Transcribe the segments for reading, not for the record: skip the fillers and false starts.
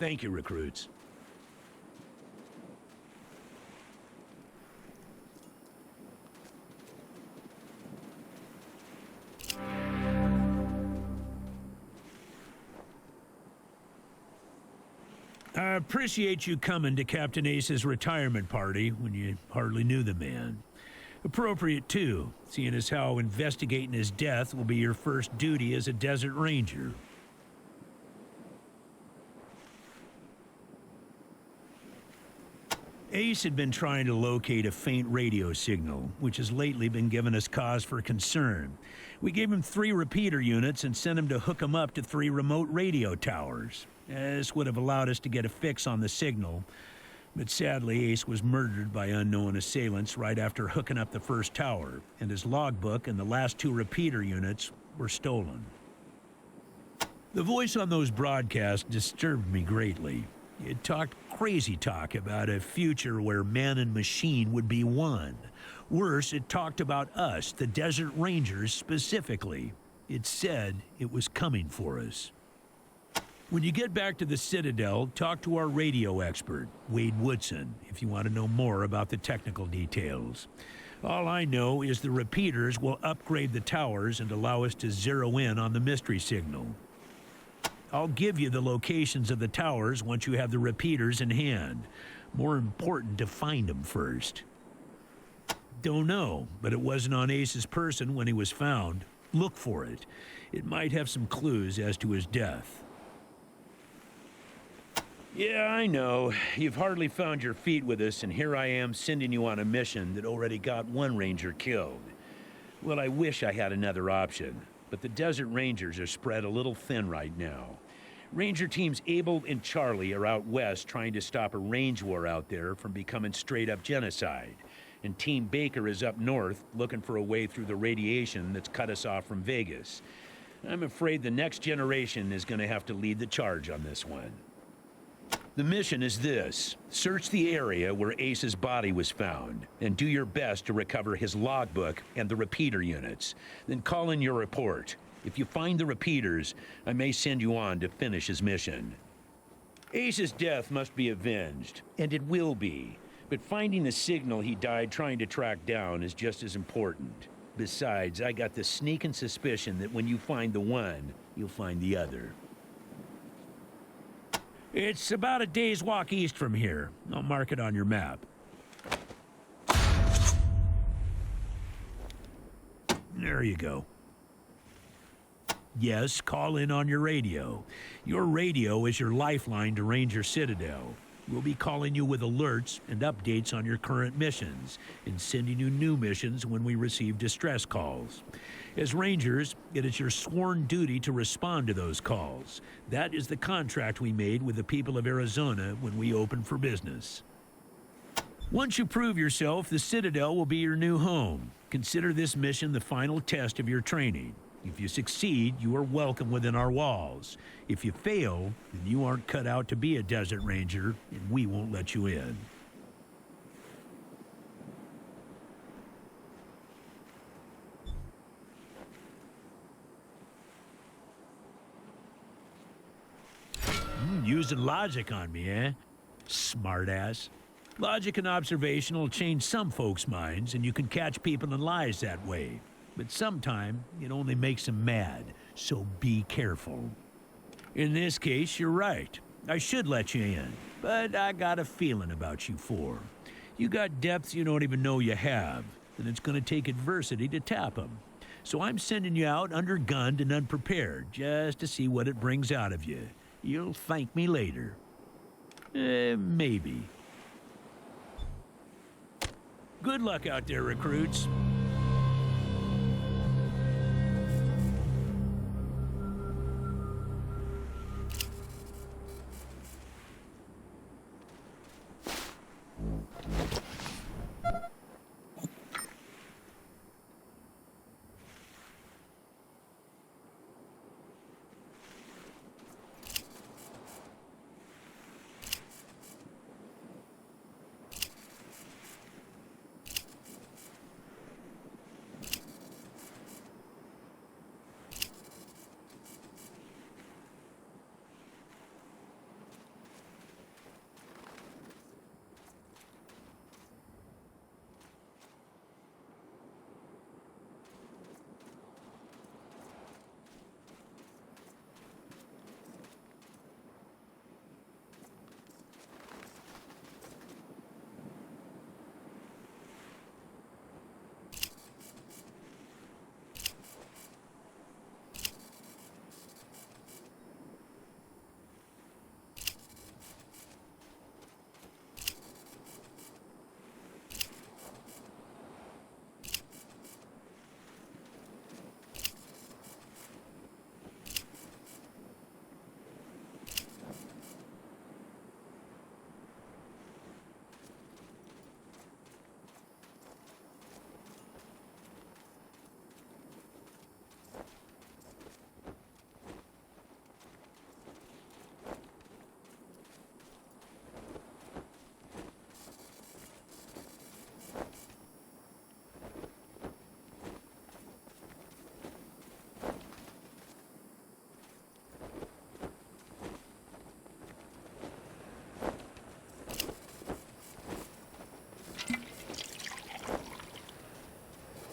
Thank you, recruits. I appreciate you coming to Captain Ace's retirement party when you hardly knew the man. Appropriate, too, seeing as how investigating his death will be your first duty as a desert ranger. Ace had been trying to locate a faint radio signal, which has lately been giving us cause for concern. We gave him 3 repeater units and sent him to hook them up to 3 remote radio towers. This would have allowed us to get a fix on the signal, but sadly Ace was murdered by unknown assailants right after hooking up the first tower, and his logbook and the last 2 repeater units were stolen. The voice on those broadcasts disturbed me greatly. It talked crazy talk about a future where man and machine would be one. Worse, it talked about us, the Desert Rangers, specifically. It said it was coming for us. When you get back to the Citadel, talk to our radio expert, Wade Woodson, if you want to know more about the technical details. All I know is the repeaters will upgrade the towers and allow us to zero in on the mystery signal. I'll give you the locations of the towers once you have the repeaters in hand. More important to find them first. Don't know, but it wasn't on Ace's person when he was found. Look for it. It might have some clues as to his death. Yeah, I know. You've hardly found your feet with us, and here I am sending you on a mission that already got 1 ranger killed. Well, I wish I had another option, but the Desert Rangers are spread a little thin right now. Ranger teams Abel and Charlie are out west trying to stop a range war out there from becoming straight-up genocide. And Team Baker is up north looking for a way through the radiation that's cut us off from Vegas. I'm afraid the next generation is going to have to lead the charge on this one. The mission is this: search the area where Ace's body was found, and do your best to recover his logbook and the repeater units. Then call in your report. If you find the repeaters, I may send you on to finish his mission. Ace's death must be avenged, and it will be. But finding the signal he died trying to track down is just as important. Besides, I got the sneaking suspicion that when you find the one, you'll find the other. It's about a day's walk east from here. I'll mark it on your map. There you go. Yes, call in on your radio. Your radio is your lifeline to Ranger Citadel. We'll be calling you with alerts and updates on your current missions, and sending you new missions when we receive distress calls. As Rangers, it is your sworn duty to respond to those calls. That is the contract we made with the people of Arizona when we opened for business. Once you prove yourself, the Citadel will be your new home. Consider this mission the final test of your training. If you succeed, you are welcome within our walls. If you fail, then you aren't cut out to be a Desert Ranger, and we won't let you in. Using logic on me, eh? Smartass. Logic and observation will change some folks' minds, and you can catch people in lies that way. But sometimes it only makes them mad, so be careful. In this case, you're right. I should let you in, but I got a feeling about you four. You got depths you don't even know you have, and it's going to take adversity to tap them. So I'm sending you out undergunned and unprepared, just to see what it brings out of you. You'll thank me later. Maybe. Good luck out there, recruits.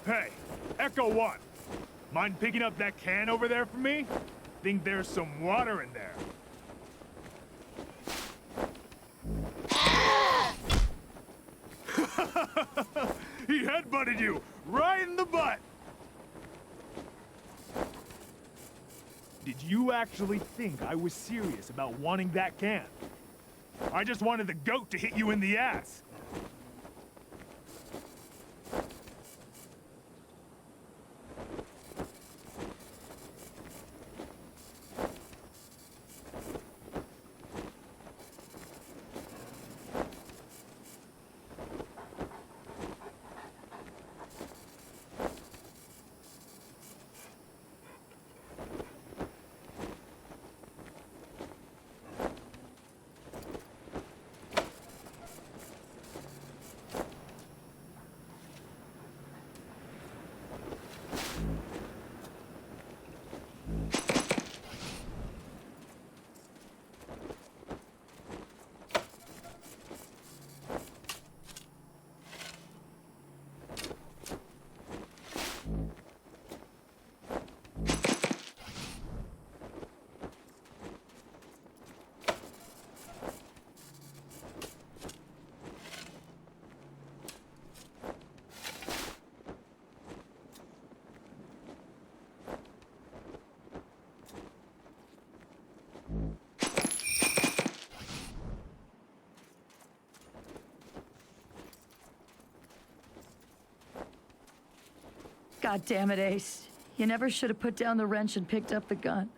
Hey, Echo 1. Mind picking up that can over there for me? Think there's some water in there. He headbutted you right in the butt. Did you actually think I was serious about wanting that can? I just wanted the goat to hit you in the ass. God damn it, Ace. You never should have put down the wrench and picked up the gun.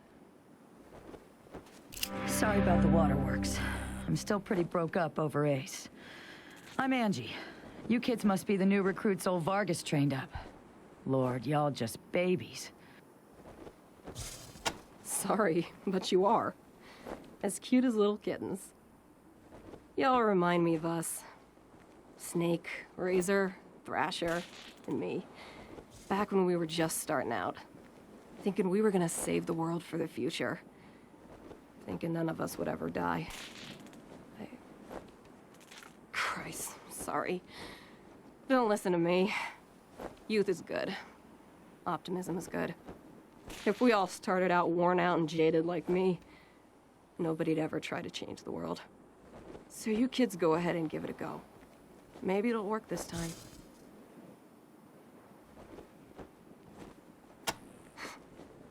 Sorry about the waterworks. I'm still pretty broke up over Ace. I'm Angie. You kids must be the new recruits old Vargas trained up. Lord, y'all just babies. Sorry, but you are. As cute as little kittens. Y'all remind me of us. Snake, Razor, Thrasher, and me. Back when we were just starting out. Thinking we were gonna save the world for the future. Thinking none of us would ever die. Christ, sorry. Don't listen to me. Youth is good. Optimism is good. If we all started out worn out and jaded like me, nobody'd ever try to change the world. So you kids go ahead and give it a go. Maybe it'll work this time.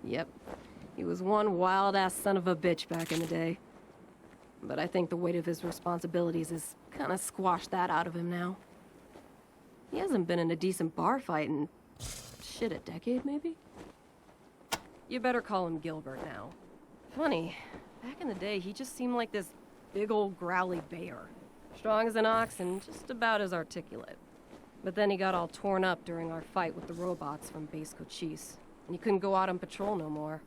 Yep. He was one wild-ass son of a bitch back in the day. But I think the weight of his responsibilities has kind of squashed that out of him now. He hasn't been in a decent bar fight in... shit, a decade, maybe? You better call him Gilbert now. Funny, back in the day, he just seemed like this big old growly bear. Strong as an ox and just about as articulate. But then he got all torn up during our fight with the robots from Base Cochise. And he couldn't go out on patrol no more.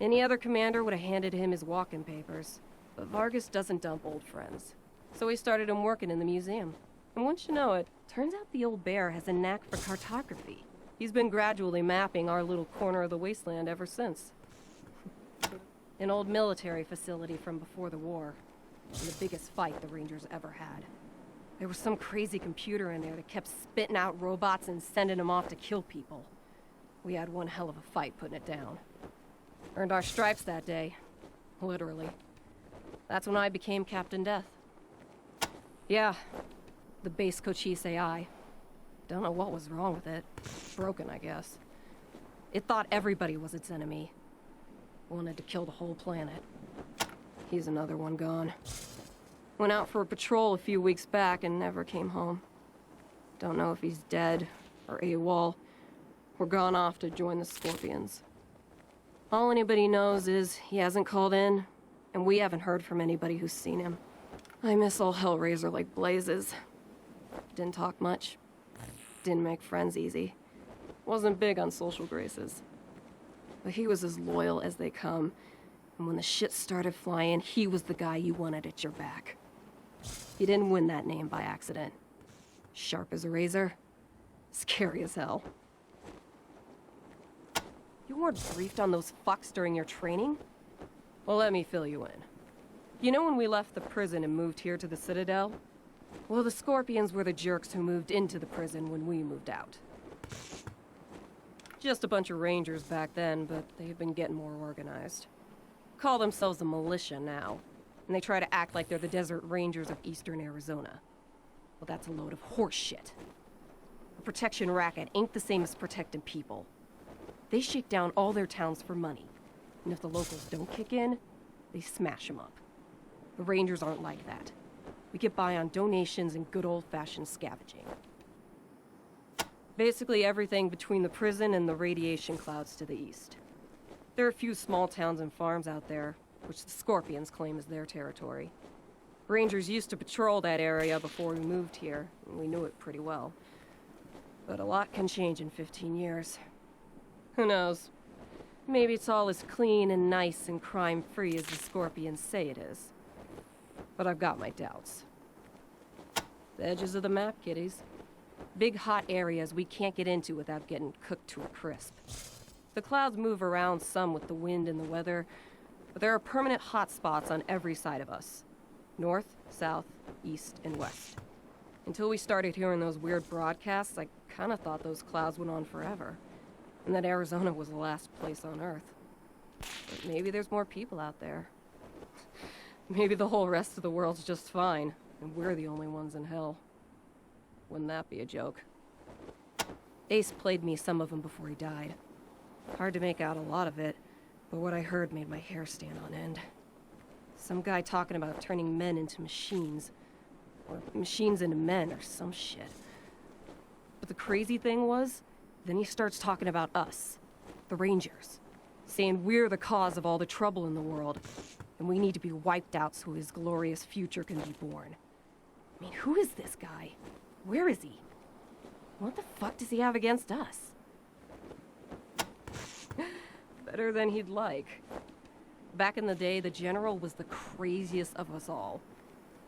Any other commander would have handed him his walking papers. But Vargas doesn't dump old friends. So he started him working in the museum. And once you know it, turns out the old bear has a knack for cartography. He's been gradually mapping our little corner of the wasteland ever since. An old military facility from before the war. And the biggest fight the Rangers ever had. There was some crazy computer in there that kept spitting out robots and sending them off to kill people. We had one hell of a fight putting it down. Earned our stripes that day. Literally. That's when I became Captain Death. Yeah, the Base Cochise AI. Don't know what was wrong with it. Broken, I guess. It thought everybody was its enemy. Wanted to kill the whole planet. He's another one gone. Went out for a patrol a few weeks back and never came home. Don't know if he's dead or AWOL. Or gone off to join the Scorpions. All anybody knows is he hasn't called in, and we haven't heard from anybody who's seen him. I miss old Hellraiser like blazes. Didn't talk much. Didn't make friends easy. Wasn't big on social graces. But he was as loyal as they come, and when the shit started flying, he was the guy you wanted at your back. He didn't win that name by accident. Sharp as a razor, scary as hell. You weren't briefed on those fucks during your training? Well, let me fill you in. You know when we left the prison and moved here to the Citadel? Well, the Scorpions were the jerks who moved into the prison when we moved out. Just a bunch of rangers back then, but they've been getting more organized. Call themselves a militia now, and they try to act like they're the Desert Rangers of eastern Arizona. Well, that's a load of horse shit. A protection racket ain't the same as protecting people. They shake down all their towns for money, and if the locals don't kick in, they smash them up. The Rangers aren't like that. We get by on donations and good old-fashioned scavenging. Basically everything between the prison and the radiation clouds to the east. There are a few small towns and farms out there, which the Scorpions claim is their territory. Rangers used to patrol that area before we moved here, and we knew it pretty well. But a lot can change in 15 years. Who knows? Maybe it's all as clean and nice and crime-free as the Scorpions say it is. But I've got my doubts. The edges of the map, kiddies. Big hot areas we can't get into without getting cooked to a crisp. The clouds move around some with the wind and the weather, but there are permanent hot spots on every side of us. North, south, east, and west. Until we started hearing those weird broadcasts, I kind of thought those clouds went on forever, and that Arizona was the last place on Earth. But maybe there's more people out there. Maybe the whole rest of the world's just fine, and we're the only ones in hell. Wouldn't that be a joke? Ace played me some of them before he died. Hard to make out a lot of it, but what I heard made my hair stand on end. Some guy talking about turning men into machines. Or machines into men, or some shit. But the crazy thing was, then he starts talking about us, the Rangers. Saying we're the cause of all the trouble in the world, and we need to be wiped out so his glorious future can be born. I mean, who is this guy? Where is he? What the fuck does he have against us? Better than he'd like. Back in the day, the General was the craziest of us all.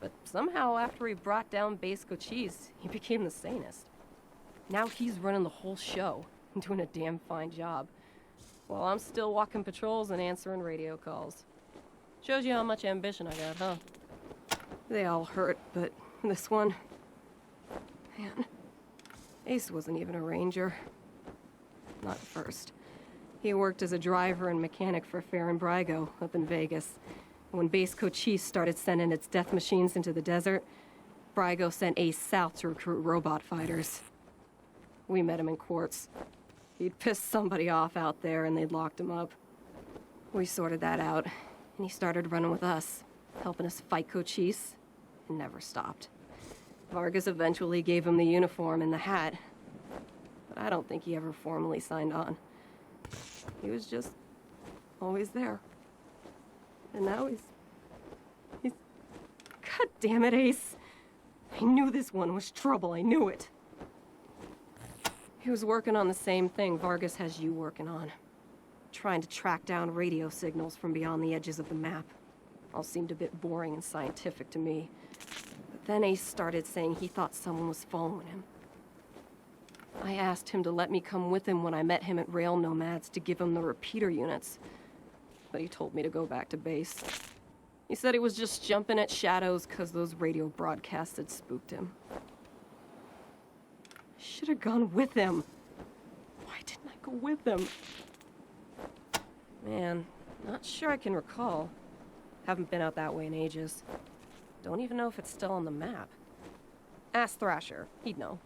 But somehow, after he brought down Base Cochise, he became the sanest. Now he's running the whole show and doing a damn fine job, while I'm still walking patrols and answering radio calls. Shows you how much ambition I got, huh? They all hurt, but this one... Man, Ace wasn't even a ranger. Not at first. He worked as a driver and mechanic for Fair and Brygo up in Vegas. When Base Cochise started sending its death machines into the desert, Brygo sent Ace south to recruit robot fighters. We met him in quartz. He'd pissed somebody off out there and they'd locked him up. We sorted that out, and he started running with us, helping us fight Cochise, and never stopped. Vargas eventually gave him the uniform and the hat, but I don't think he ever formally signed on. He was just always there. And now he's... God damn it, Ace. I knew this one was trouble, I knew it. He was working on the same thing Vargas has you working on. Trying to track down radio signals from beyond the edges of the map. All seemed a bit boring and scientific to me. But then Ace started saying he thought someone was following him. I asked him to let me come with him when I met him at Rail Nomads to give him the repeater units. But he told me to go back to base. He said he was just jumping at shadows because those radio broadcasts had spooked him. I should have gone with him. Why didn't I go with him? Man, not sure I can recall. Haven't been out that way in ages. Don't even know if it's still on the map. Ask Thrasher, he'd know.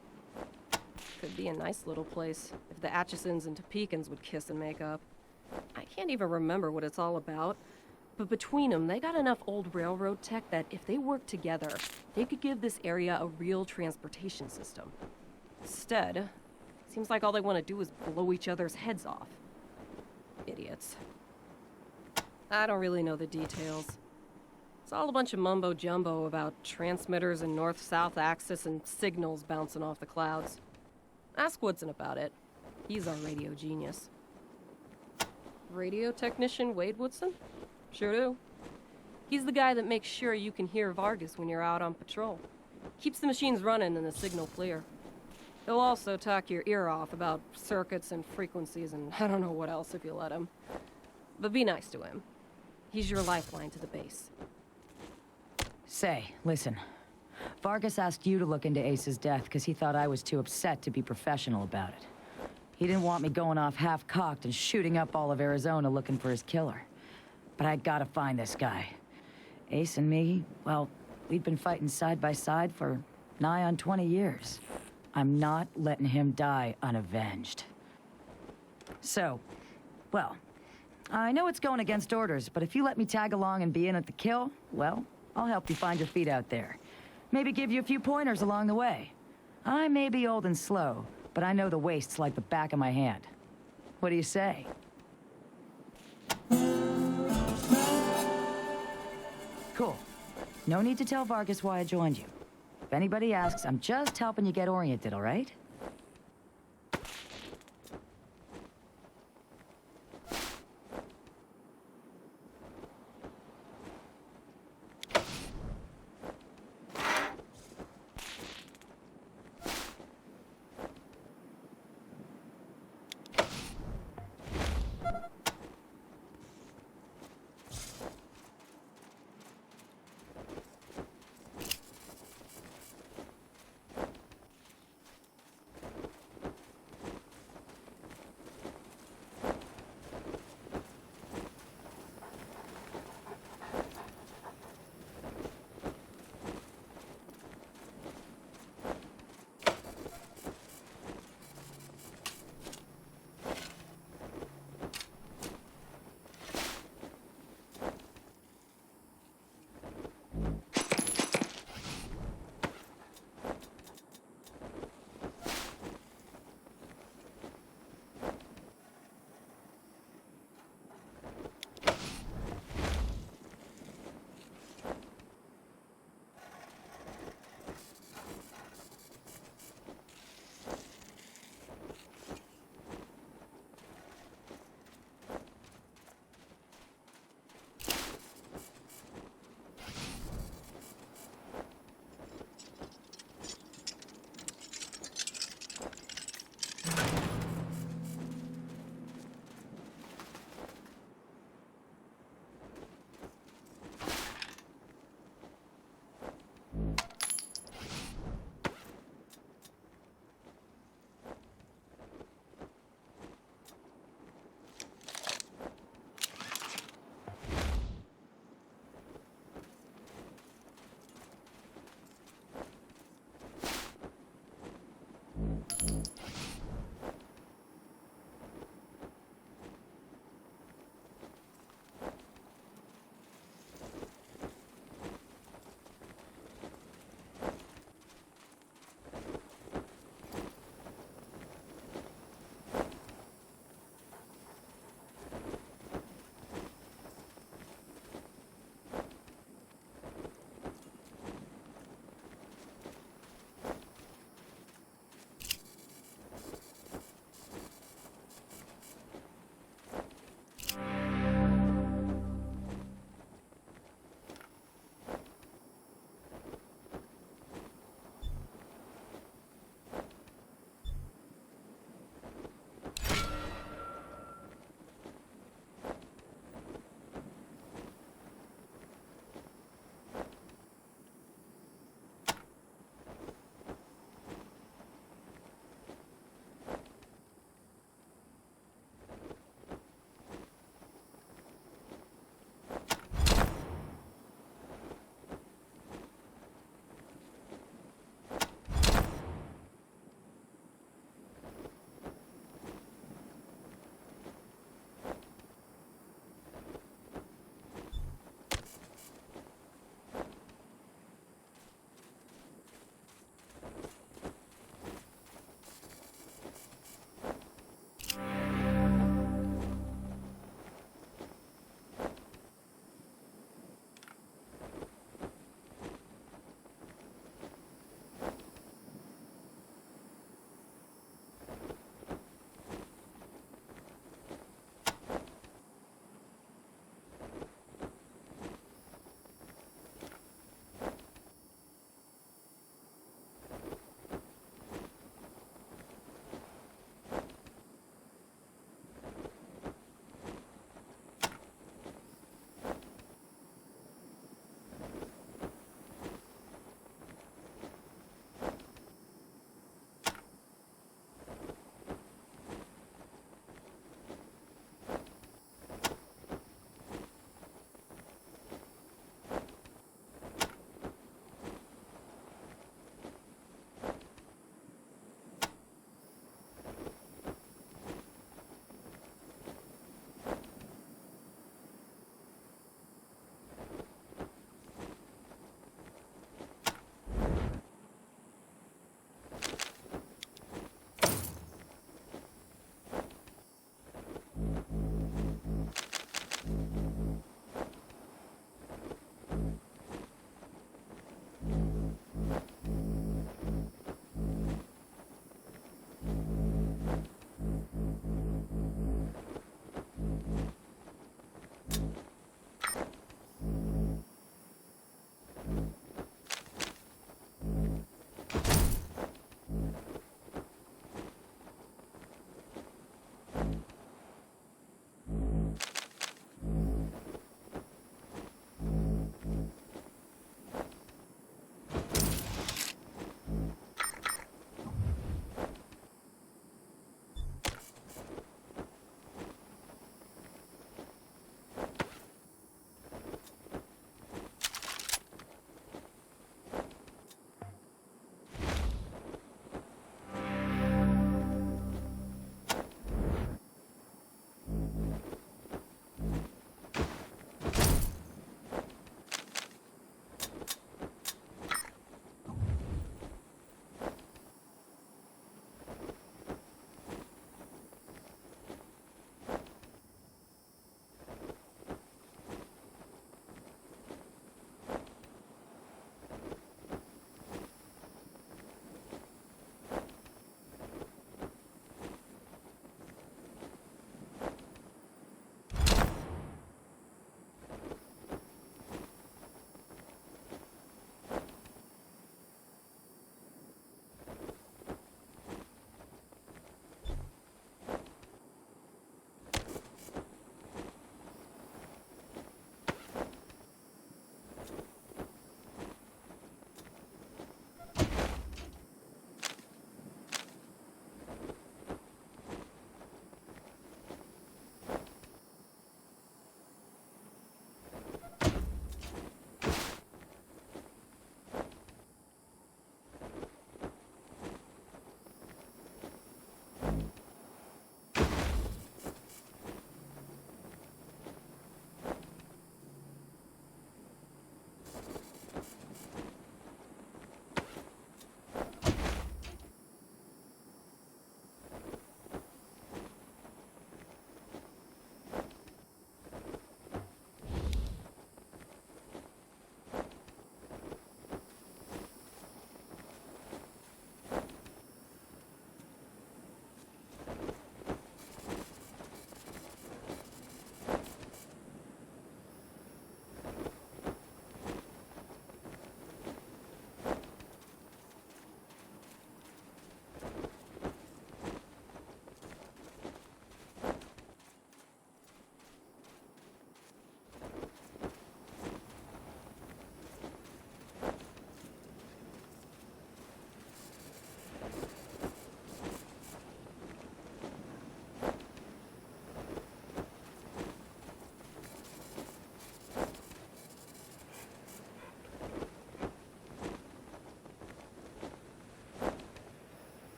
Could be a nice little place, if the Atchisons and Topekans would kiss and make up. I can't even remember what it's all about, but between them, they got enough old railroad tech that if they worked together, they could give this area a real transportation system. Instead, seems like all they want to do is blow each other's heads off. Idiots. I don't really know the details. It's all a bunch of mumbo-jumbo about transmitters and north-south axis and signals bouncing off the clouds. Ask Woodson about it. He's our radio genius. Radio technician Wade Woodson? Sure do. He's the guy that makes sure you can hear Vargas when you're out on patrol. Keeps the machines running and the signal clear. He'll also talk your ear off about circuits and frequencies and I don't know what else if you let him. But be nice to him. He's your lifeline to the base. Say, listen. Vargas asked you to look into Ace's death because he thought I was too upset to be professional about it. He didn't want me going off half-cocked and shooting up all of Arizona looking for his killer. But I gotta find this guy. Ace and me, well, we've been fighting side by side for nigh on 20 years. I'm not letting him die unavenged. So, well, I know it's going against orders, but if you let me tag along and be in at the kill, well, I'll help you find your feet out there. Maybe give you a few pointers along the way. I may be old and slow, but I know the wastes like the back of my hand. What do you say? Cool. No need to tell Vargas why I joined you. If anybody asks, I'm just helping you get oriented, all right?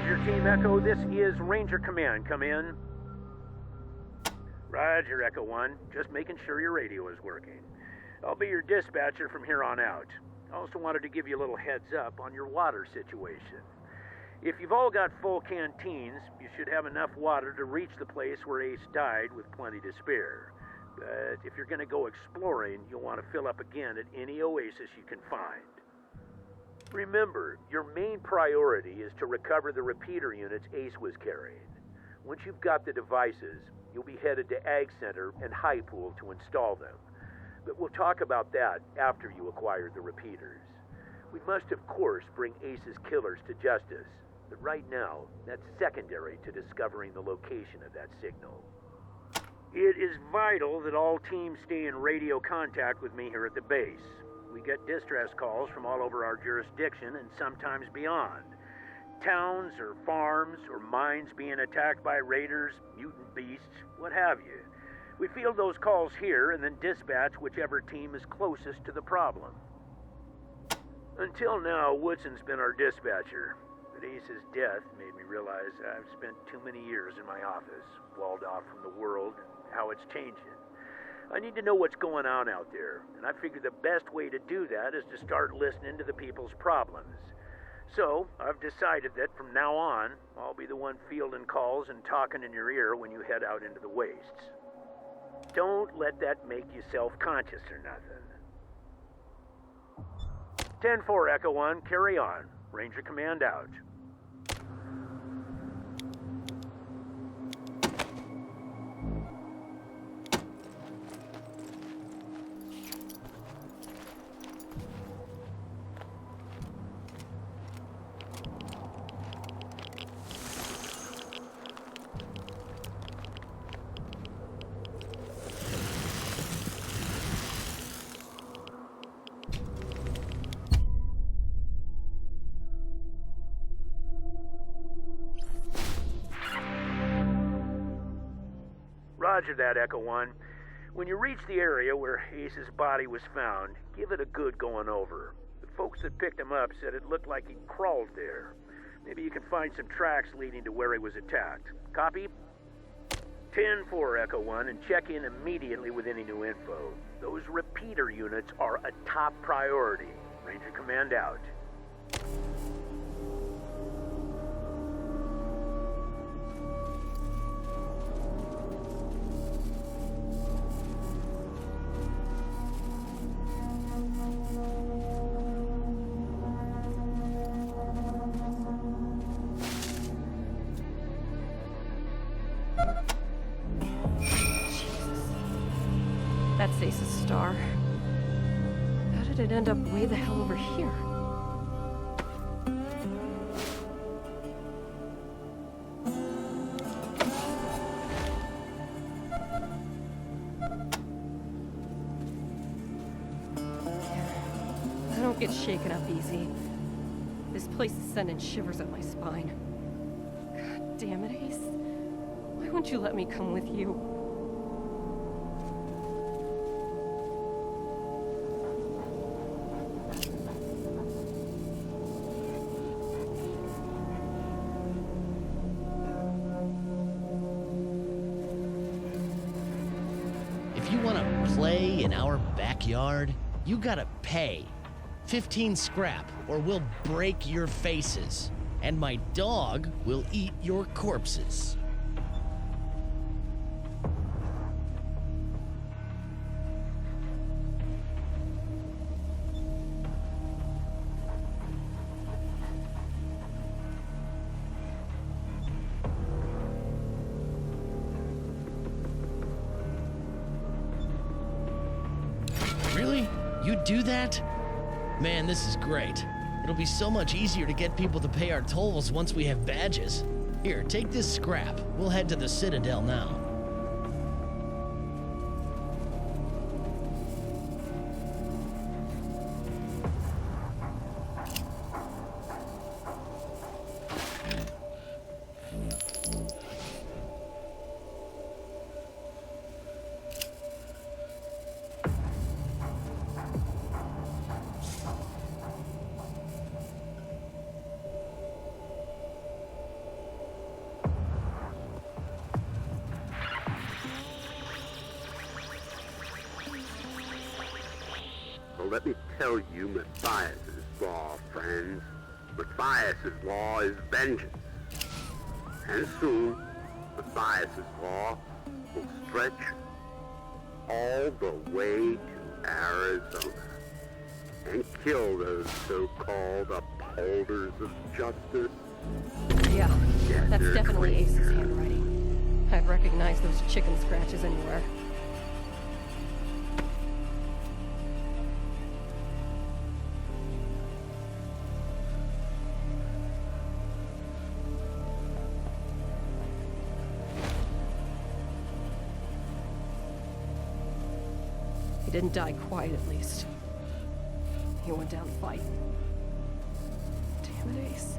Roger, Team Echo. This is Ranger Command. Come in. Roger, Echo 1. Just making sure your radio is working. I'll be your dispatcher from here on out. I also wanted to give you a little heads up on your water situation. If you've all got full canteens, you should have enough water to reach the place where Ace died with plenty to spare. But if you're going to go exploring, you'll want to fill up again at any oasis you can find. Remember, your main priority is to recover the repeater units Ace was carrying. Once you've got the devices, you'll be headed to Ag Center and High Pool to install them. But we'll talk about that after you acquire the repeaters. We must, of course, bring Ace's killers to justice. But right now, that's secondary to discovering the location of that signal. It is vital that all teams stay in radio contact with me here at the base. We get distress calls from all over our jurisdiction and sometimes beyond. Towns or farms or mines being attacked by raiders, mutant beasts, what have you. We field those calls here and then dispatch whichever team is closest to the problem. Until now, Woodson's been our dispatcher, but Ace's death made me realize I've spent too many years in my office, walled off from the world and how it's changing. I need to know what's going on out there, and I figure the best way to do that is to start listening to the people's problems. So, I've decided that from now on, I'll be the one fielding calls and talking in your ear when you head out into the wastes. Don't let that make you self-conscious or nothing. 10-4, Echo 1, carry on. Ranger Command out. Roger that, Echo 1. When you reach the area where Ace's body was found, give it a good going over. The folks that picked him up said it looked like he crawled there. Maybe you can find some tracks leading to where he was attacked. Copy? 10-4, Echo 1, and check in immediately with any new info. Those repeater units are a top priority. Ranger Command out. That's Ace's star. How did it end up way the hell over here? I don't get shaken up easy. This place is sending shivers up my spine. God damn it, Ace. Why won't you let me come with you? If you want to play in our backyard, you gotta pay. 15 scrap, or we'll break your faces. And my dog will eat your corpses. Really? You'd do that? Man, this is great. It'll be so much easier to get people to pay our tolls once we have badges. Here, take this scrap. We'll head to the Citadel now. Well, let me tell you Matthias's law, friends. Matthias's law is vengeance. And soon, Matthias's law will stretch all the way to Arizona and kill those so-called upholders of justice. Yeah, Yes, that's they're definitely crazy. Ace's handwriting. I'd recognize those chicken scratches anywhere. He didn't die quiet, at least. He went down fighting. Damn it, Ace.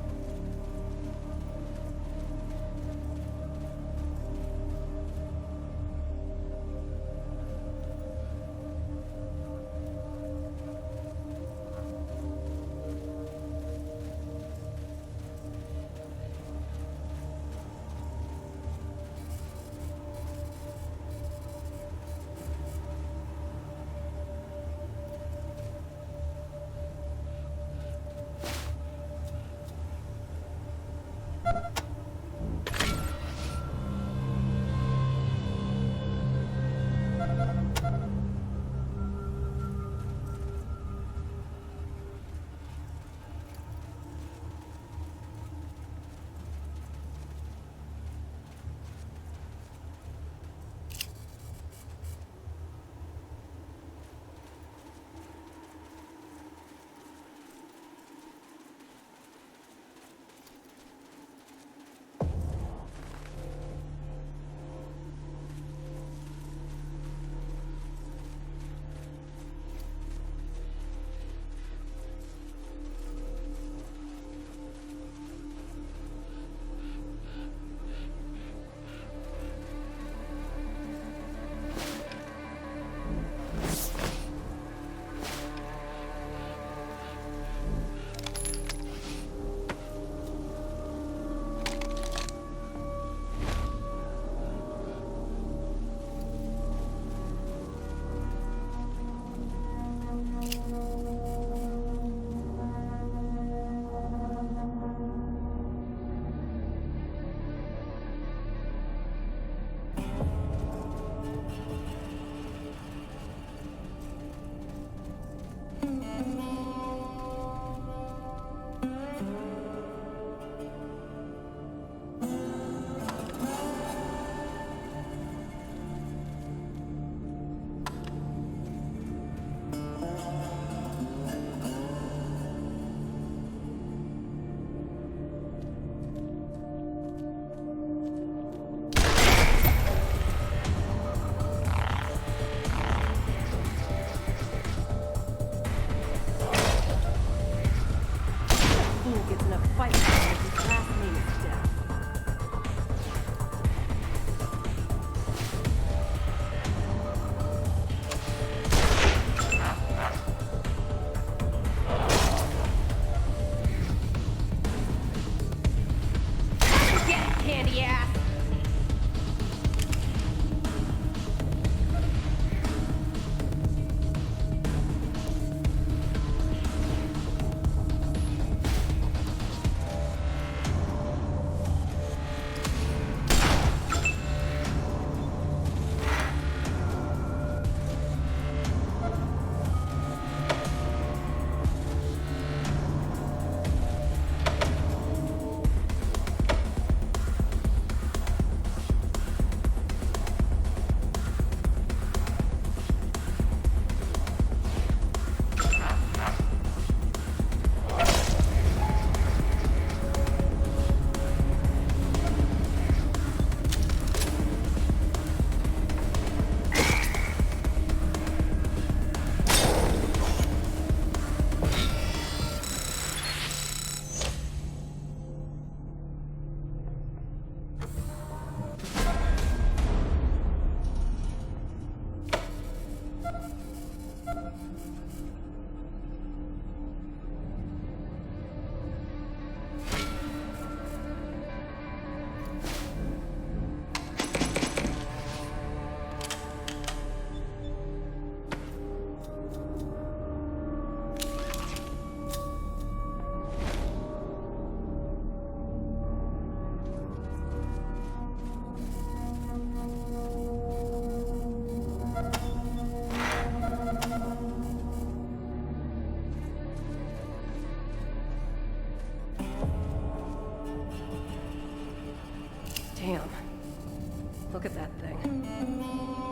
Look at that thing.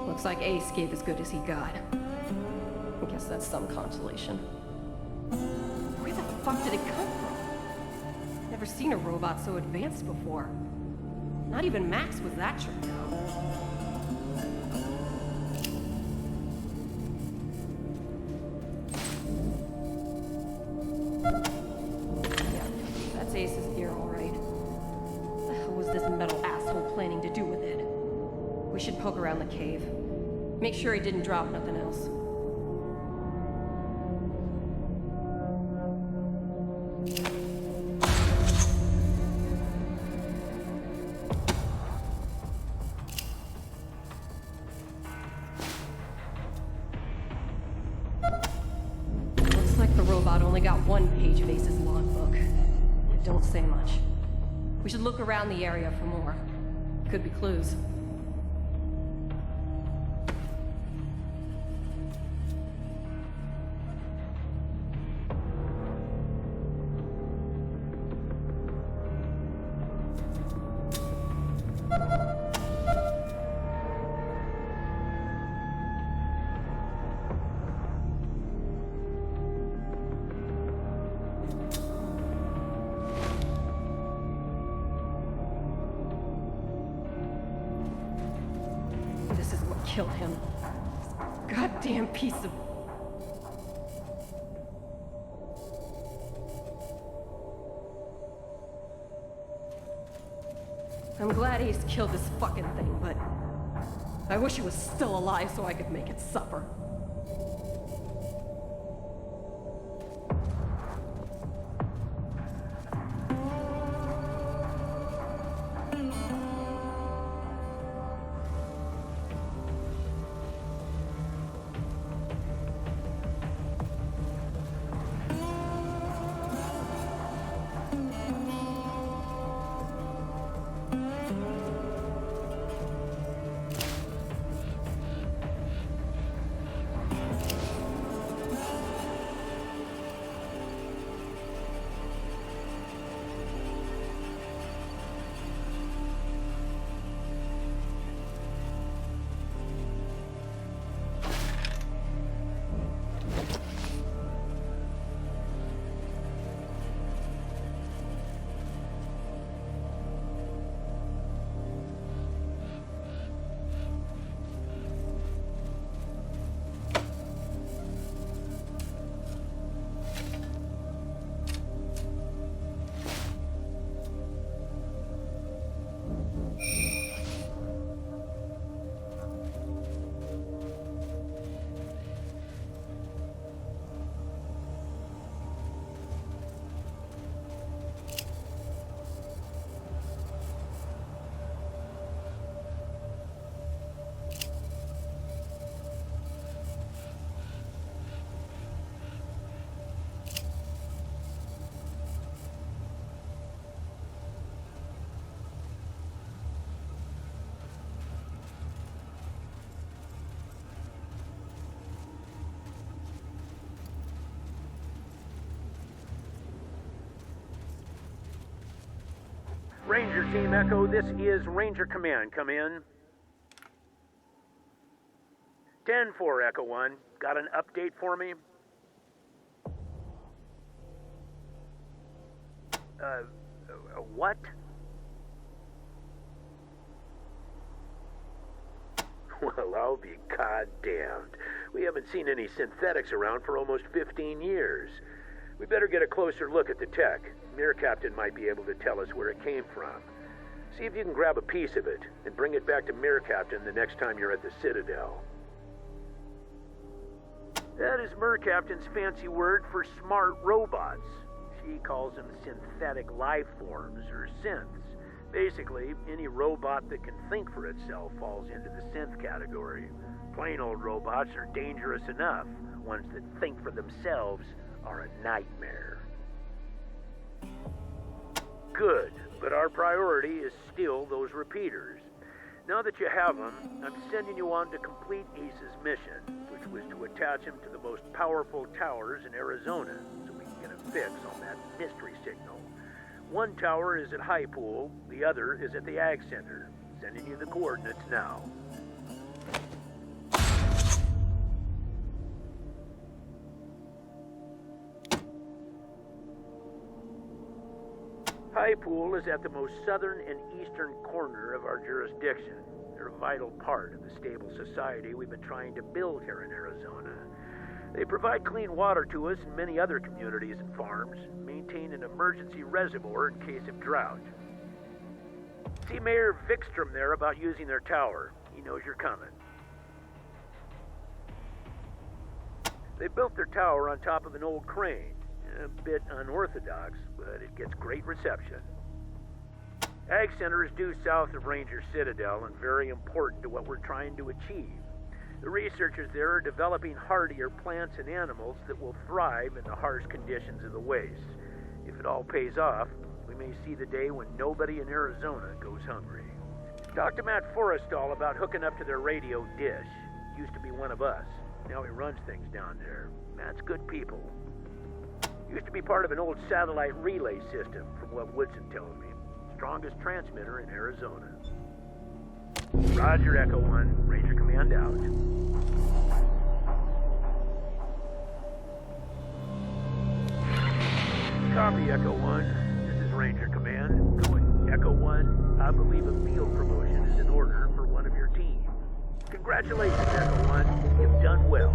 Looks like Ace gave as good as he got. I guess that's some consolation. Where the fuck did it come from? Never seen a robot so advanced before. Not even Max was that tricked out. Yeah, that's Ace's gear, all right. What the hell was this metal asshole planning to do with it? We should poke around the cave. Make sure he didn't drop nothing else. Looks like the robot only got one page of Ace's logbook. It don't say much. We should look around the area for more. Could be clues. This is what killed him. This goddamn piece of... I'm glad Ace killed this fucking thing, but I wish he was still alive so I could make it suffer. Ranger Team Echo, this is Ranger Command. Come in. 10-4 Echo 1. Got an update for me? What? Well, I'll be goddamned. We haven't seen any synthetics around for almost 15 years. We better get a closer look at the tech. Mirror Captain might be able to tell us where it came from. See if you can grab a piece of it and bring it back to Mirror Captain the next time you're at the Citadel. That is Mirror Captain's fancy word for smart robots. She calls them synthetic life forms, or synths. Basically, any robot that can think for itself falls into the synth category. Plain old robots are dangerous enough. Ones that think for themselves are a nightmare. Good, but our priority is still those repeaters. Now that you have them, I'm sending you on to complete Ace's mission, which was to attach him to the most powerful towers in Arizona, so we can get a fix on that mystery signal. One tower is at High Pool, the other is at the Ag Center. Sending you the coordinates now. High Pool is at the most southern and eastern corner of our jurisdiction. They're a vital part of the stable society we've been trying to build here in Arizona. They provide clean water to us and many other communities and farms, maintain an emergency reservoir in case of drought. See Mayor Vikstrom there about using their tower. He knows you're coming. They built their tower on top of an old crane. A bit unorthodox, but it gets great reception. Ag Center is due south of Ranger Citadel and very important to what we're trying to achieve. The researchers there are developing hardier plants and animals that will thrive in the harsh conditions of the wastes. If it all pays off, we may see the day when nobody in Arizona goes hungry. Talk to Matt Forrestal about hooking up to their radio dish. Used to be one of us. Now he runs things down there. Matt's good people. Used to be part of an old satellite relay system, from what Woodson told me. Strongest transmitter in Arizona. Roger, Echo 1. Ranger Command out. Copy, Echo 1. This is Ranger Command. Going, Echo 1. I believe a field promotion is in order for one of your team. Congratulations, Echo 1. You've done well.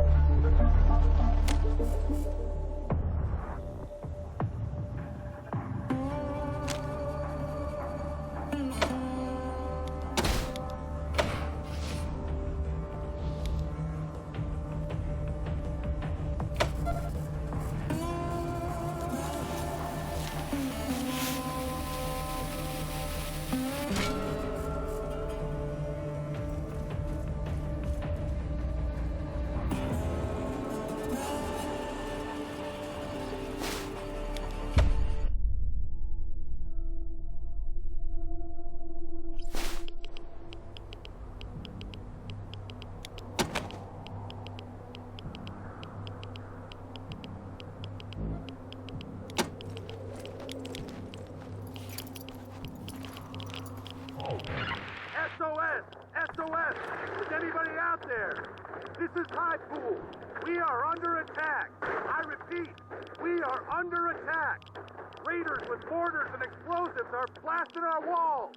SOS! SOS! Is anybody out there? This is High Pool. We are under attack. I repeat, we are under attack. Raiders with mortars and explosives are blasting our walls.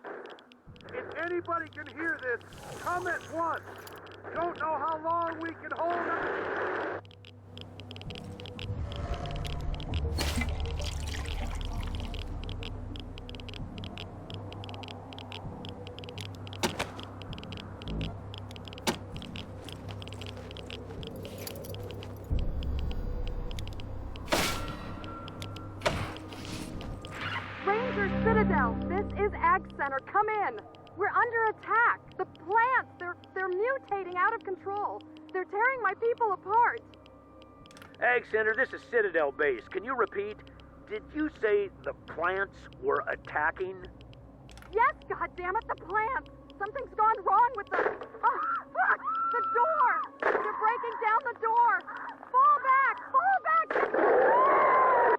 If anybody can hear this, come at once. Don't know how long we can hold it. Ranger Citadel, this is Ag Center. Come in. We're under attack. The plants, they're mutating out of control. They're tearing my people apart. Ag Center, this is Citadel Base. Can you repeat? Did you say the plants were attacking? Yes, goddammit, the plants. Something's gone wrong with the... Oh, fuck! The door! They're breaking down the door! Fall back! Fall back!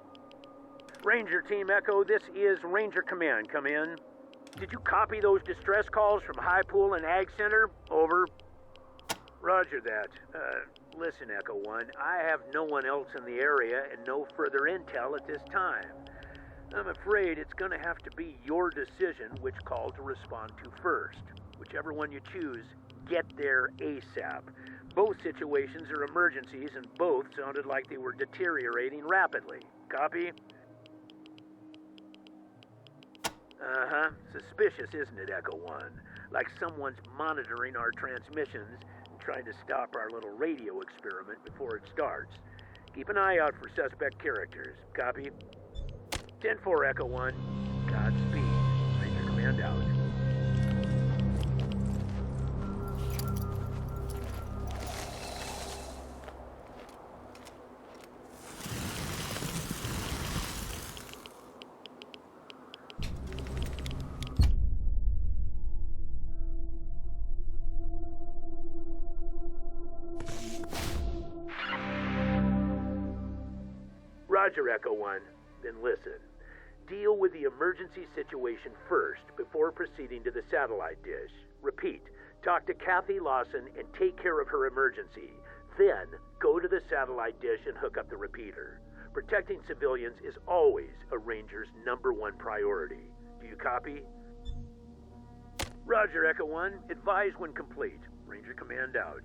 Ranger Team Echo, this is Ranger Command. Come in. Did you copy those distress calls from High Pool and Ag Center? Over. Roger that. Listen, Echo 1, I have no one else in the area and no further intel at this time. I'm afraid it's going to have to be your decision which call to respond to first. Whichever one you choose, get there ASAP. Both situations are emergencies and both sounded like they were deteriorating rapidly. Copy? Uh-huh. Suspicious, isn't it, Echo 1? Like someone's monitoring our transmissions and trying to stop our little radio experiment before it starts. Keep an eye out for suspect characters. Copy? 10-4, Echo 1. Godspeed. Ranger Command out. Roger, Echo 1. Then listen. Deal with the emergency situation first before proceeding to the satellite dish. Repeat, talk to Kathy Lawson and take care of her emergency. Then, go to the satellite dish and hook up the repeater. Protecting civilians is always a Ranger's #1 priority. Do you copy? Roger, Echo 1. Advise when complete. Ranger Command out.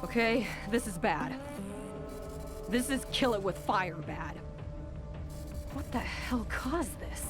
Okay, this is bad. This is kill it with fire bad. What the hell caused this?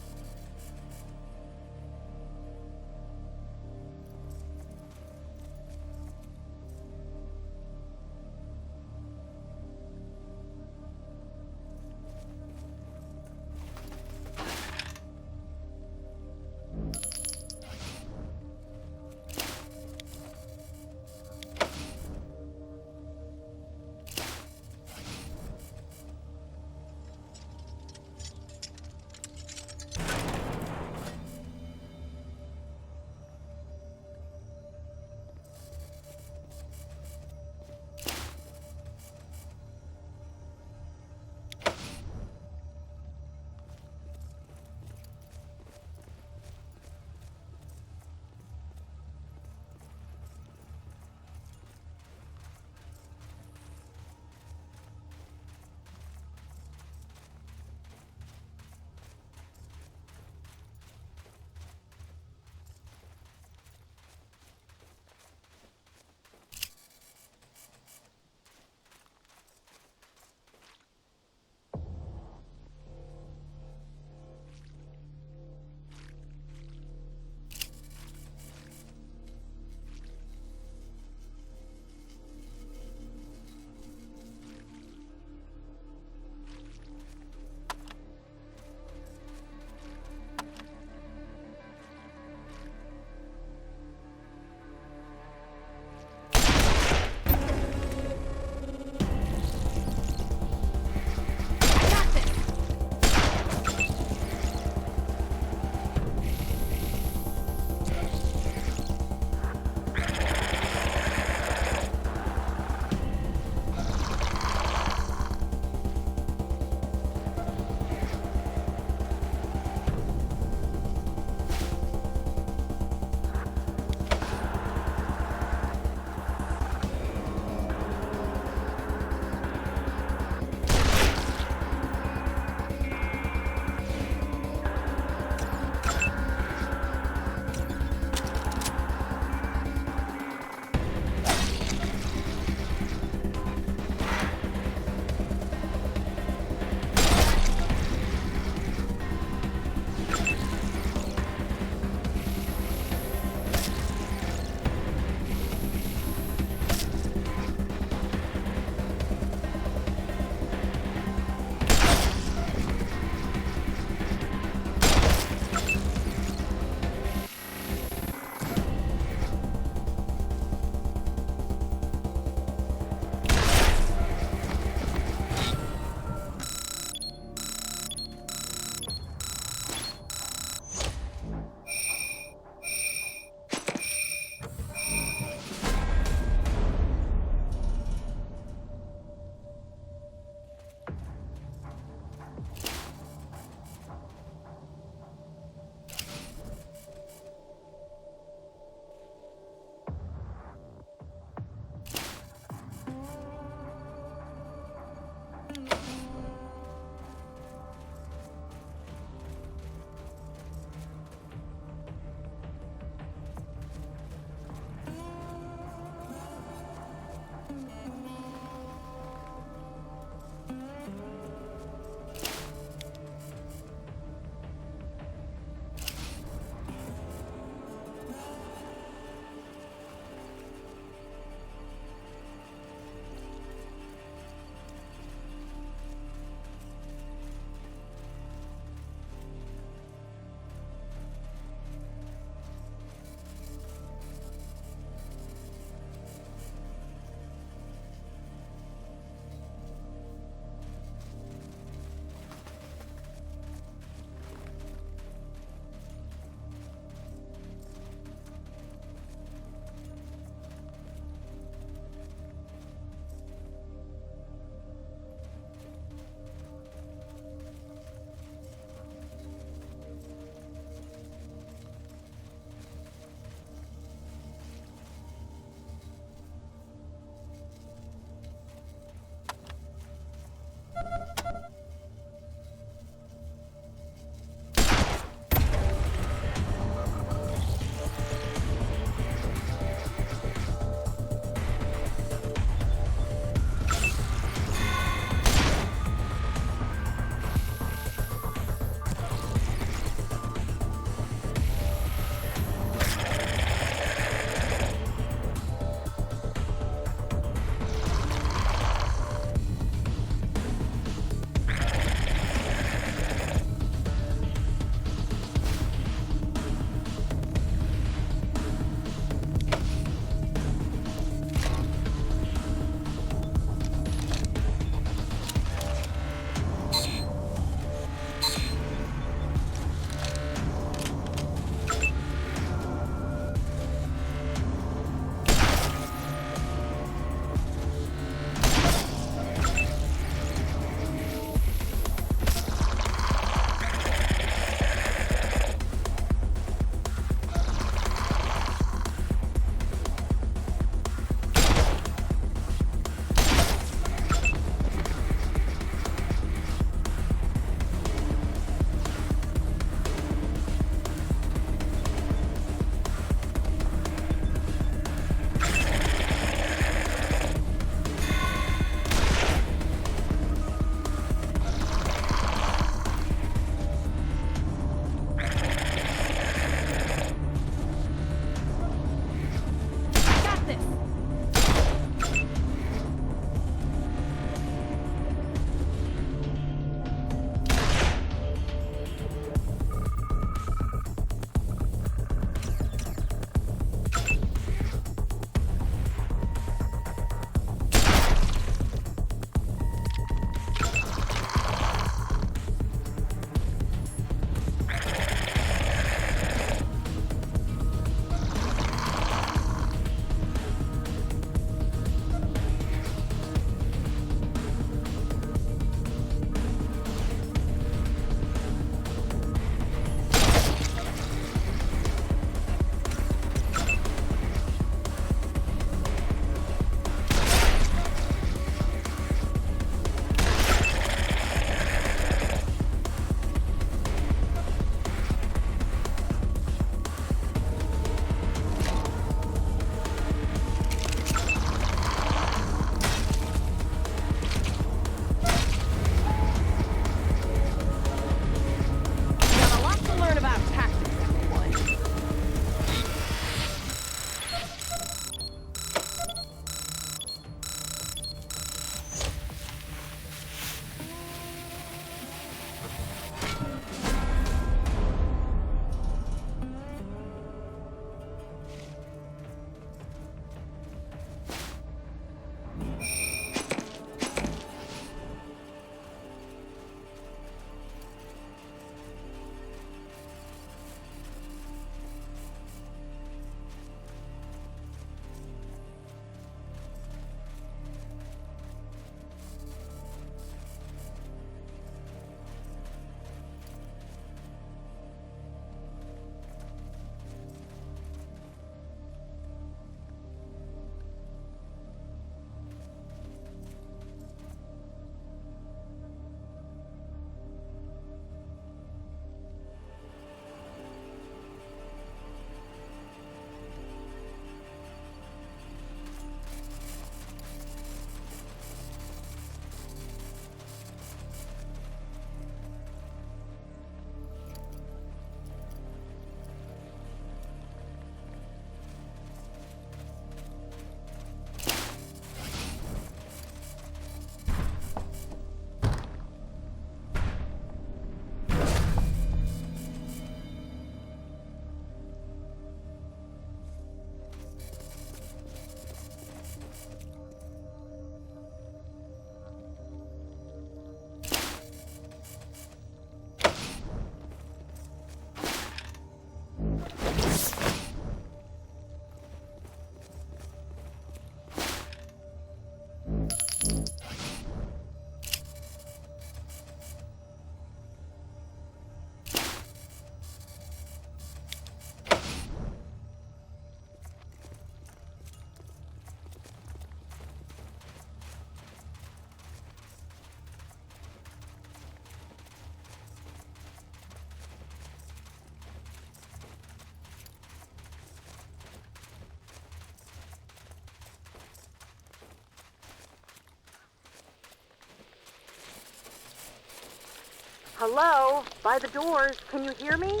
Hello? By the doors. Can you hear me?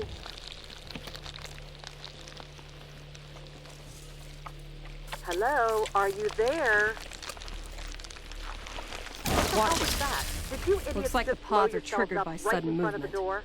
Hello? Are you there? What was that? Did you idiots Looks like the just blow pods are yourselves triggered up by right sudden in front of the movement. door?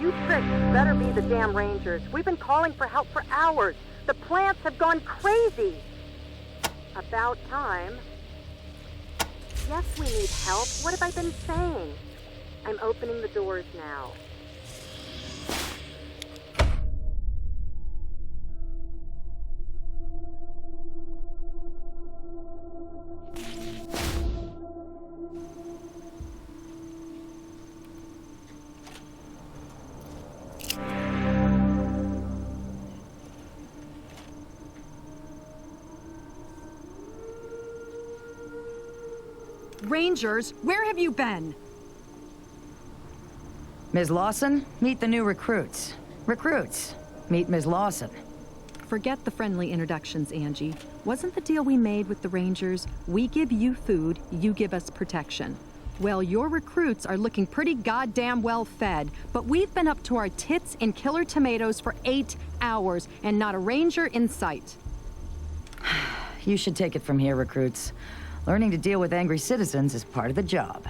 You tricks better be the damn Rangers. We've been calling for help for hours. The plants have gone crazy. About time. Yes, we need help. What have I been saying? I'm opening the doors now. Rangers, where have you been? Ms. Lawson, meet the new recruits. Recruits, meet Ms. Lawson. Forget the friendly introductions, Angie. Wasn't the deal we made with the Rangers, we give you food, you give us protection? Well, your recruits are looking pretty goddamn well fed, but we've been up to our tits in killer tomatoes for 8 hours, and not a Ranger in sight. You should take it from here, recruits. Learning to deal with angry citizens is part of the job.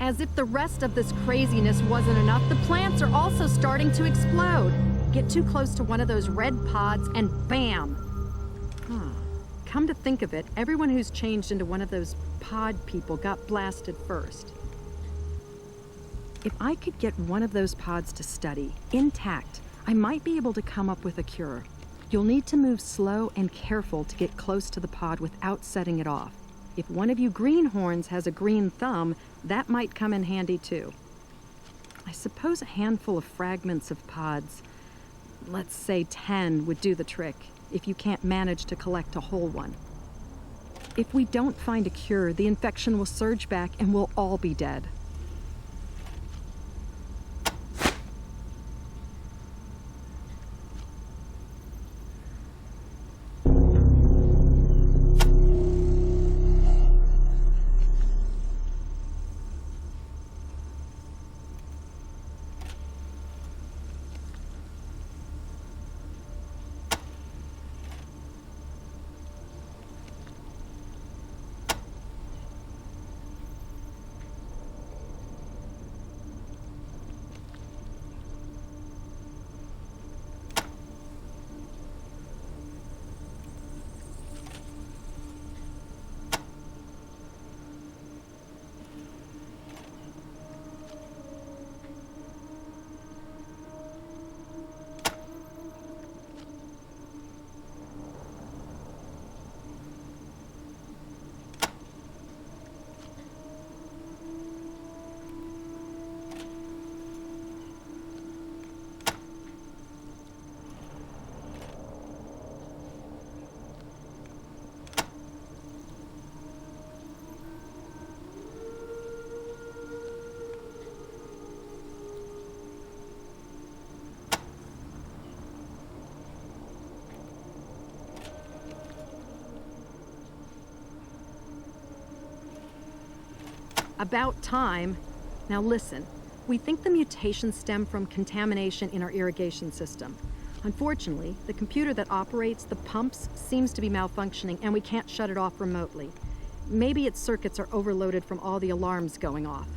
As if the rest of this craziness wasn't enough, the plants are also starting to explode. Get too close to one of those red pods and bam! Come to think of it, everyone who's changed into one of those pod people got blasted first. If I could get one of those pods to study, intact, I might be able to come up with a cure. You'll need to move slow and careful to get close to the pod without setting it off. If one of you greenhorns has a green thumb, that might come in handy too. I suppose a handful of fragments of pods, let's say 10, would do the trick, if you can't manage to collect a whole one. If we don't find a cure, the infection will surge back and we'll all be dead. About time. Now listen, we think the mutations stem from contamination in our irrigation system. Unfortunately, the computer that operates the pumps seems to be malfunctioning and we can't shut it off remotely. Maybe its circuits are overloaded from all the alarms going off.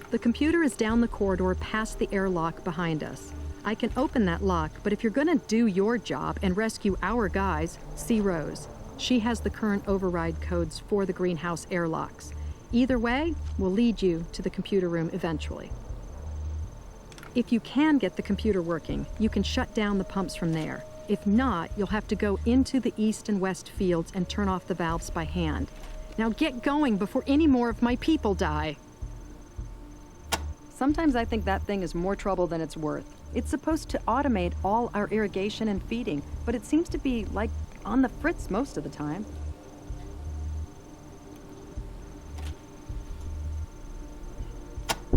The computer is down the corridor past the airlock behind us. I can open that lock, but if you're gonna do your job and rescue our guys, see Rose. She has the current override codes for the greenhouse airlocks. Either way, we'll lead you to the computer room eventually. If you can get the computer working, you can shut down the pumps from there. If not, you'll have to go into the east and west fields and turn off the valves by hand. Now get going before any more of my people die. Sometimes I think that thing is more trouble than it's worth. It's supposed to automate all our irrigation and feeding, but it seems to be, like, on the fritz most of the time.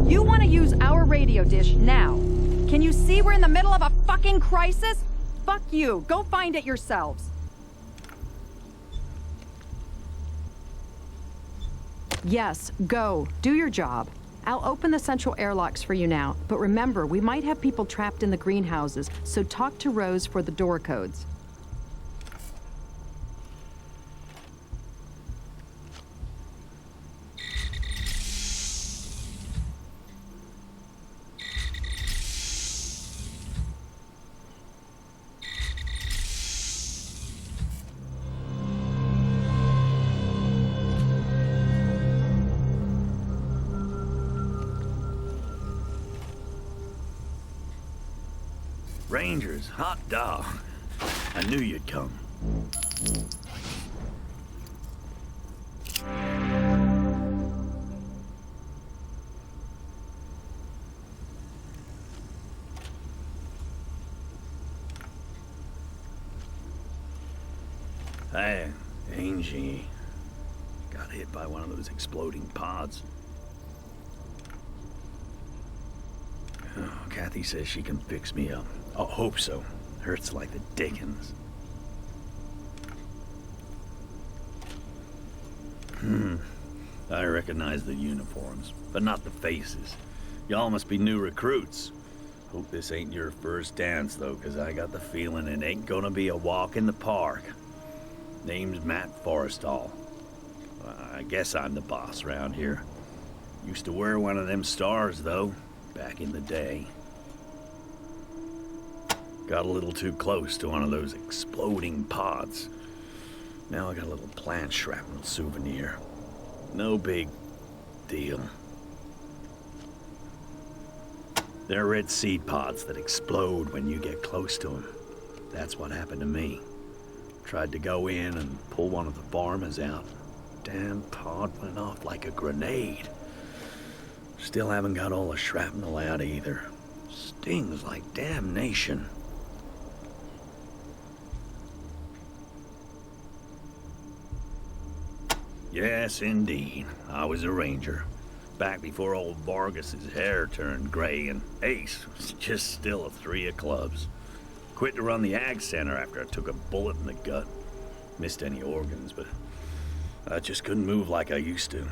You want to use our radio dish now. Can you see we're in the middle of a fucking crisis? Fuck you. Go find it yourselves. Yes, go. Do your job. I'll open the central airlocks for you now, but remember, we might have people trapped in the greenhouses, so talk to Rose for the door codes. Rangers, hot dog. I knew you'd come. Hey, Angie. Got hit by one of those exploding pods. Oh, Kathy says she can fix me up. I hope so. Hurts like the dickens. I recognize the uniforms, but not the faces. Y'all must be new recruits. Hope this ain't your first dance, though, 'cause I got the feeling it ain't gonna be a walk in the park. Name's Matt Forrestall. I guess I'm the boss around here. Used to wear one of them stars, though, back in the day. Got a little too close to one of those exploding pods. Now I got a little plant shrapnel souvenir. No big deal. They're red seed pods that explode when you get close to them. That's what happened to me. Tried to go in and pull one of the farmers out. Damn pod went off like a grenade. Still haven't got all the shrapnel out either. Stings like damnation. Yes, indeed. I was a ranger. Back before old Vargas's hair turned gray and Ace was just still a 3 of clubs. Quit to run the Ag Center after I took a bullet in the gut. Missed any organs, but I just couldn't move like I used to.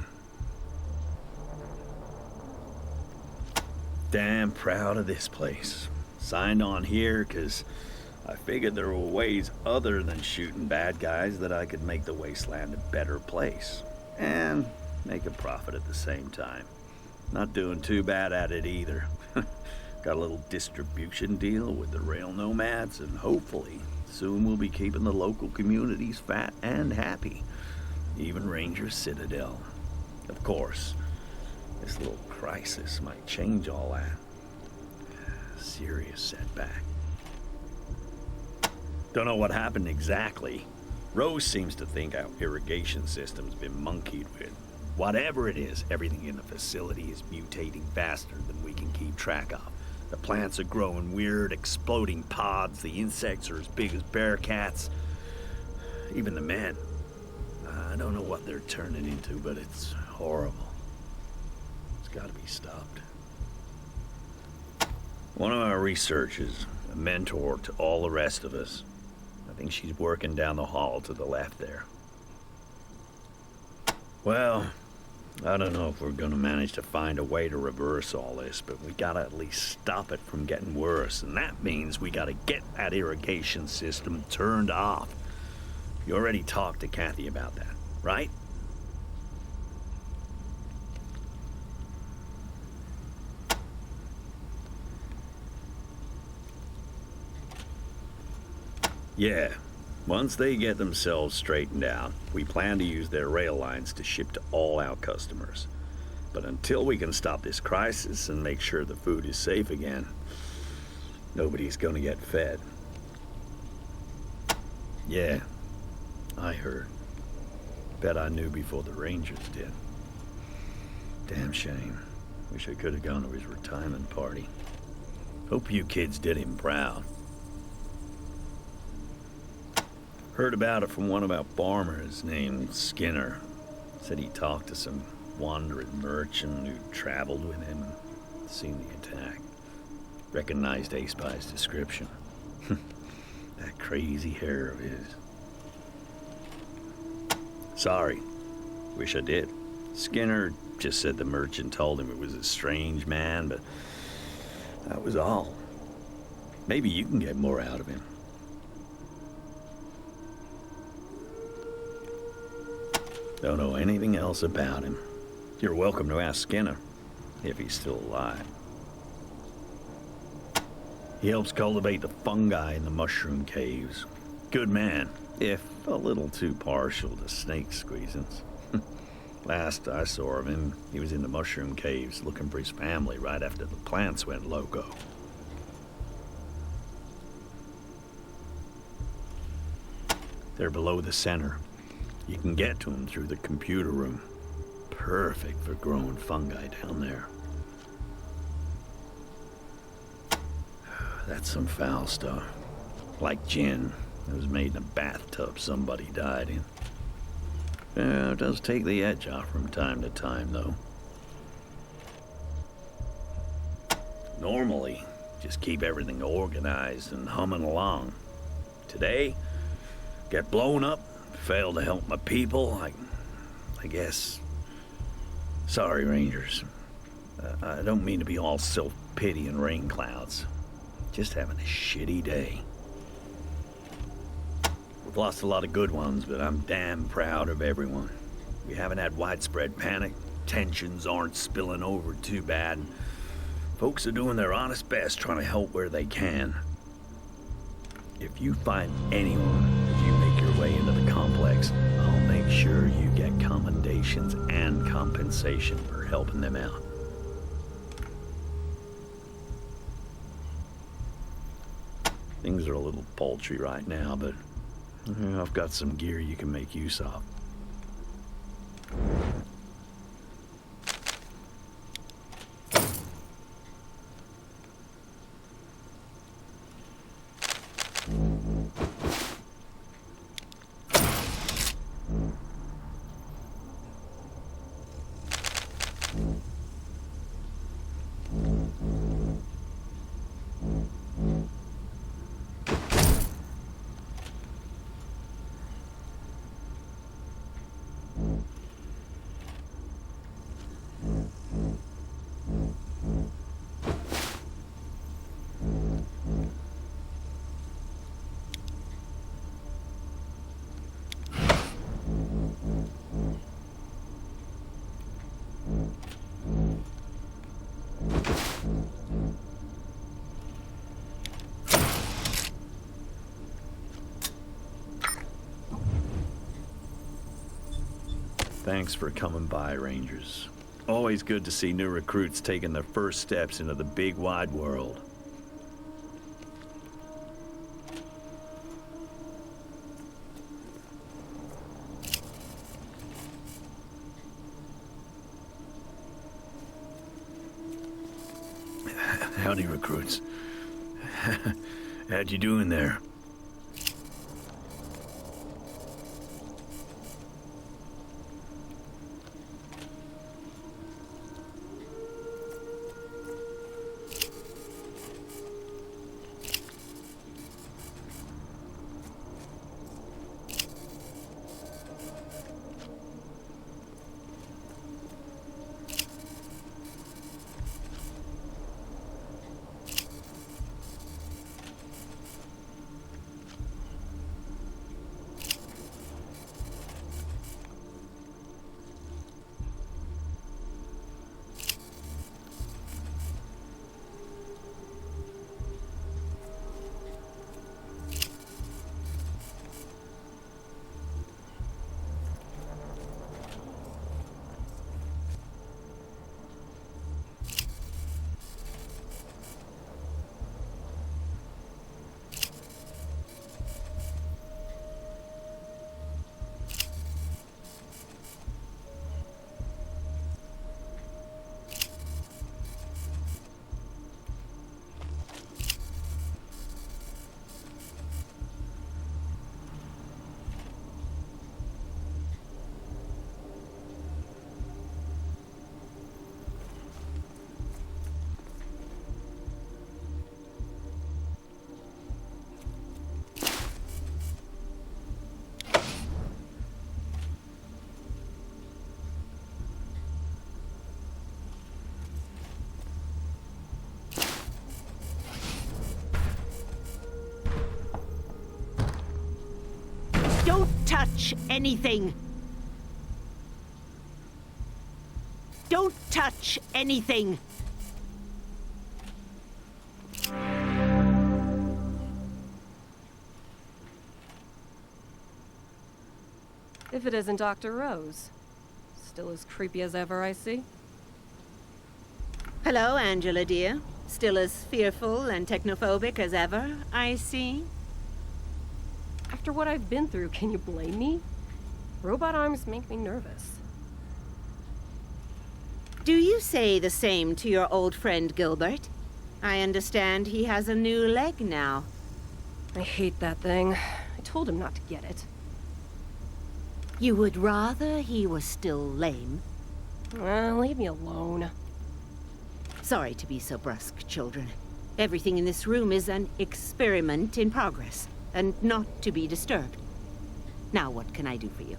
Damn proud of this place. Signed on here 'cause I figured there were ways other than shooting bad guys that I could make the Wasteland a better place. And make a profit at the same time. Not doing too bad at it either. Got a little distribution deal with the rail nomads, and hopefully soon we'll be keeping the local communities fat and happy. Even Ranger Citadel. Of course, this little crisis might change all that. Serious setback. Don't know what happened exactly. Rose seems to think our irrigation system's been monkeyed with. Whatever it is, everything in the facility is mutating faster than we can keep track of. The plants are growing weird, exploding pods. The insects are as big as bear cats. Even the men. I don't know what they're turning into, but it's horrible. It's gotta be stopped. One of our researchers, a mentor to all the rest of us. I think she's working down the hall to the left there. Well, I don't know if we're gonna manage to find a way to reverse all this, but we gotta at least stop it from getting worse, and that means we gotta get that irrigation system turned off. You already talked to Kathy about that, right? Yeah. Once they get themselves straightened out, we plan to use their rail lines to ship to all our customers. But until we can stop this crisis and make sure the food is safe again, nobody's gonna get fed. Yeah, I heard. Bet I knew before the Rangers did. Damn shame. Wish I could have gone to his retirement party. Hope you kids did him proud. Heard about it from one of our farmers named Skinner. Said he talked to some wandering merchant who traveled with him and seen the attack. Recognized Ace by his description. That crazy hair of his. Sorry. Wish I did. Skinner just said the merchant told him it was a strange man, but that was all. Maybe you can get more out of him. Don't know anything else about him. You're welcome to ask Skinner, if he's still alive. He helps cultivate the fungi in the mushroom caves. Good man, if a little too partial to snake squeezings. Last I saw of him, he was in the mushroom caves looking for his family right after the plants went loco. They're below the center. You can get to them through the computer room. Perfect for growing fungi down there. That's some foul stuff. Like gin. It was made in a bathtub somebody died in. Yeah, it does take the edge off from time to time, though. Normally, just keep everything organized and humming along. Today, get blown up, fail to help my people, I guess. Sorry, Rangers. I don't mean to be all self-pity and rain clouds. Just having a shitty day. We've lost a lot of good ones, but I'm damn proud of everyone. We haven't had widespread panic. Tensions aren't spilling over too bad. Folks are doing their honest best trying to help where they can. If you find anyone as you make your way into the complex, I'll make sure you get commendations and compensation for helping them out. Things are a little paltry right now, but I've got some gear you can make use of. Thanks for coming by, Rangers. Always good to see new recruits taking their first steps into the big wide world. Howdy, recruits. How'd you doing there? Don't touch anything. Don't touch anything. If it isn't Dr. Rose. Still as creepy as ever, I see. Hello, Angela, dear. Still as fearful and technophobic as ever, I see. After After what I've been through, can you blame me? Robot arms make me nervous. Do you say the same to your old friend Gilbert? I understand he has a new leg now. I hate that thing. I told him not to get it. You would rather he was still lame? Leave me alone. Sorry to be so brusque, children. Everything in this room is an experiment in progress, and not to be disturbed. Now what can I do for you?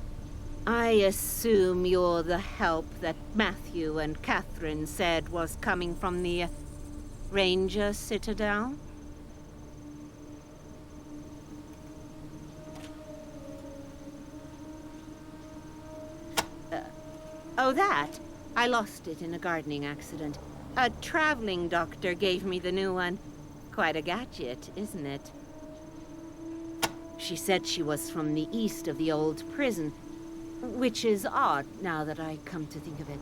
I assume you're the help that Matthew and Catherine said was coming from the Ranger Citadel? Oh, that? I lost it in a gardening accident. A traveling doctor gave me the new one. Quite a gadget, isn't it? She said she was from the east of the old prison, which is odd now that I come to think of it.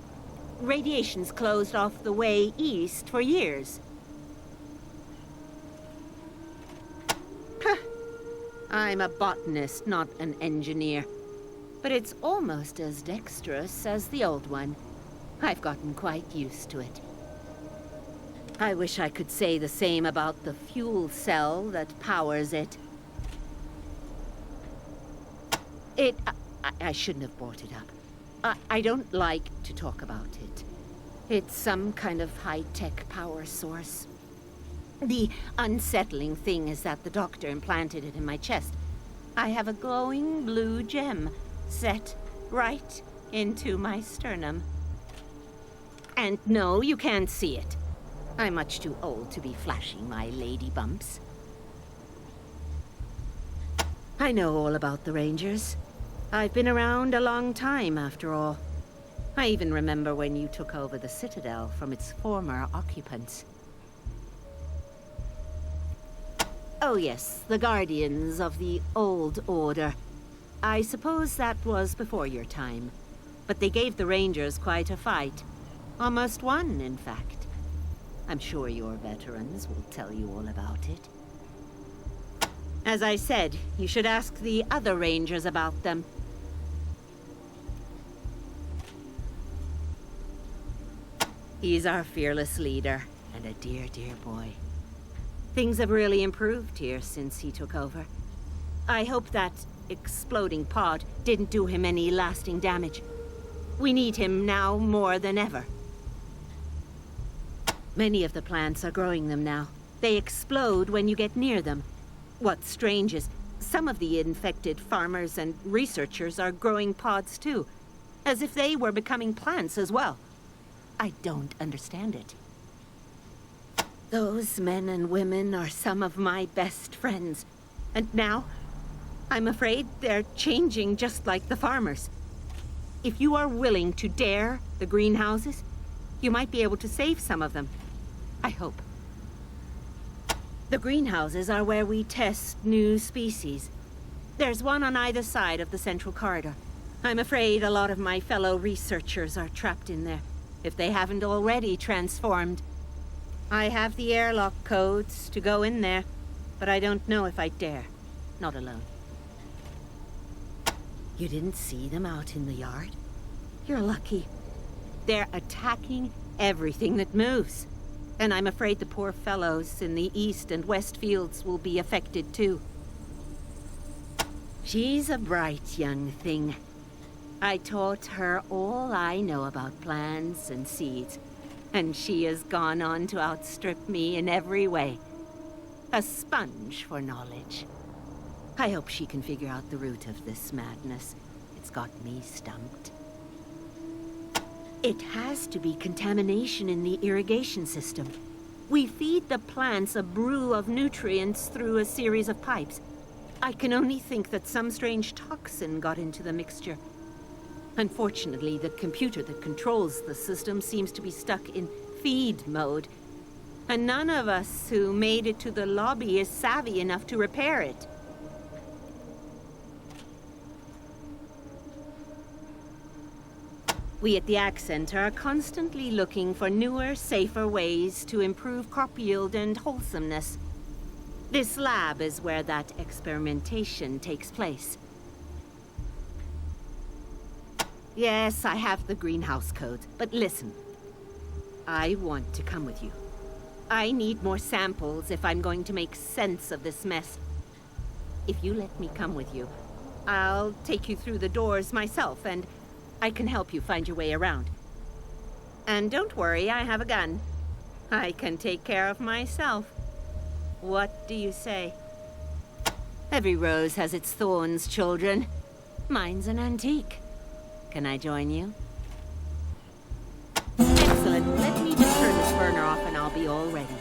Radiation's closed off the way east for years. I'm a botanist, not an engineer. But it's almost as dexterous as the old one. I've gotten quite used to it. I wish I could say the same about the fuel cell that powers it. I shouldn't have brought it up. I don't like to talk about it. It's some kind of high-tech power source. The unsettling thing is that the doctor implanted it in my chest. I have a glowing blue gem set right into my sternum. And no, you can't see it. I'm much too old to be flashing my lady bumps. I know all about the Rangers. I've been around a long time, after all. I even remember when you took over the Citadel from its former occupants. Oh yes, the Guardians of the Old Order. I suppose that was before your time. But they gave the Rangers quite a fight. Almost won, in fact. I'm sure your veterans will tell you all about it. As I said, you should ask the other Rangers about them. He's our fearless leader, and a dear, dear boy. Things have really improved here since he took over. I hope that exploding pod didn't do him any lasting damage. We need him now more than ever. Many of the plants are growing them now. They explode when you get near them. What's strange is some of the infected farmers and researchers are growing pods too, as if they were becoming plants as well. I don't understand it. Those men and women are some of my best friends, and now I'm afraid they're changing just like the farmers. If you are willing to dare the greenhouses, you might be able to save some of them. I hope. The greenhouses are where we test new species. There's one on either side of the central corridor. I'm afraid a lot of my fellow researchers are trapped in there, if they haven't already transformed. I have the airlock codes to go in there, but I don't know if I dare. Not alone. You didn't see them out in the yard? You're lucky. They're attacking everything that moves. And I'm afraid the poor fellows in the east and west fields will be affected too. She's a bright young thing. I taught her all I know about plants and seeds, and she has gone on to outstrip me in every way. A sponge for knowledge. I hope she can figure out the root of this madness. It's got me stumped. It has to be contamination in the irrigation system. We feed the plants a brew of nutrients through a series of pipes. I can only think that some strange toxin got into the mixture. Unfortunately, the computer that controls the system seems to be stuck in feed mode. And none of us who made it to the lobby is savvy enough to repair it. We at the Ag Center are constantly looking for newer, safer ways to improve crop yield and wholesomeness. This lab is where that experimentation takes place. Yes, I have the greenhouse codes, but listen. I want to come with you. I need more samples if I'm going to make sense of this mess. If you let me come with you, I'll take you through the doors myself, and I can help you find your way around. And don't worry, I have a gun. I can take care of myself. What do you say? Every rose has its thorns, children. Mine's an antique. Can I join you? Excellent. Let me just turn this burner off and I'll be all ready.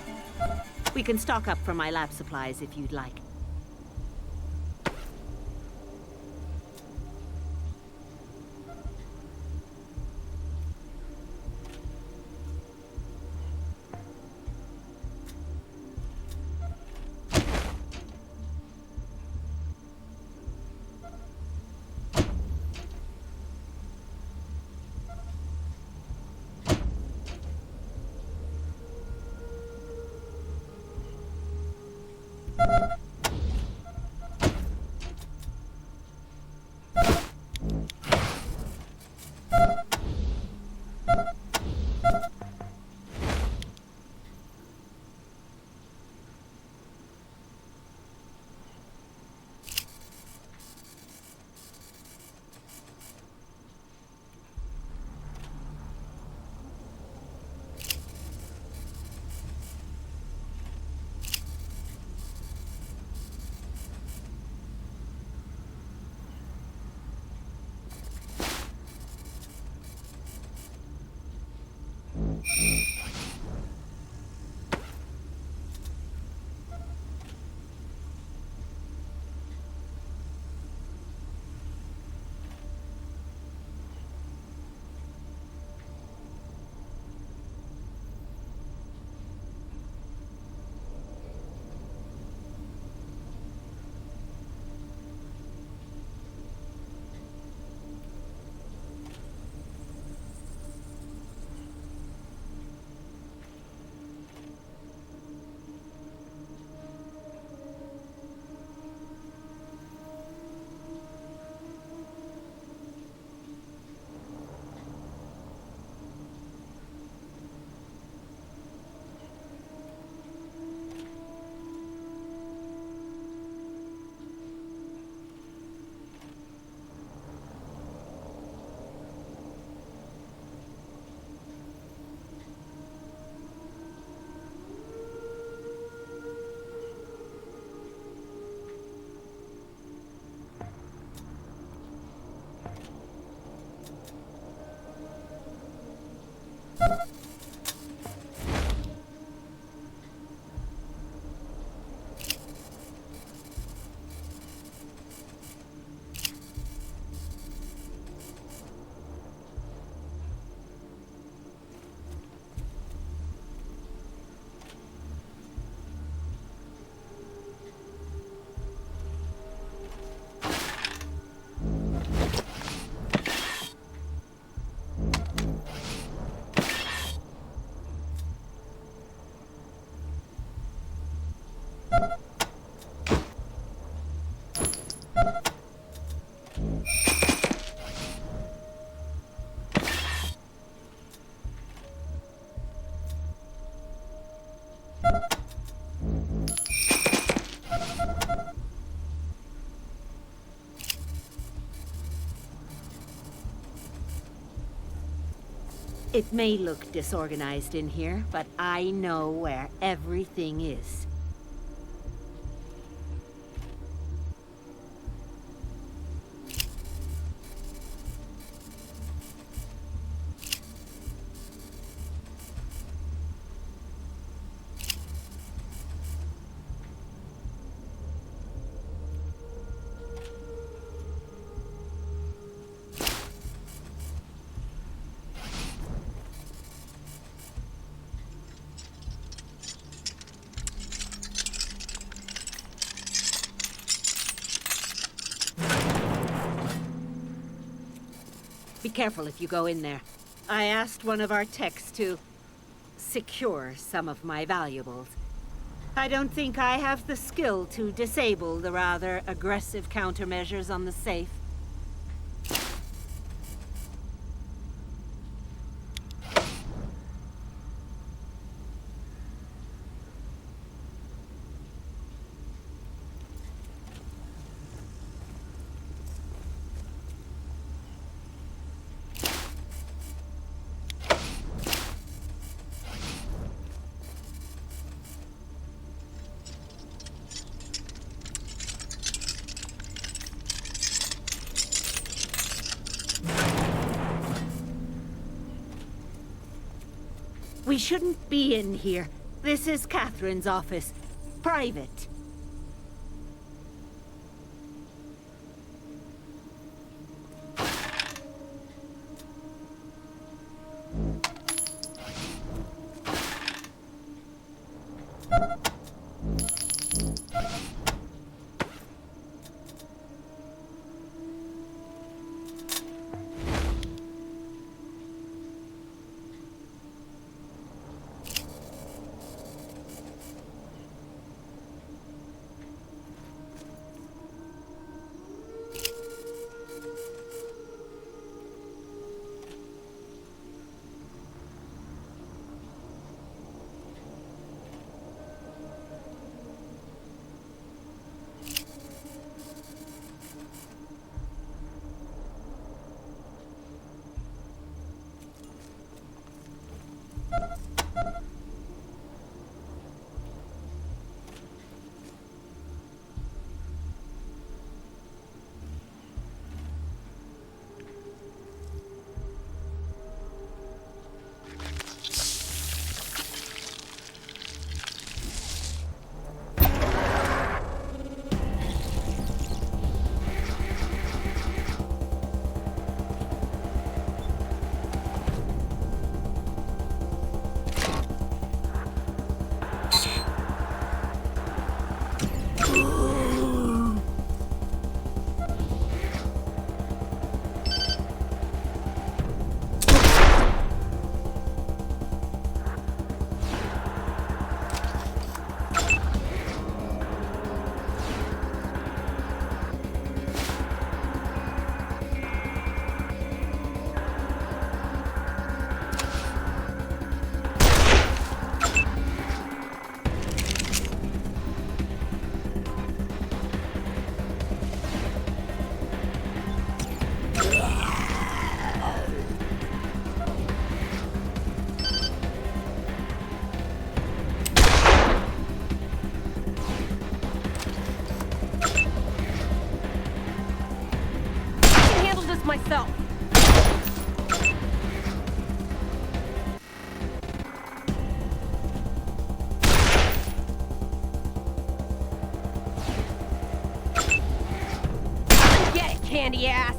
We can stock up from my lab supplies if you'd like. It may look disorganized in here, but I know where everything is. Be careful if you go in there. I asked one of our techs to secure some of my valuables. I don't think I have the skill to disable the rather aggressive countermeasures on the safe. We shouldn't be in here. This is Catherine's office. Private. Myself. Get it, candy ass.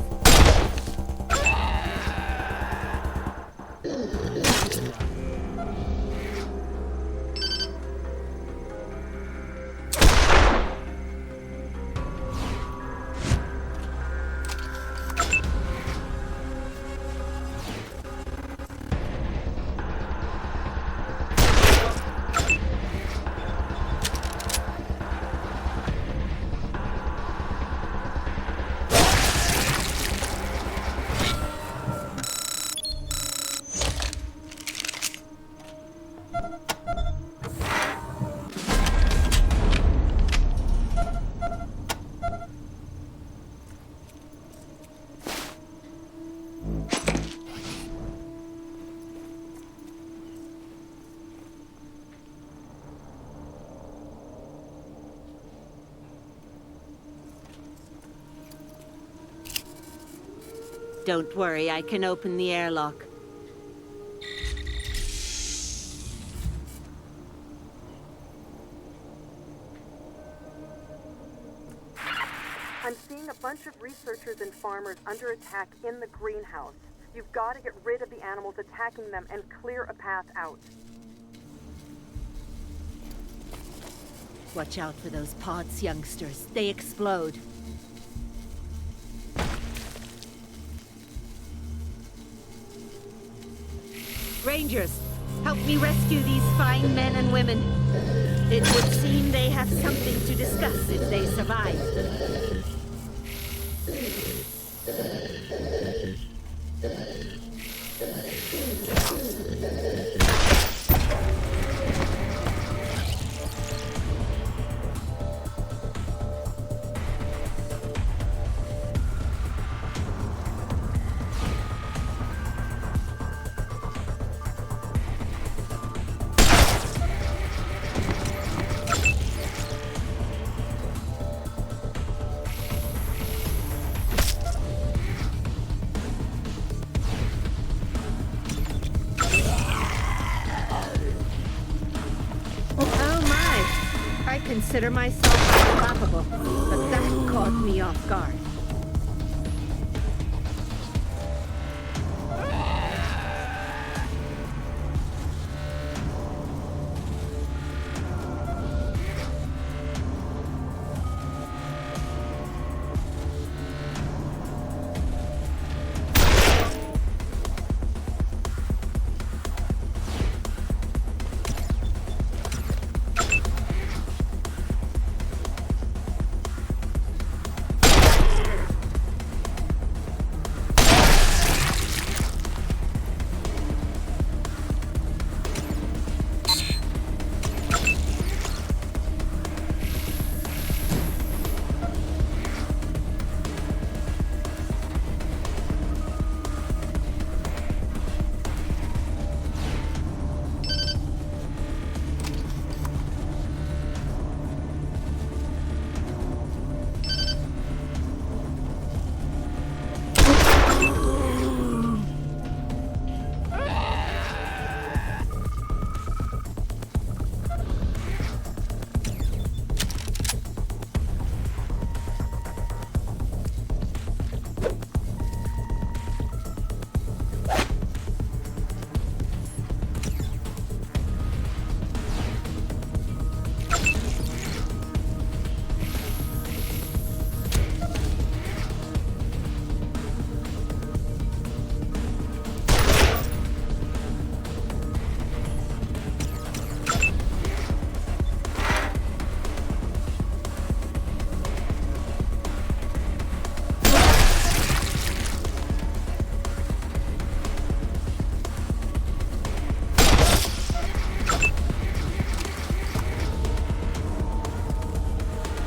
Don't worry, I can open the airlock. I'm seeing a bunch of researchers and farmers under attack in the greenhouse. You've got to get rid of the animals attacking them and clear a path out. Watch out for those pods, youngsters. They explode. Rangers, help me rescue these fine men and women. It would seem they have something to discuss if they survive. I consider myself unflappable, but that caught me off guard.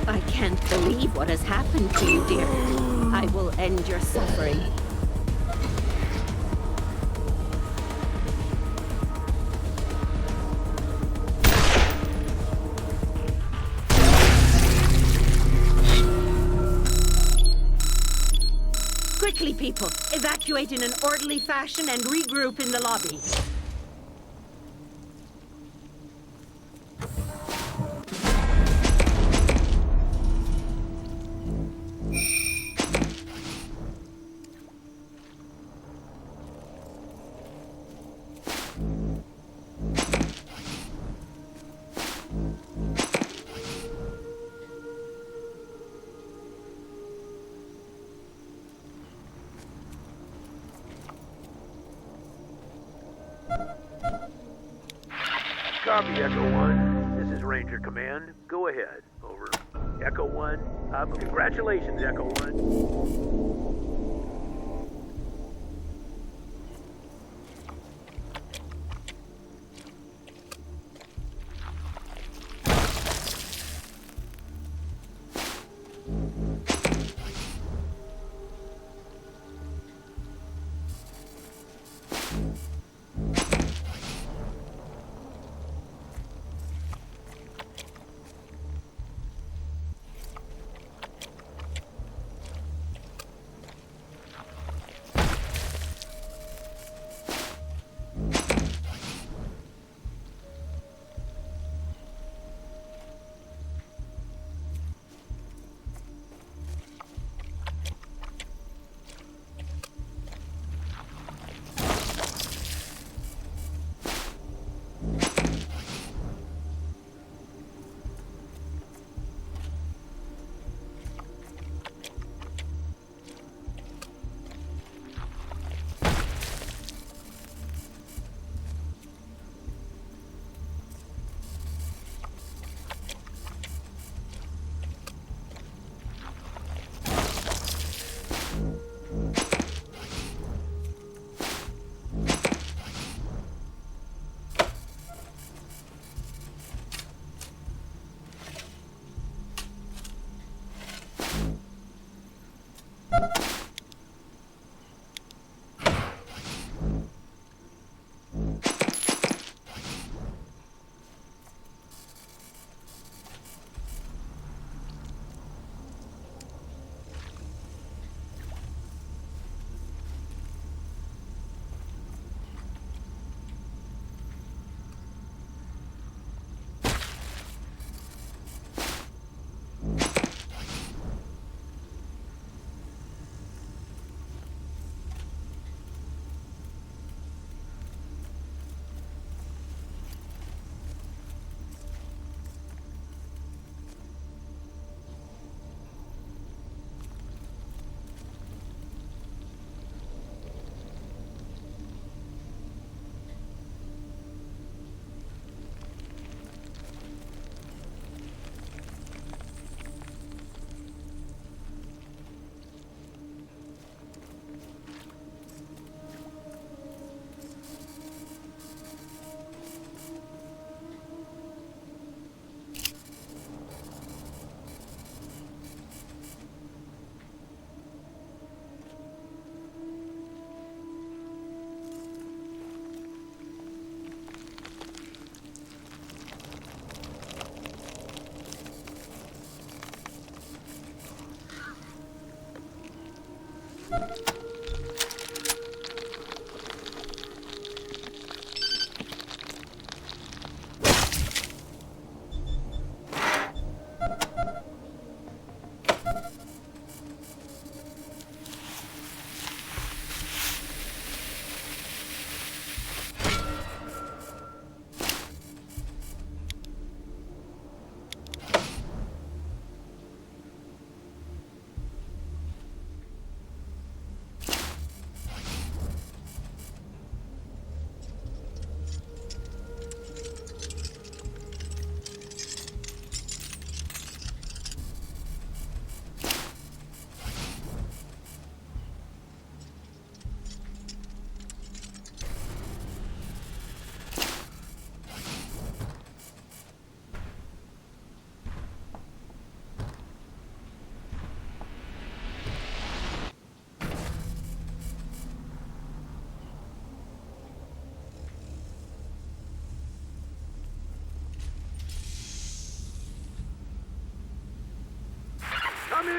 I can't believe what has happened to you, dear. I will end your suffering. Quickly, people! Evacuate in an orderly fashion and regroup in the lobby. Copy, Echo 1. This is Ranger Command. Go ahead. Over. Echo 1. Congratulations, Echo 1.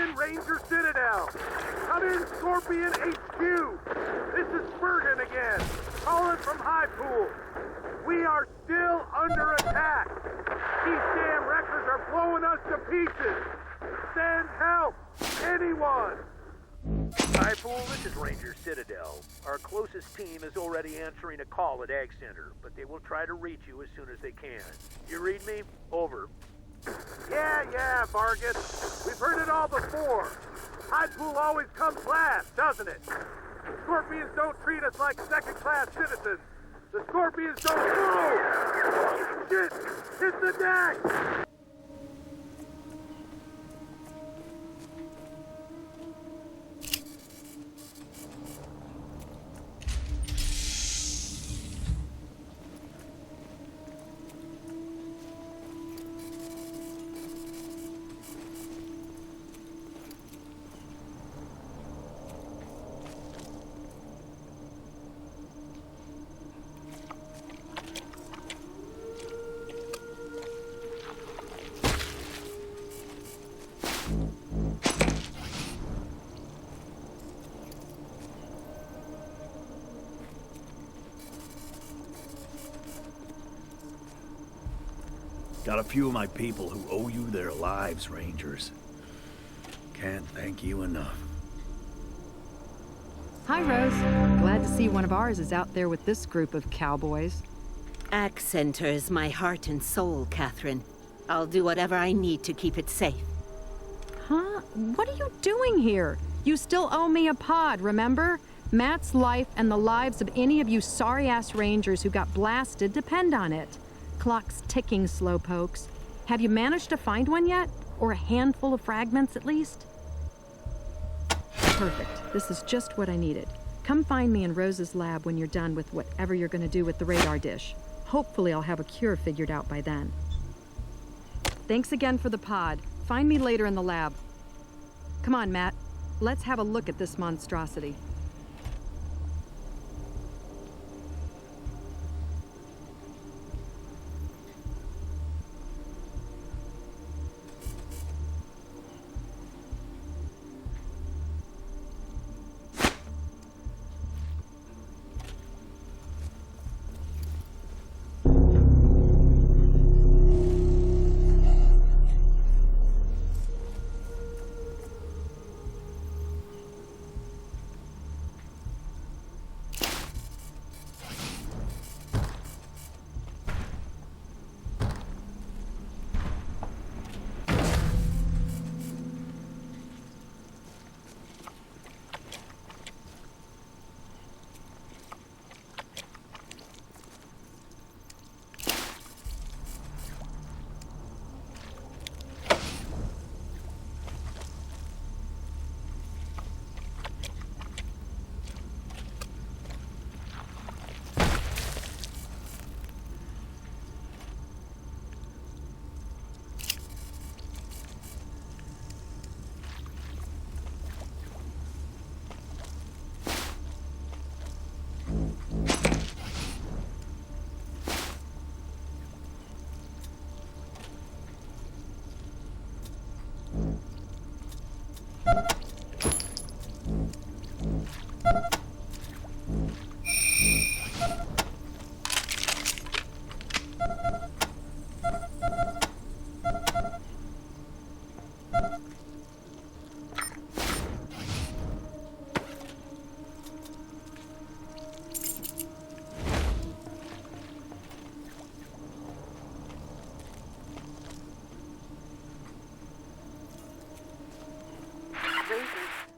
in Ranger Citadel. Come in, Scorpion HQ. This is Bergen again, calling from High Pool. We are still under attack. These damn wreckers are blowing us to pieces. Send help, anyone. Hi, Pool, this is Ranger Citadel. Our closest team is already answering a call at Ag Center, but they will try to reach you as soon as they can. You read me? Over. Yeah, Vargas. We've heard it all before. High Pool always comes last, doesn't it? The Scorpions don't treat us like second-class citizens. The Scorpions don't move! Shit! Hit the deck! Got a few of my people who owe you their lives, Rangers. Can't thank you enough. Hi, Rose. Glad to see one of ours is out there with this group of cowboys. Ag Center is my heart and soul, Catherine. I'll do whatever I need to keep it safe. Huh? What are you doing here? You still owe me a pod, remember? Matt's life and the lives of any of you sorry-ass Rangers who got blasted depend on it. Clock's ticking, slowpokes. Have you managed to find one yet? Or a handful of fragments, at least? Perfect. This is just what I needed. Come find me in Rose's lab when you're done with whatever you're going to do with the radar dish. Hopefully I'll have a cure figured out by then. Thanks again for the pod. Find me later in the lab. Come on, Matt. Let's have a look at this monstrosity.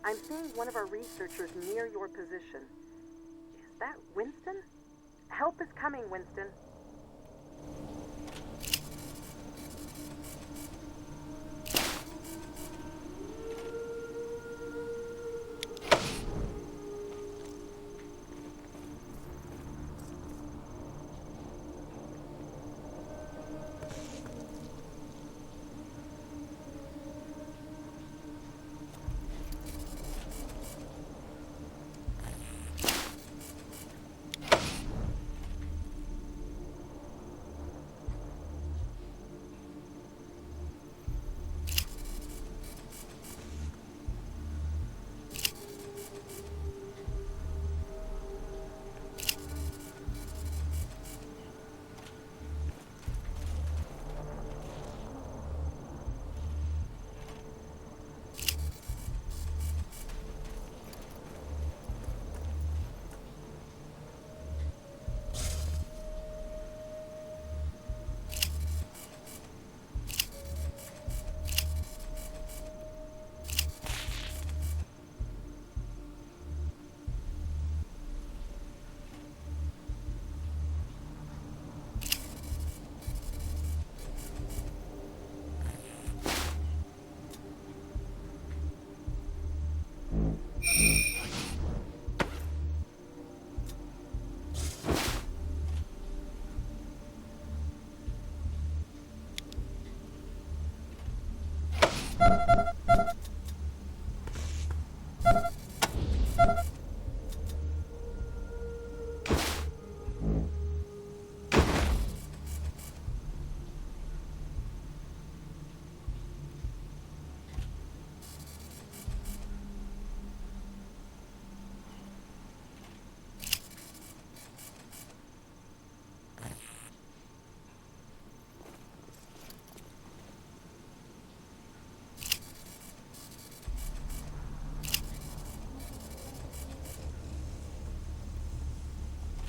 I'm seeing one of our researchers near your position. Is that Winston? Help is coming, Winston.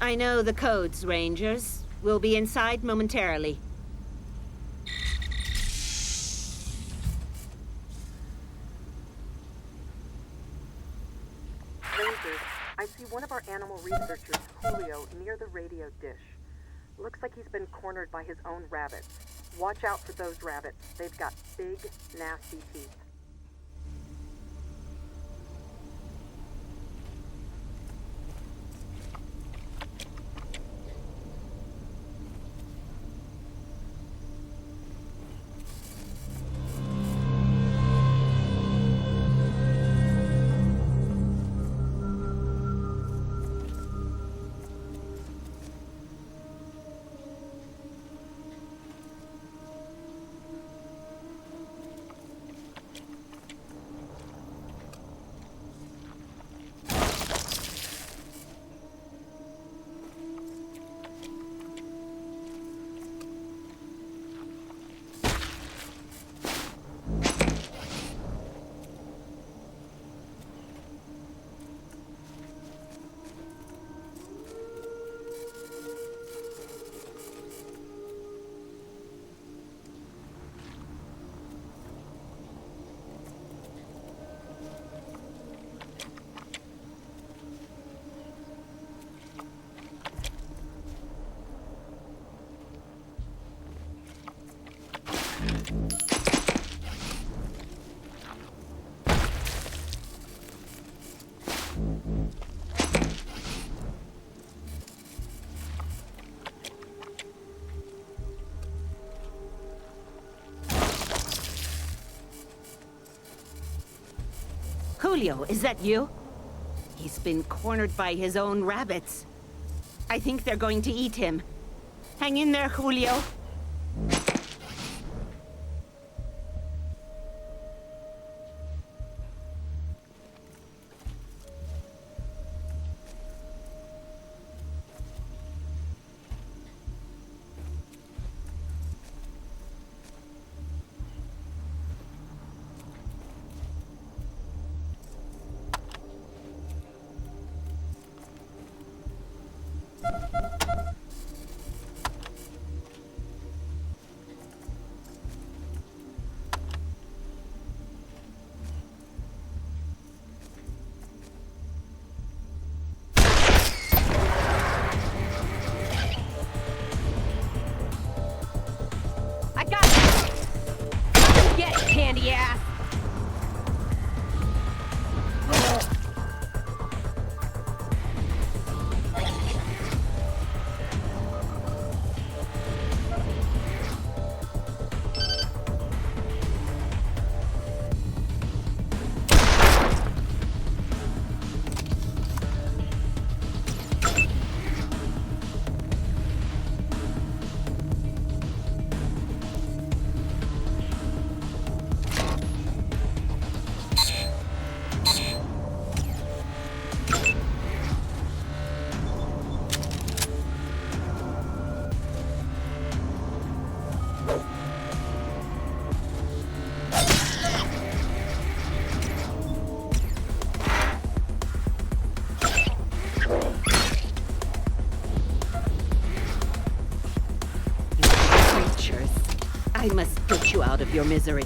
I know the codes, Rangers. We'll be inside momentarily. Rangers, I see one of our animal researchers, Julio, near the radio dish. Looks like he's been cornered by his own rabbits. Watch out for those rabbits. They've got big, nasty teeth. Julio, is that you? He's been cornered by his own rabbits. I think they're going to eat him. Hang in there, Julio. Yeah. I must put you out of your misery.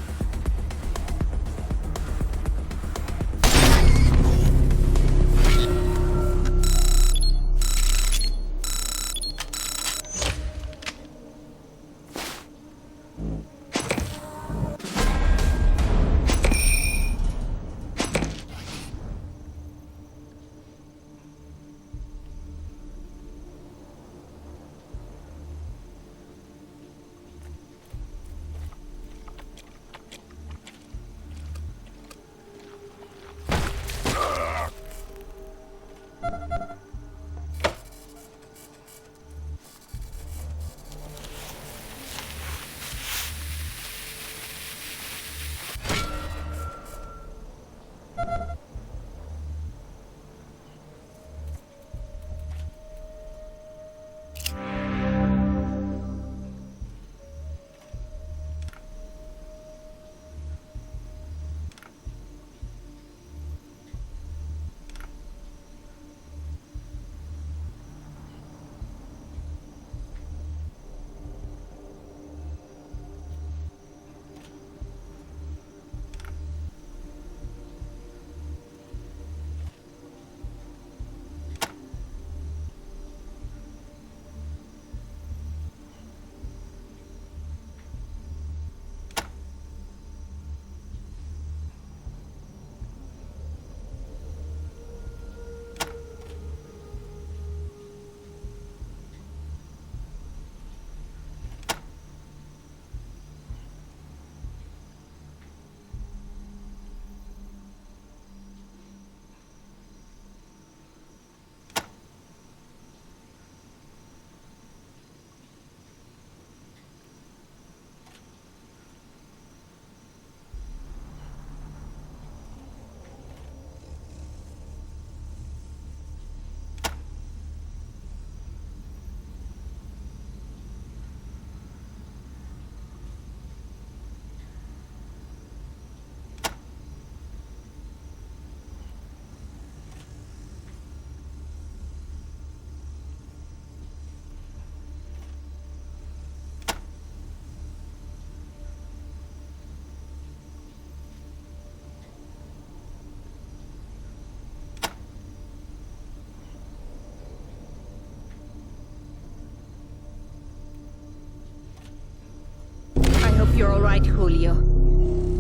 you're all right, Julio.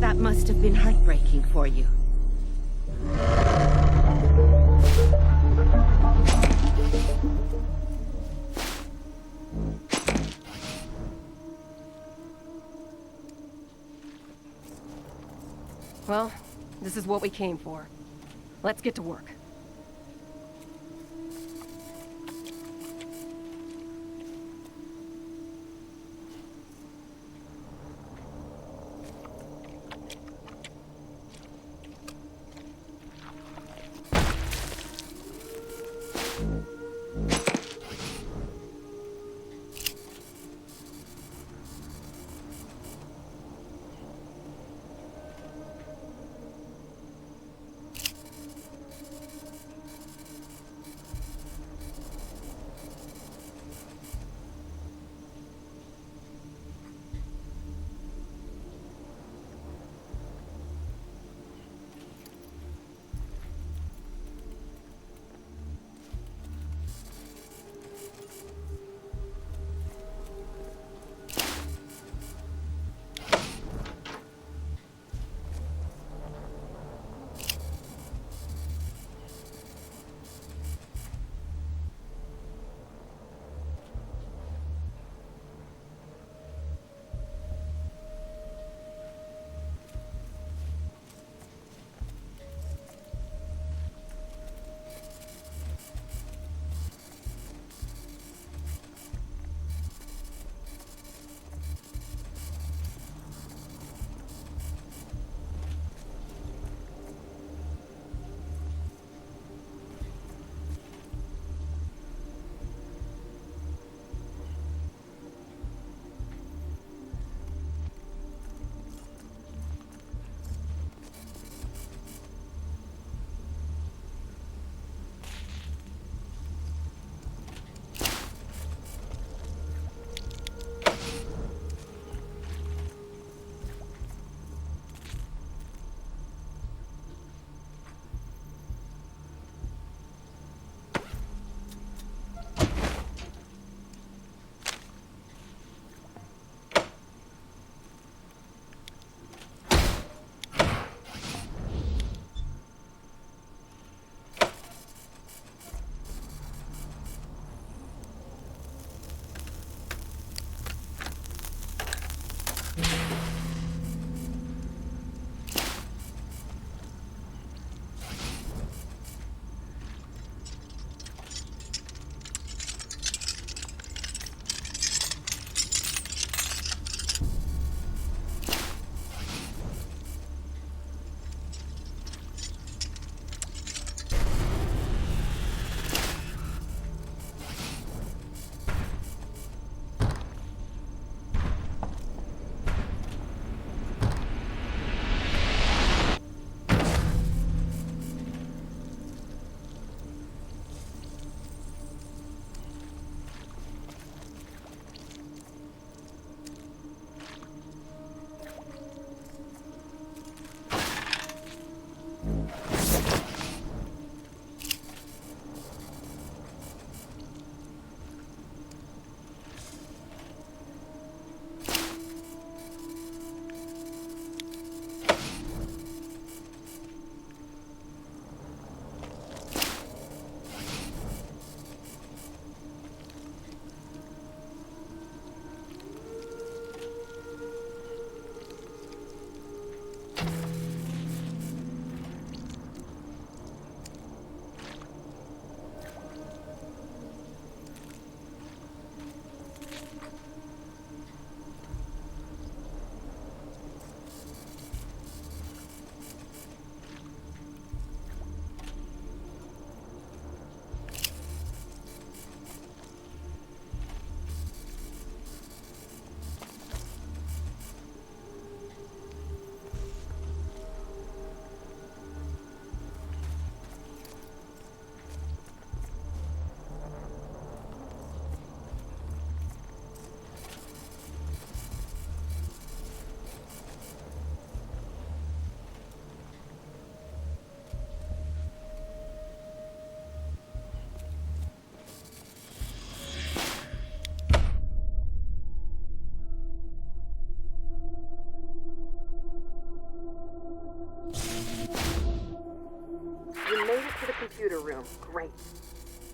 That must have been heartbreaking for you. Well, this is what we came for. Let's get to work.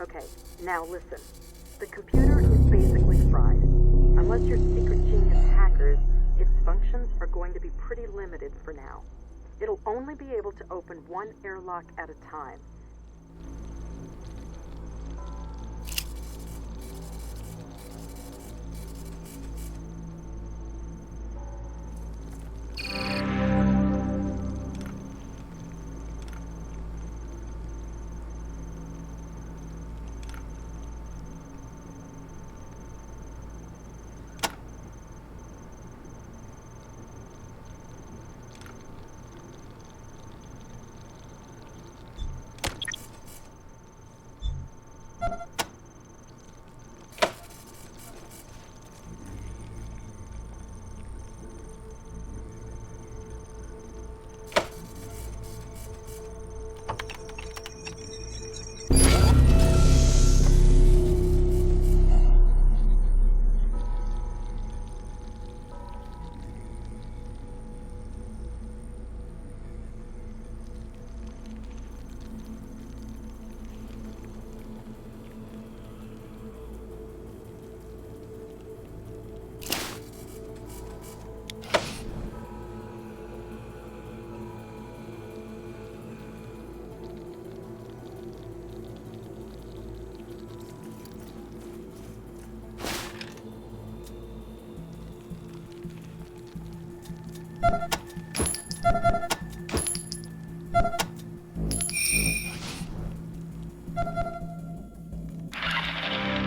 Okay, now listen. The computer is basically fried. Unless you're secret genius hackers, its functions are going to be pretty limited for now. It'll only be able to open one airlock at a time.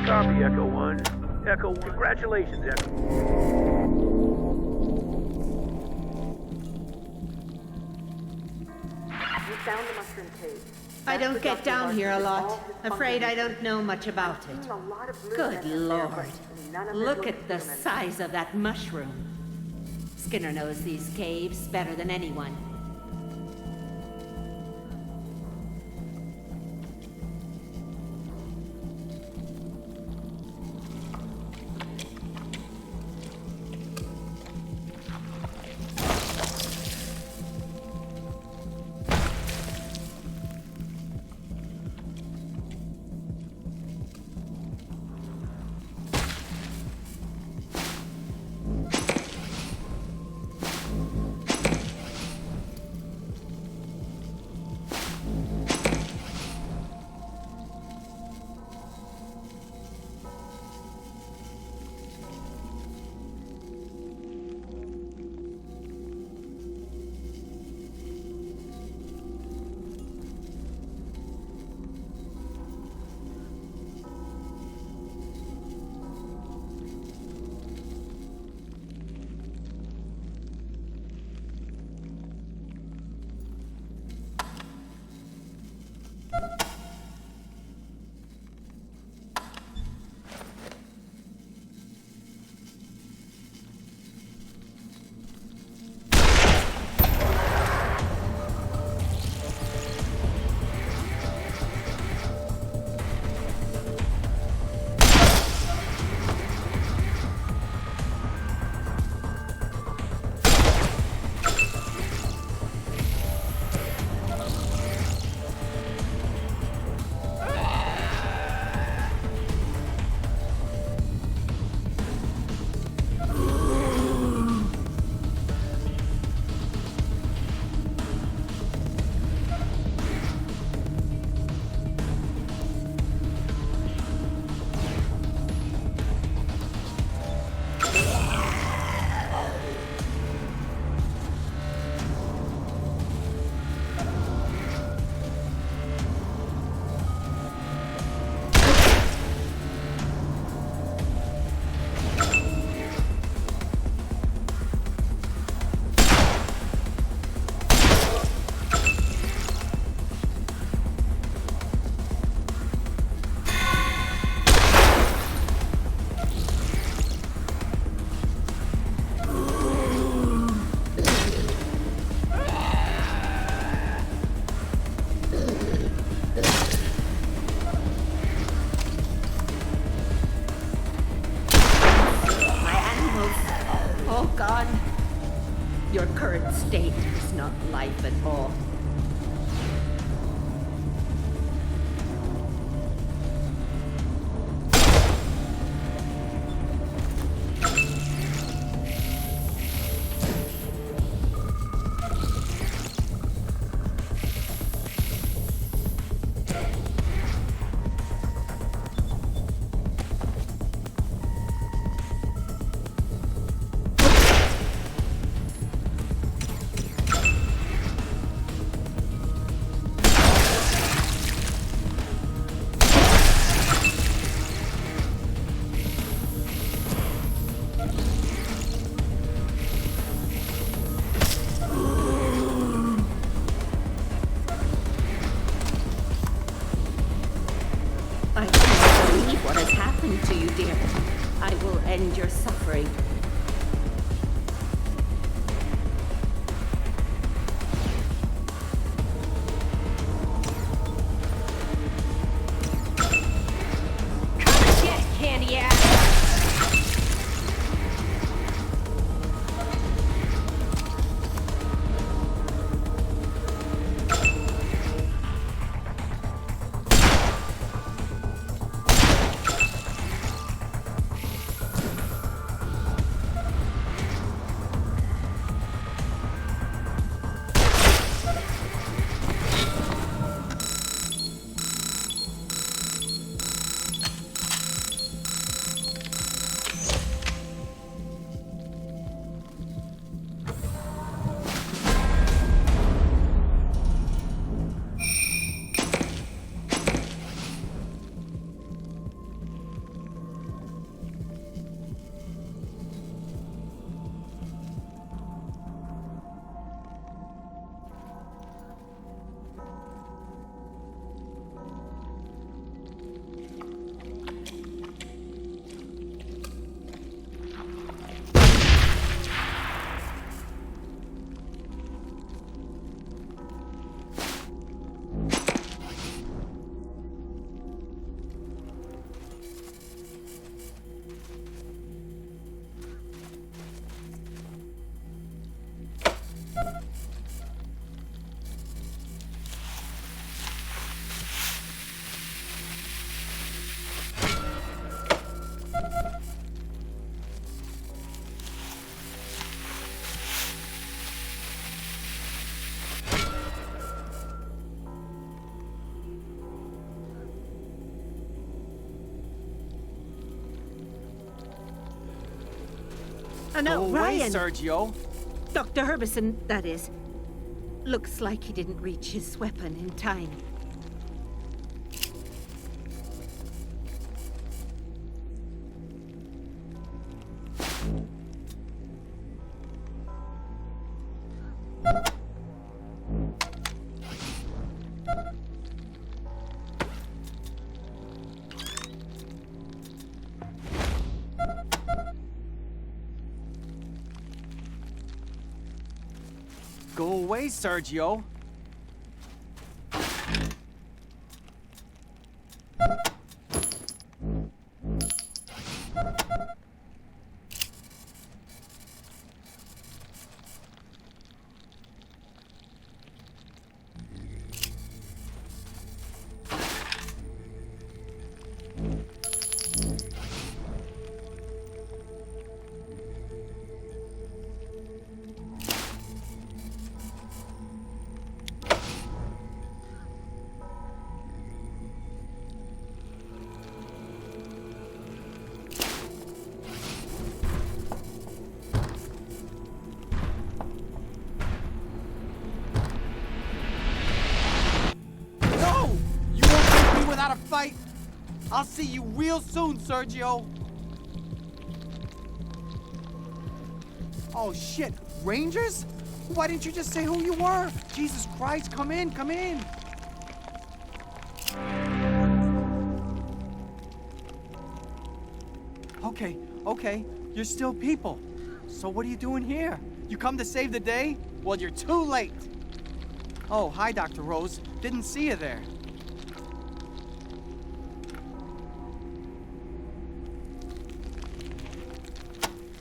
Copy, Echo 1. Echo 1. Congratulations, Echo. You found the mushroom cave. I don't get down here a lot. Afraid I don't know much about it. Good Lord. Look at the size of that mushroom. Skinner knows these caves better than anyone. Your current state is not life at all. what has happened to you, dear. I will end your suffering. Get candy ass! Oh, no, Go away, Ryan! Sergio! Dr. Herbison, that is. Looks like he didn't reach his weapon in time. Go away, Sergio! I'll see you real soon, Sergio! Oh shit, Rangers? Why didn't you just say who you were? Jesus Christ, come in, come in! Okay, you're still people. So what are you doing here? You come to save the day? Well, you're too late! Oh, hi, Dr. Rose. Didn't see you there.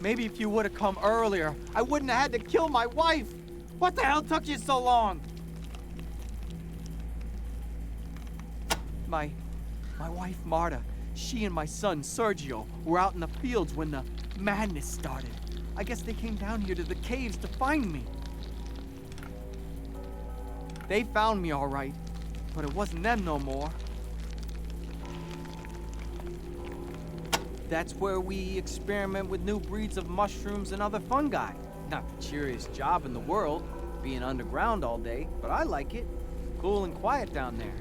Maybe if you would have come earlier, I wouldn't have had to kill my wife! What the hell took you so long? My wife, Marta, she and my son, Sergio, were out in the fields when the madness started. I guess they came down here to the caves to find me. They found me all right, but it wasn't them no more. That's where we experiment with new breeds of mushrooms and other fungi. Not the cheeriest job in the world, being underground all day, but I like it. Cool and quiet down there.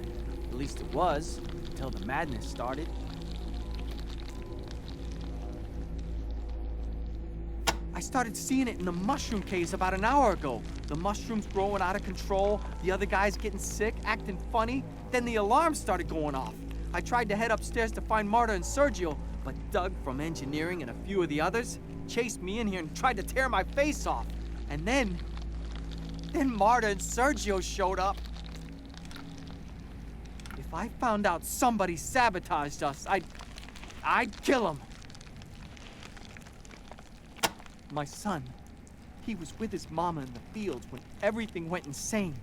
At least it was, until the madness started. I started seeing it in the mushroom caves about an hour ago. The mushrooms growing out of control, the other guys getting sick, acting funny. Then the alarm started going off. I tried to head upstairs to find Marta and Sergio, but Doug from engineering and a few of the others chased me in here and tried to tear my face off. And then Marta and Sergio showed up. If I found out somebody sabotaged us, I'd kill him. My son, he was with his mama in the fields when everything went insane.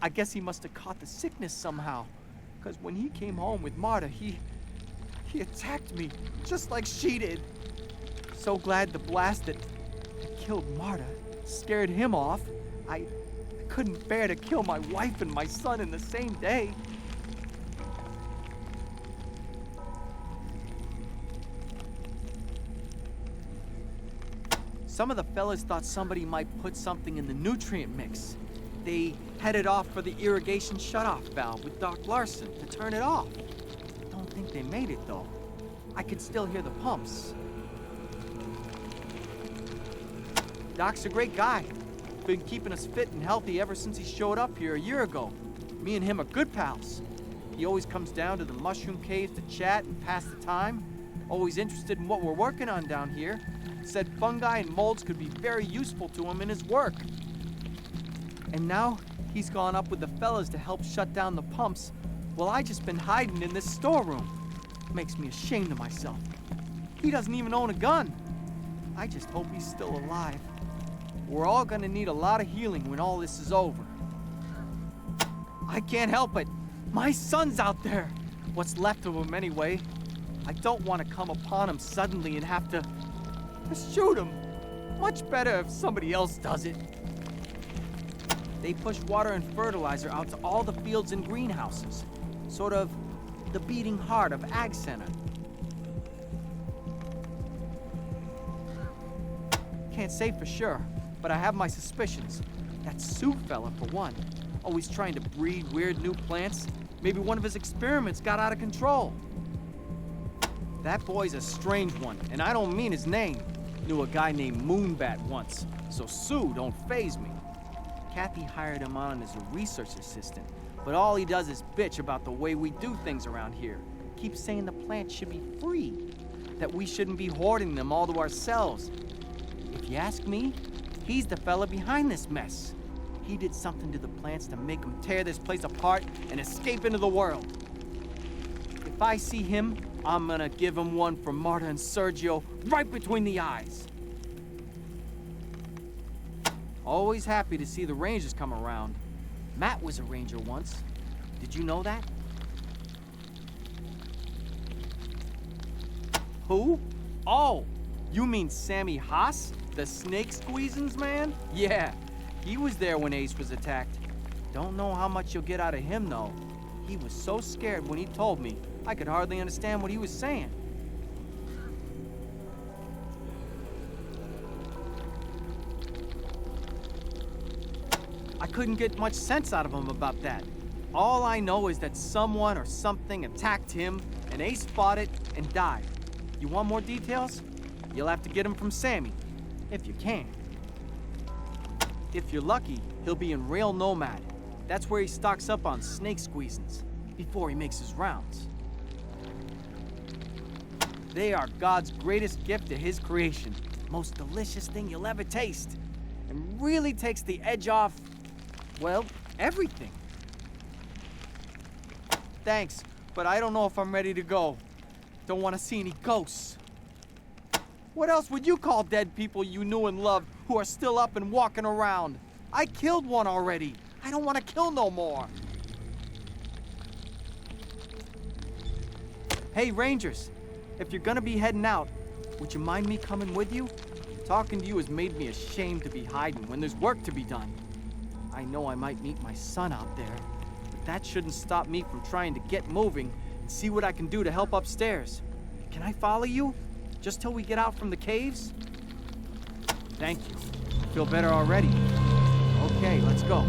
I guess he must have caught the sickness somehow, because when he came home with Marta, he attacked me, just like she did. So glad the blast that killed Marta scared him off. I couldn't bear to kill my wife and my son in the same day. Some of the fellas thought somebody might put something in the nutrient mix. They headed off for the irrigation shutoff valve with Doc Larson to turn it off. I don't think they made it, though. I could still hear the pumps. Doc's a great guy. Been keeping us fit and healthy ever since he showed up here a year ago. Me and him are good pals. He always comes down to the mushroom caves to chat and pass the time. Always interested in what we're working on down here. Said fungi and molds could be very useful to him in his work. And now he's gone up with the fellas to help shut down the pumps while I just been hiding in this storeroom. Makes me ashamed of myself. He doesn't even own a gun. I just hope he's still alive. We're all gonna need a lot of healing when all this is over. I can't help it. My son's out there. What's left of him anyway. I don't want to come upon him suddenly and have to shoot him. Much better if somebody else does it. They push water and fertilizer out to all the fields and greenhouses. Sort of the beating heart of Ag Center. Can't say for sure, but I have my suspicions. That Sue fella, for one, always trying to breed weird new plants. Maybe one of his experiments got out of control. That boy's a strange one, and I don't mean his name. Knew a guy named Moonbat once, so Sue don't faze me. Kathy hired him on as a research assistant, but all he does is bitch about the way we do things around here. Keeps saying the plants should be free, that we shouldn't be hoarding them all to ourselves. If you ask me, he's the fella behind this mess. He did something to the plants to make them tear this place apart and escape into the world. If I see him, I'm gonna give him one for Marta and Sergio right between the eyes. Always happy to see the Rangers come around. Matt was a Ranger once. Did you know that? Who? Oh, you mean Sammy Haas? The snake squeezins man? Yeah, he was there when Ace was attacked. Don't know how much you'll get out of him, though. He was so scared when he told me, I could hardly understand what he was saying. I couldn't get much sense out of him about that. All I know is that someone or something attacked him, and Ace fought it and died. You want more details? You'll have to get them from Sammy, if you can. If you're lucky, he'll be in Rail Nomad. That's where he stocks up on snake squeezins before he makes his rounds. They are God's greatest gift to his creation. Most delicious thing you'll ever taste. And really takes the edge off, well, everything. Thanks, but I don't know if I'm ready to go. Don't want to see any ghosts. What else would you call dead people you knew and loved who are still up and walking around? I killed one already. I don't want to kill no more. Hey, Rangers, if you're gonna be heading out, would you mind me coming with you? Talking to you has made me ashamed to be hiding when there's work to be done. I know I might meet my son out there, but that shouldn't stop me from trying to get moving and see what I can do to help upstairs. Can I follow you? Just till we get out from the caves? Thank you. Feel better already. Okay, let's go.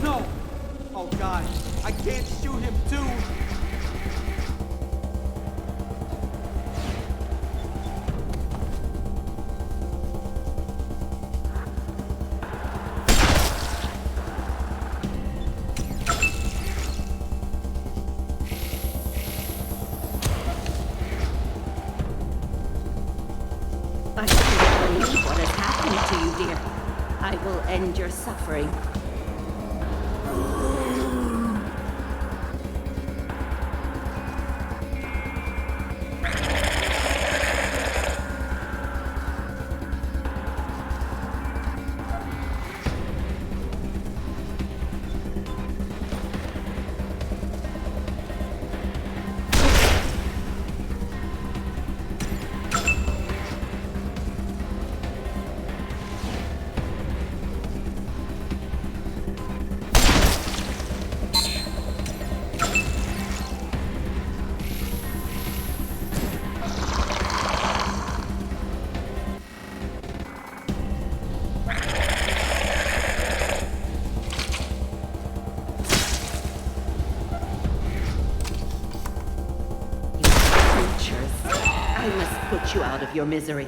No! Oh God, I can't shoot him too! I can't believe what has happened to you, dear. I will end your suffering. your misery.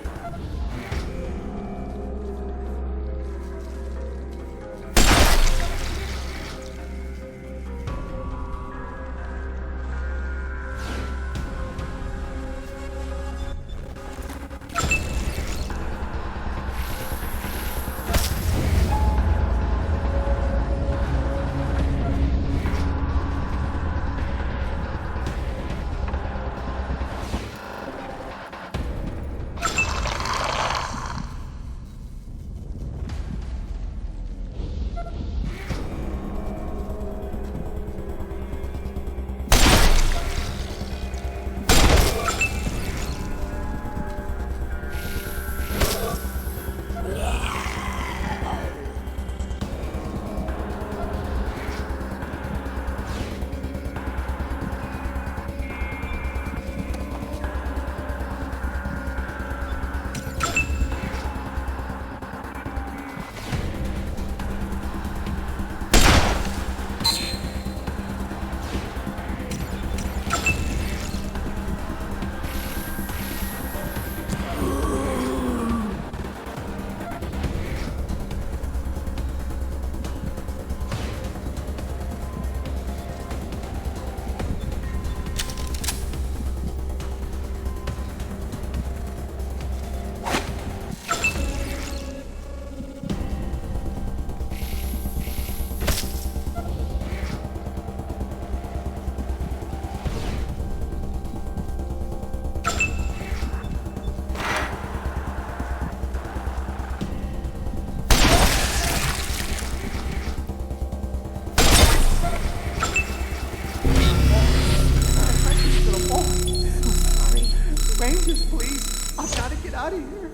out of here.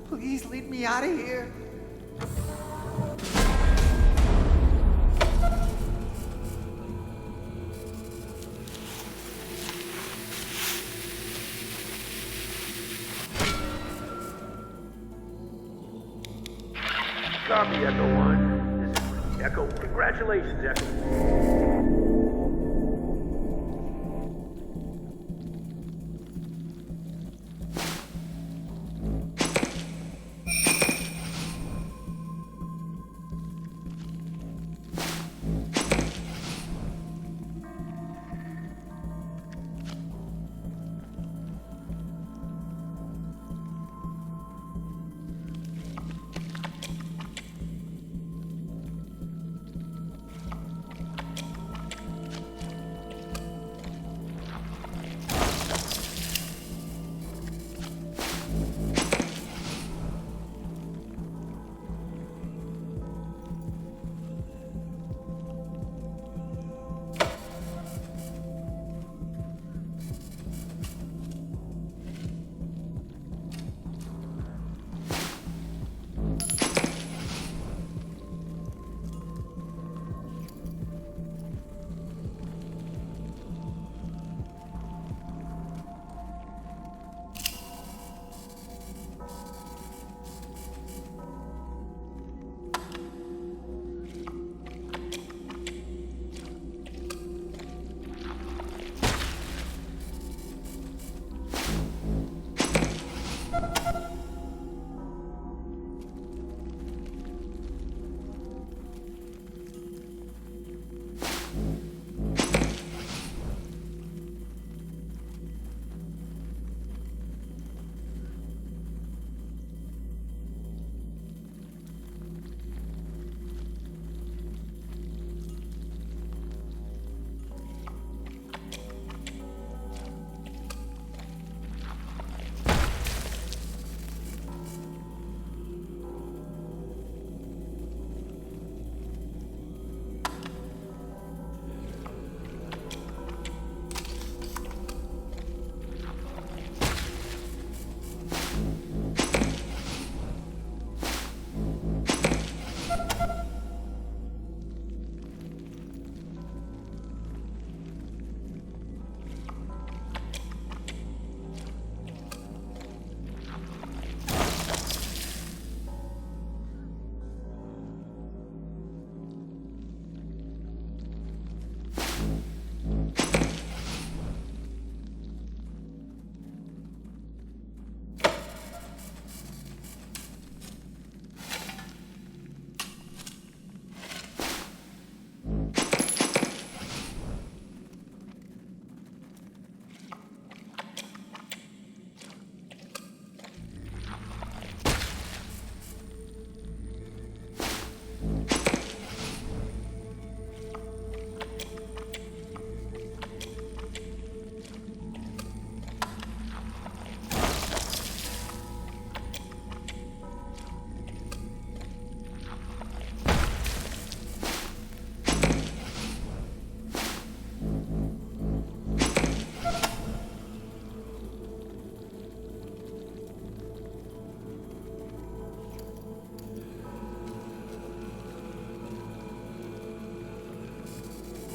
Please lead me out of here. Copy, Echo 1. This is Echo. Congratulations, Echo.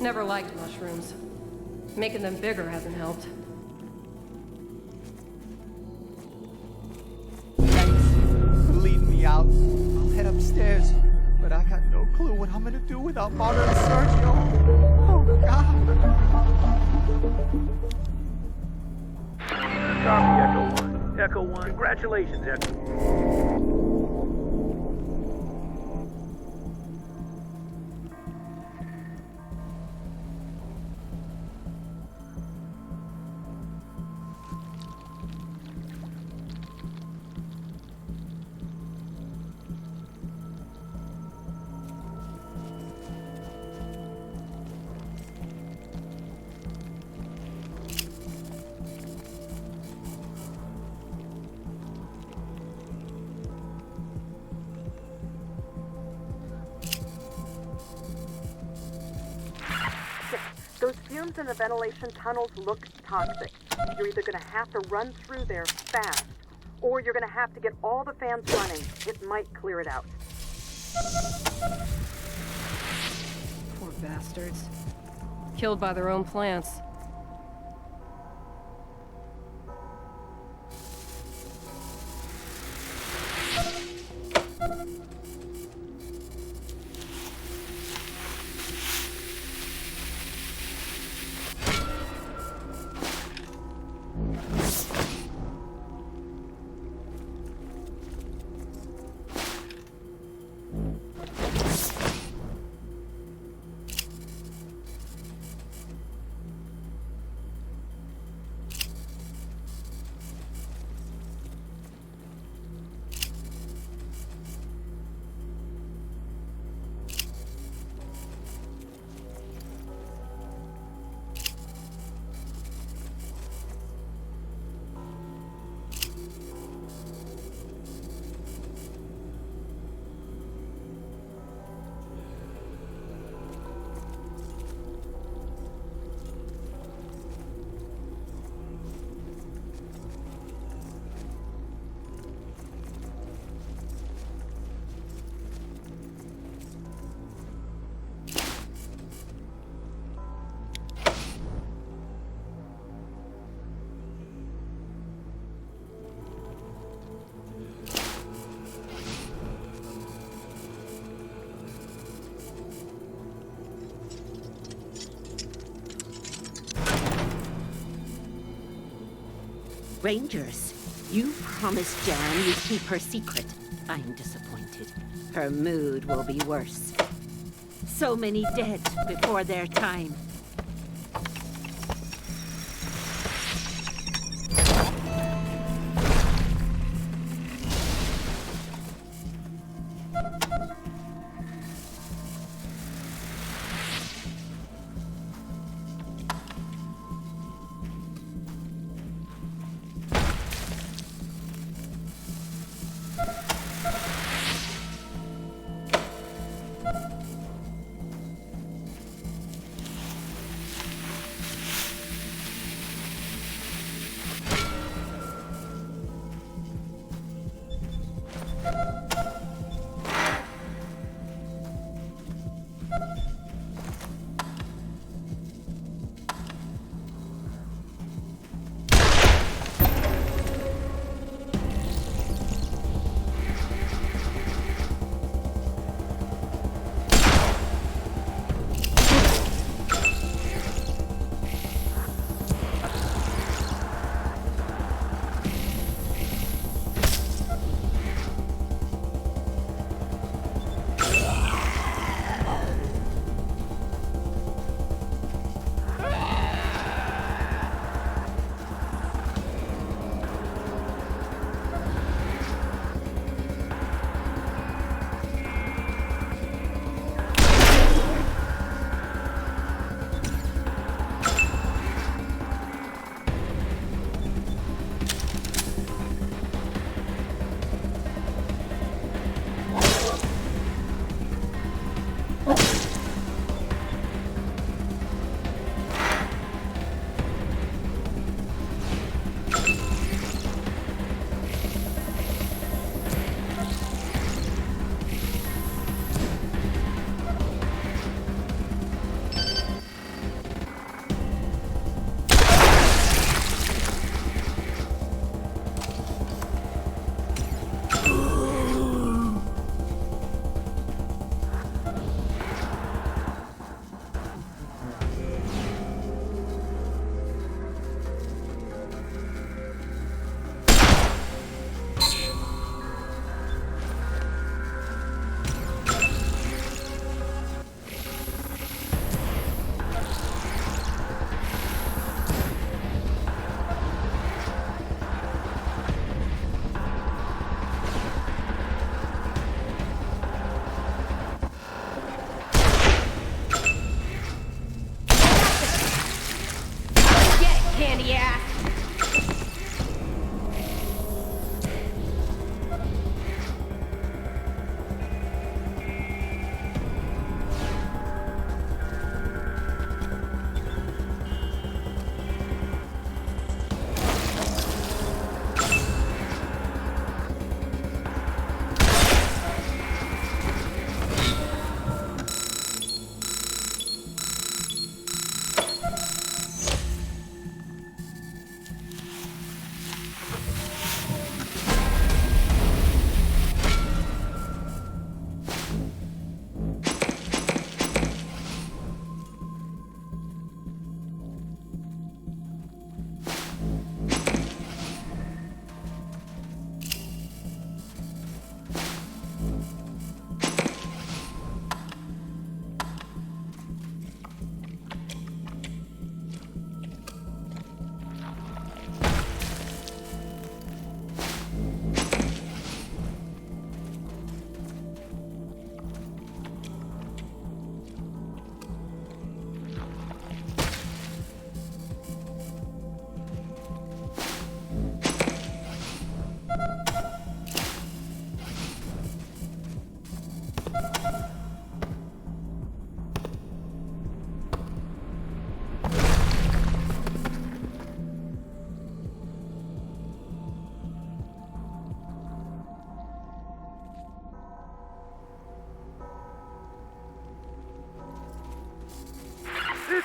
Never liked mushrooms. Making them bigger hasn't helped. Thanks for leading me out. I'll head upstairs, but I got no clue what I'm gonna do without Marta and Sergio. Oh, God. Copy, Echo 1. Echo 1, congratulations, Echo. Those fumes in the ventilation tunnels look toxic. You're either going to have to run through there fast, or you're going to have to get all the fans running. It might clear it out. Poor bastards. Killed by their own plants. Rangers, you promised Jan you'd keep her secret. I'm disappointed. Her mood will be worse. So many dead before their time.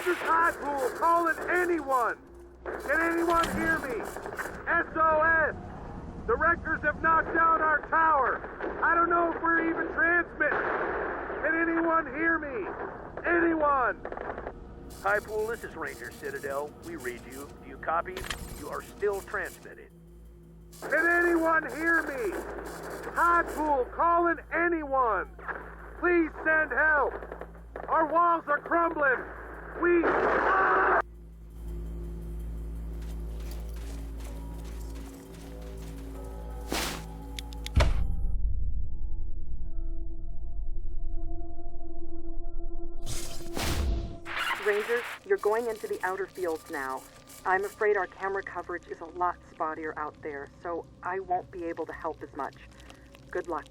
is Highpool calling anyone. Can anyone hear me? SOS! The wreckers have knocked down our tower. I don't know if we're even transmitting. Can anyone hear me? Anyone? Highpool, this is Ranger Citadel. We read you. Do you copy? You are still transmitted. Can anyone hear me? Highpool calling anyone. Please send help. Our walls are crumbling. We... Rangers, you're going into the outer fields now. I'm afraid our camera coverage is a lot spottier out there, so I won't be able to help as much. Good luck.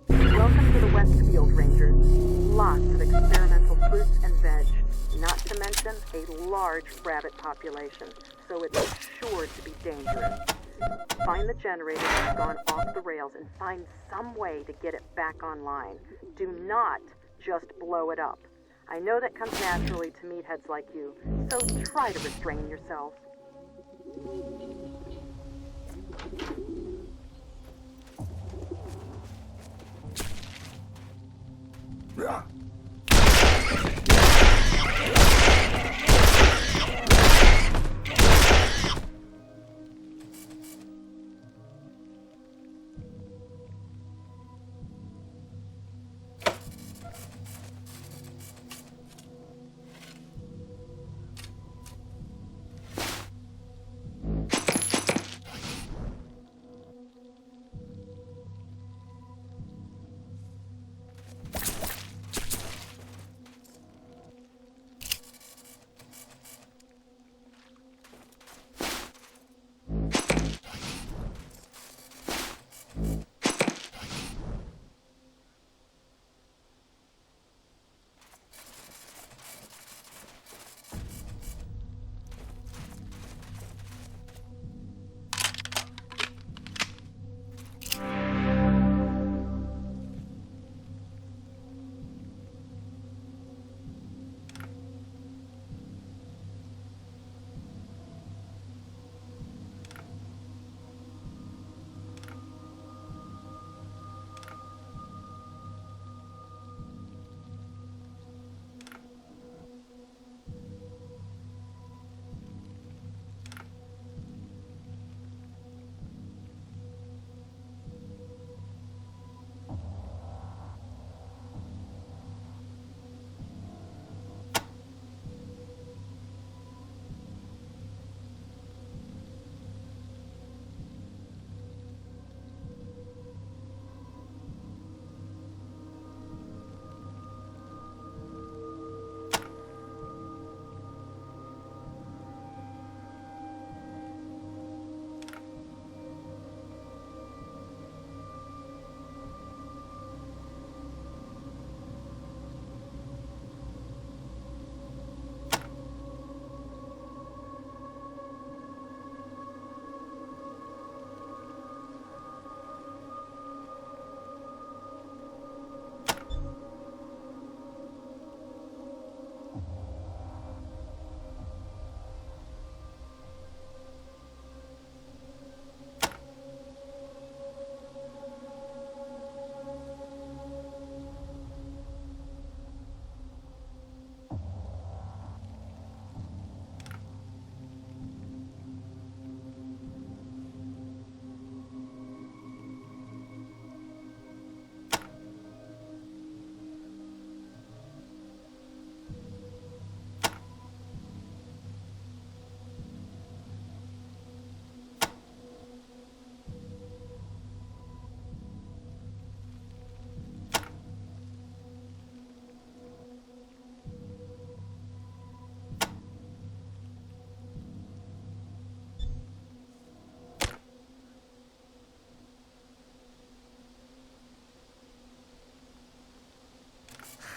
Welcome to the West Field, Rangers. Lots of experimental fruits and veg, not to mention a large rabbit population, so it's sure to be dangerous. Find the generator that's gone off the rails and find some way to get it back online. Do not just blow it up. I know that comes naturally to meatheads like you, so try to restrain yourselves.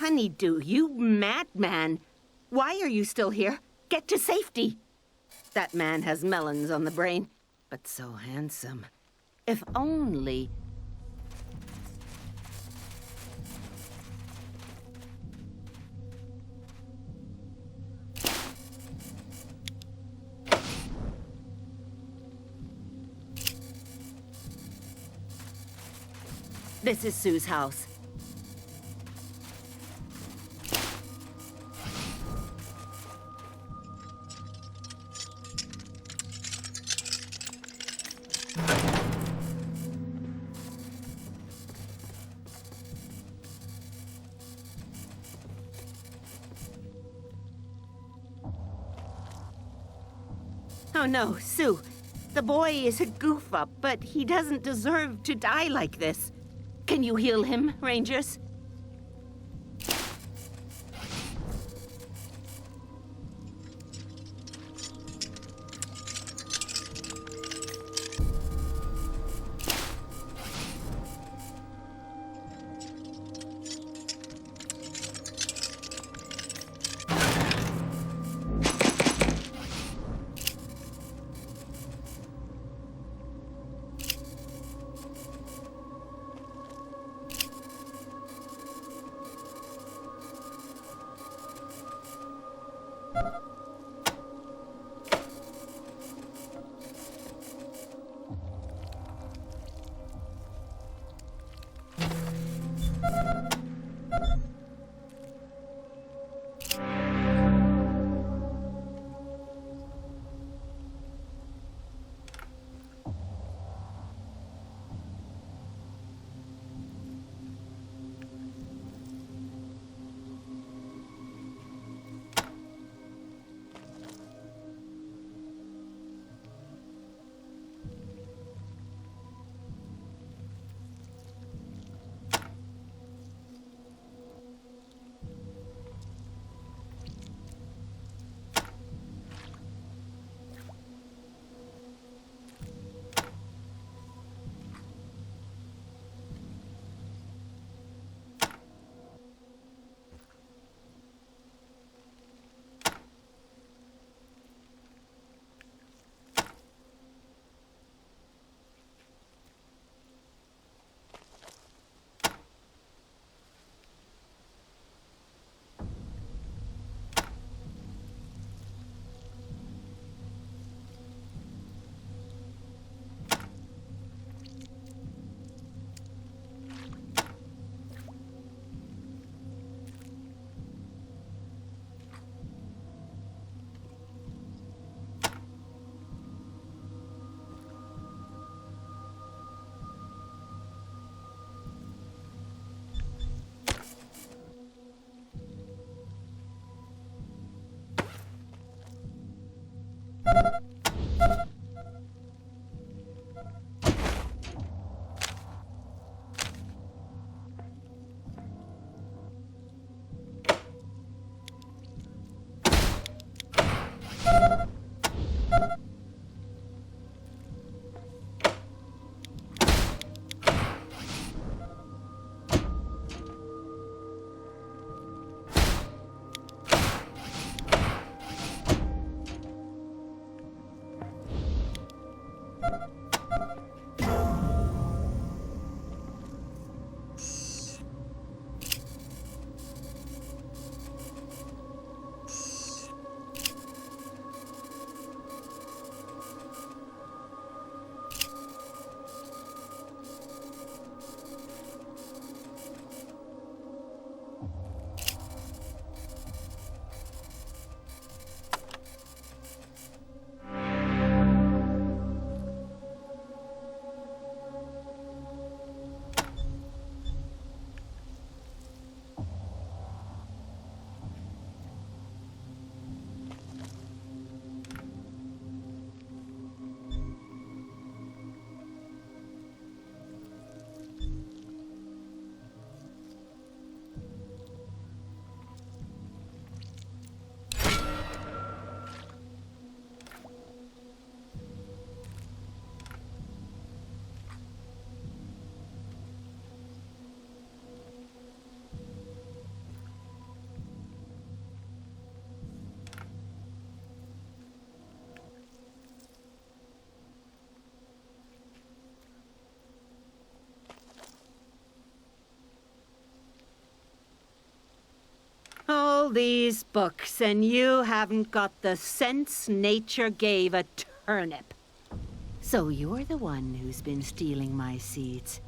Honeydew, you madman! Why are you still here? Get to safety! That man has melons on the brain, but so handsome. If only... This is Sue's house. Oh no, Sue. The boy is a goof-up, but he doesn't deserve to die like this. Can you heal him, Rangers? All these books, and you haven't got the sense nature gave a turnip. So you're the one who's been stealing my seeds.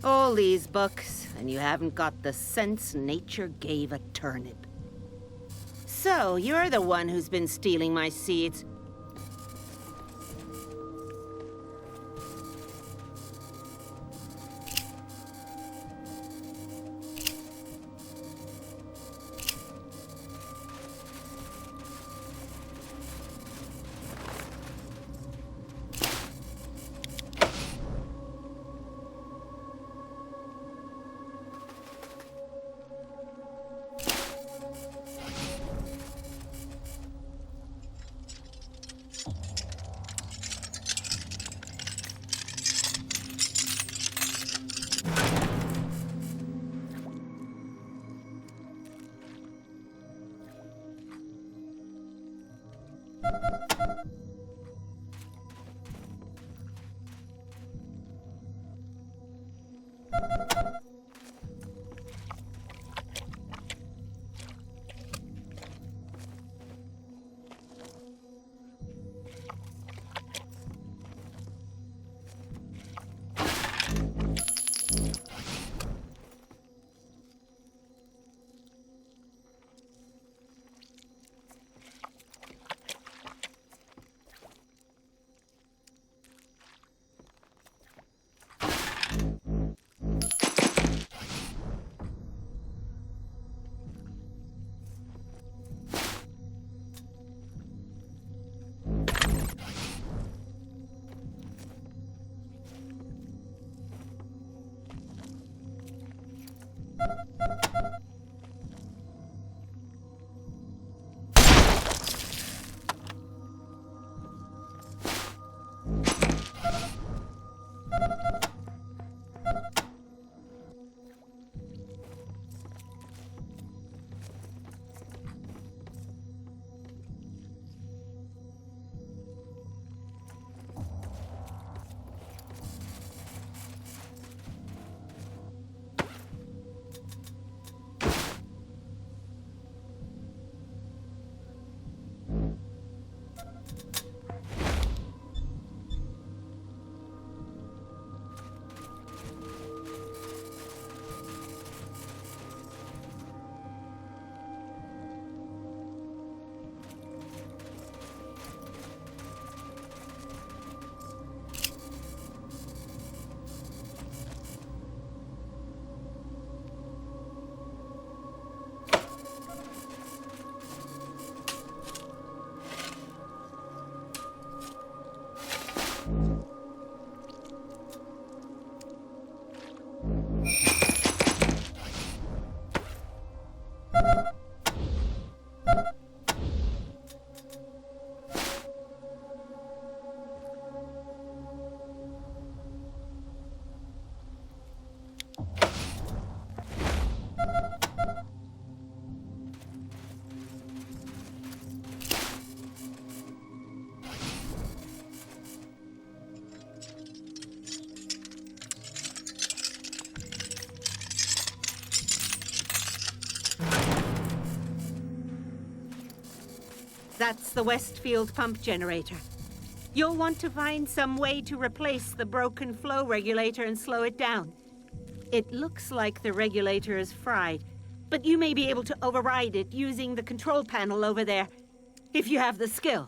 All these books, and you haven't got the sense nature gave a turnip. So, you're the one who's been stealing my seeds. That's the Westfield pump generator. You'll want to find some way to replace the broken flow regulator and slow it down. It looks like the regulator is fried, but you may be able to override it using the control panel over there, if you have the skill.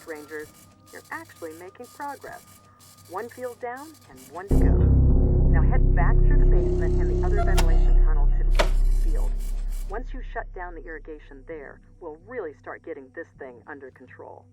Rangers, you're actually making progress. One field down and one to go. Now head back through the basement and the other ventilation tunnel to the field. Once you shut down the irrigation there, we'll really start getting this thing under control.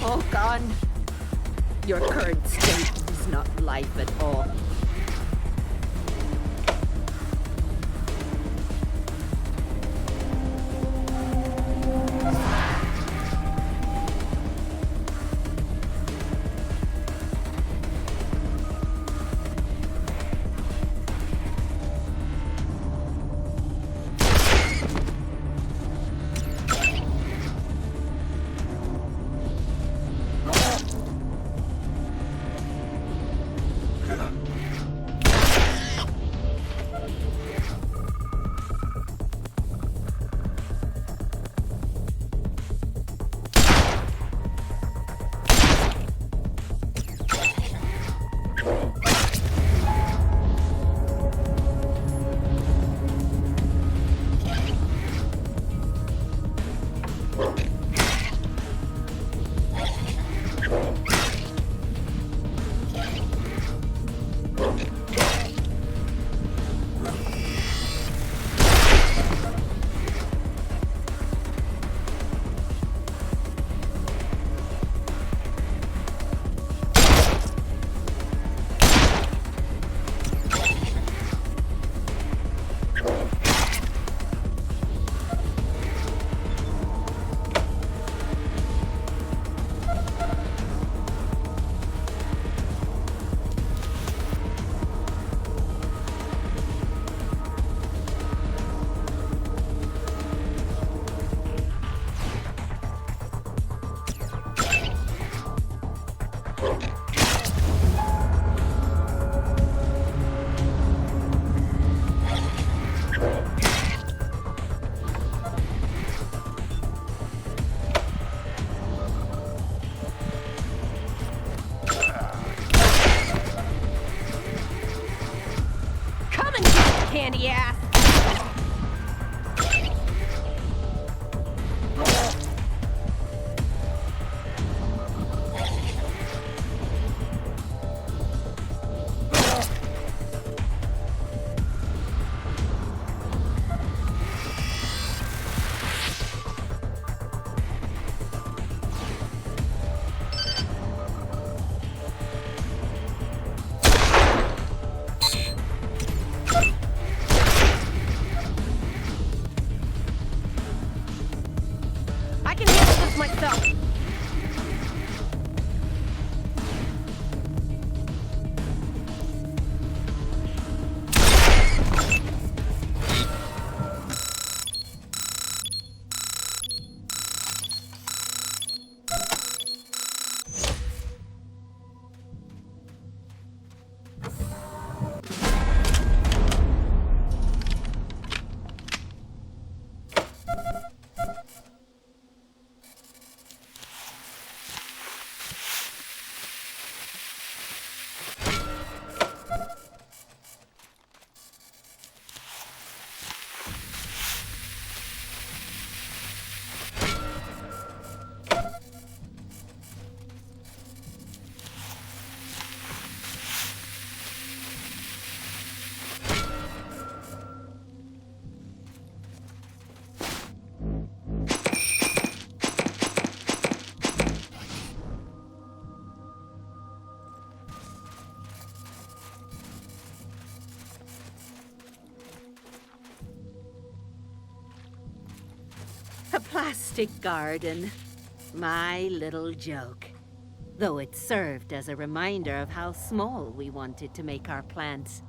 All gone. Your current state is not life at all. Candy ass. plastic garden. My little joke. Though it served as a reminder of how small we wanted to make our plants.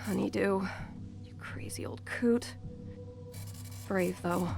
Honeydew, you crazy old coot. Brave, though.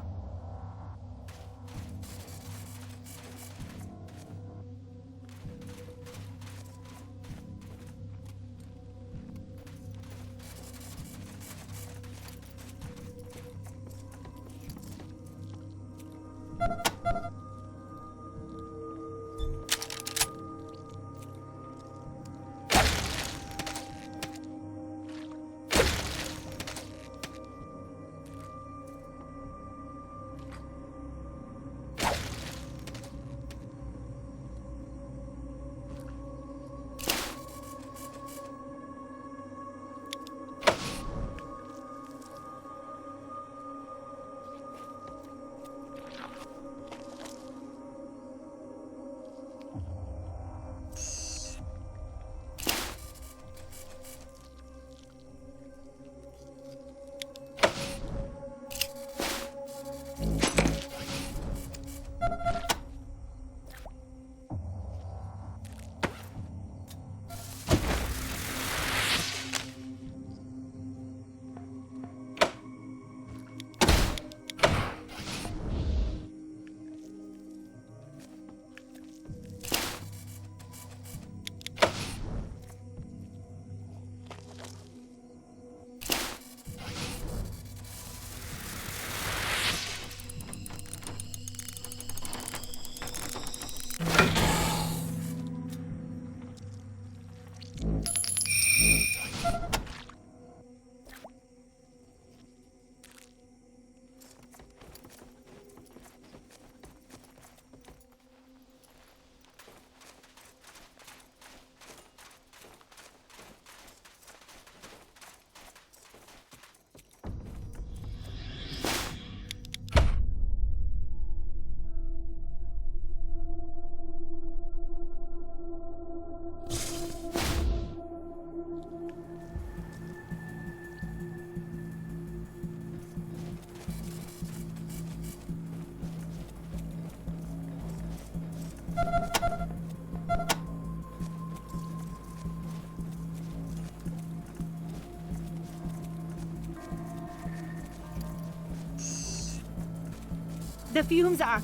The fumes are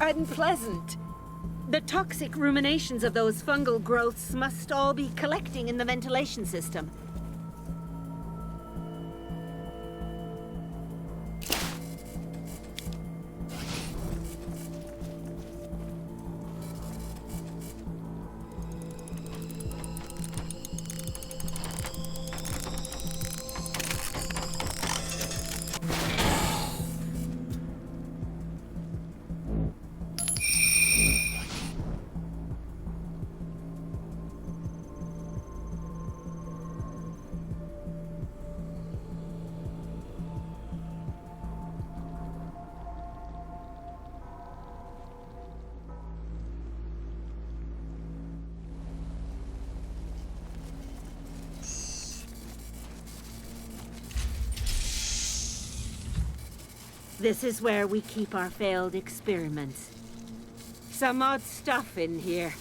unpleasant. The toxic ruminations of those fungal growths must all be collecting in the ventilation system. This is where we keep our failed experiments. Some odd stuff in here.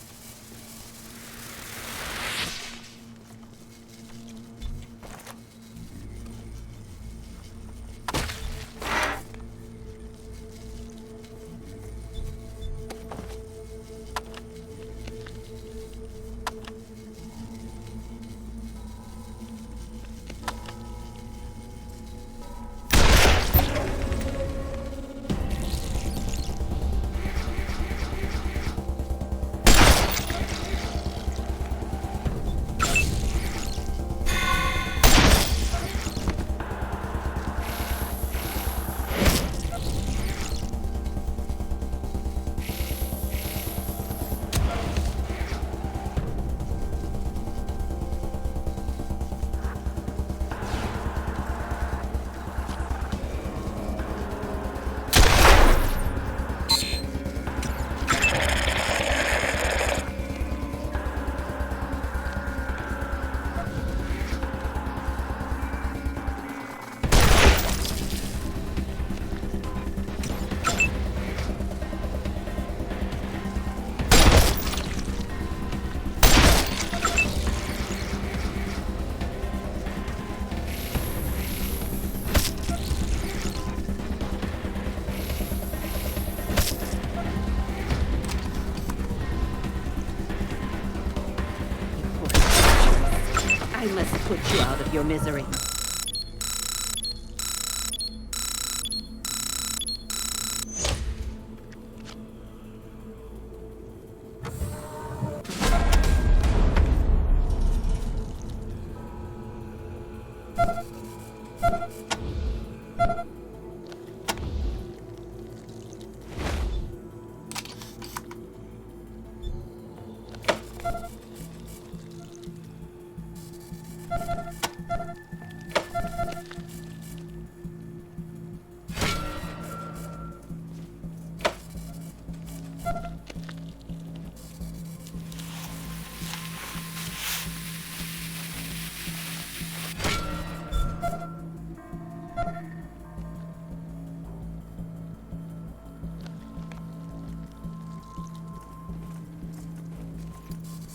I must put you out of your misery.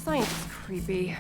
Science is creepy.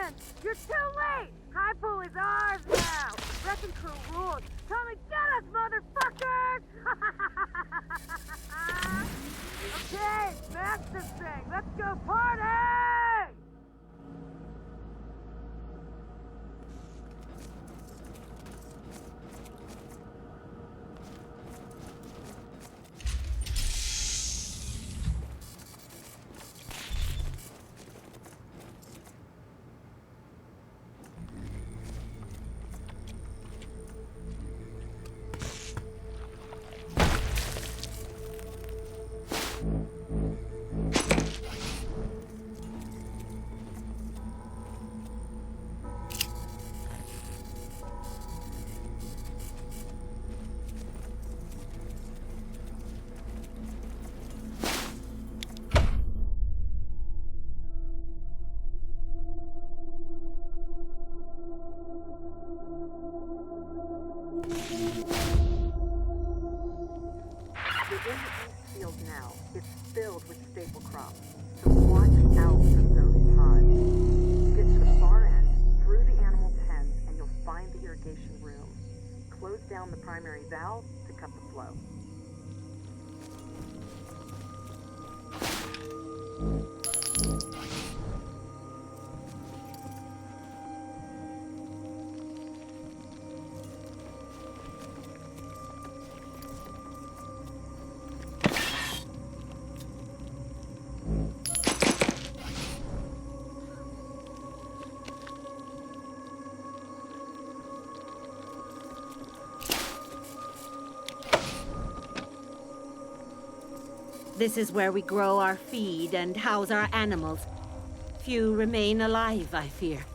in! You're too late! High pool is ours now! Wrecking crew rules! Come and get us, motherfuckers! Okay, smash this thing! Let's go party! Now, it's filled with staple crops, so watch out for those pods. Get to the far end, through the animal pens, and you'll find the irrigation room. Close down the primary valve to cut the flow. This is where we grow our feed and house our animals. Few remain alive, I fear.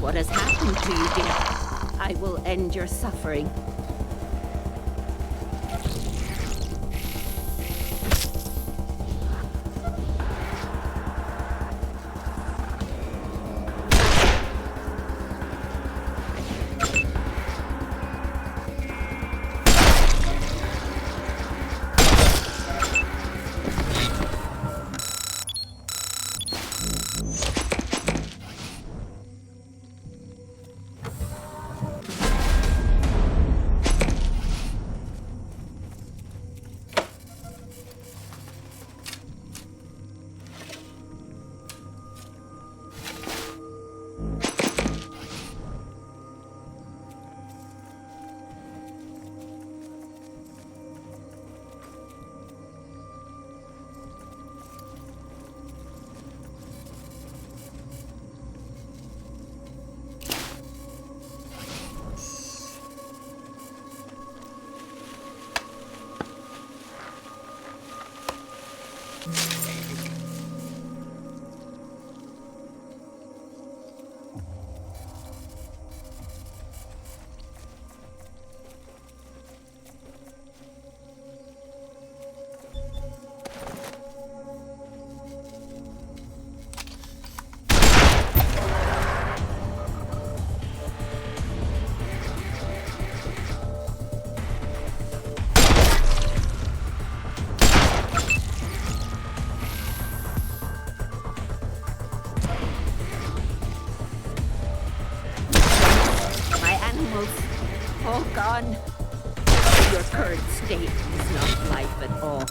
what has happened to you, dear. I will end your suffering. All gone. Your current state is not life at all.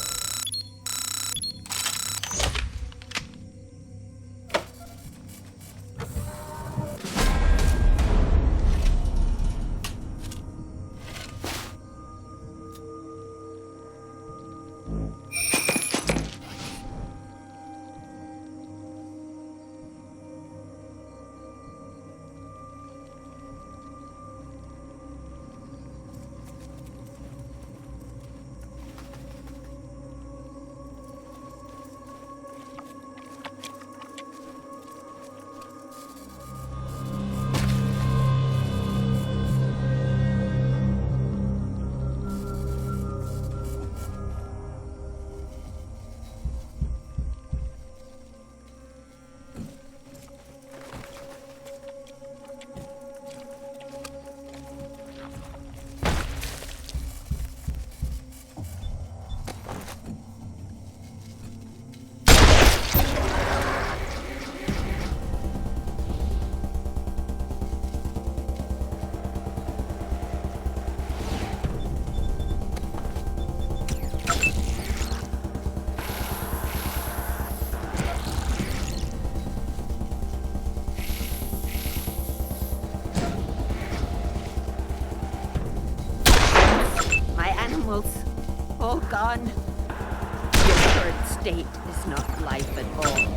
All gone. Your current state is not life at all.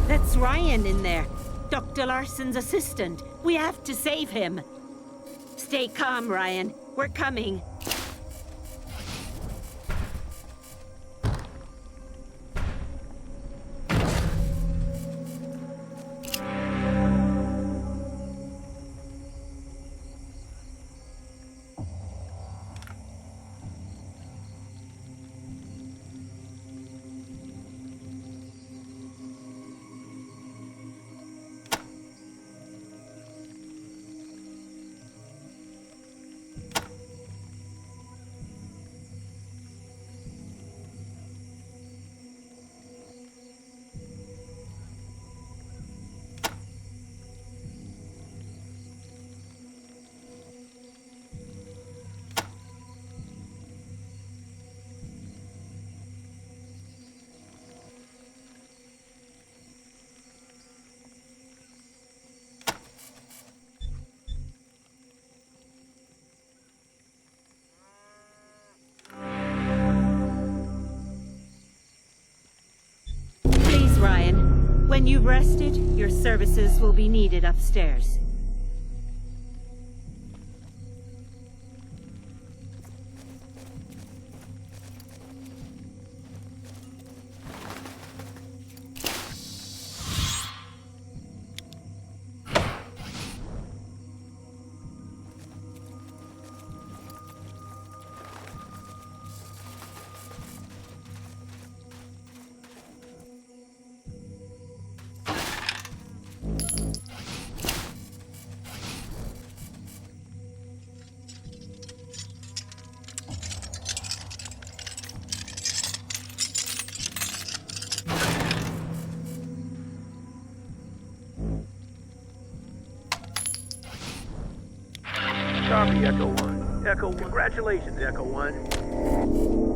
That's Ryan in there, Dr. Larson's assistant. We have to save him. Stay calm, Ryan. We're coming. When you've rested, your services will be needed upstairs. Copy, Echo 1. Echo, congratulations, Echo 1.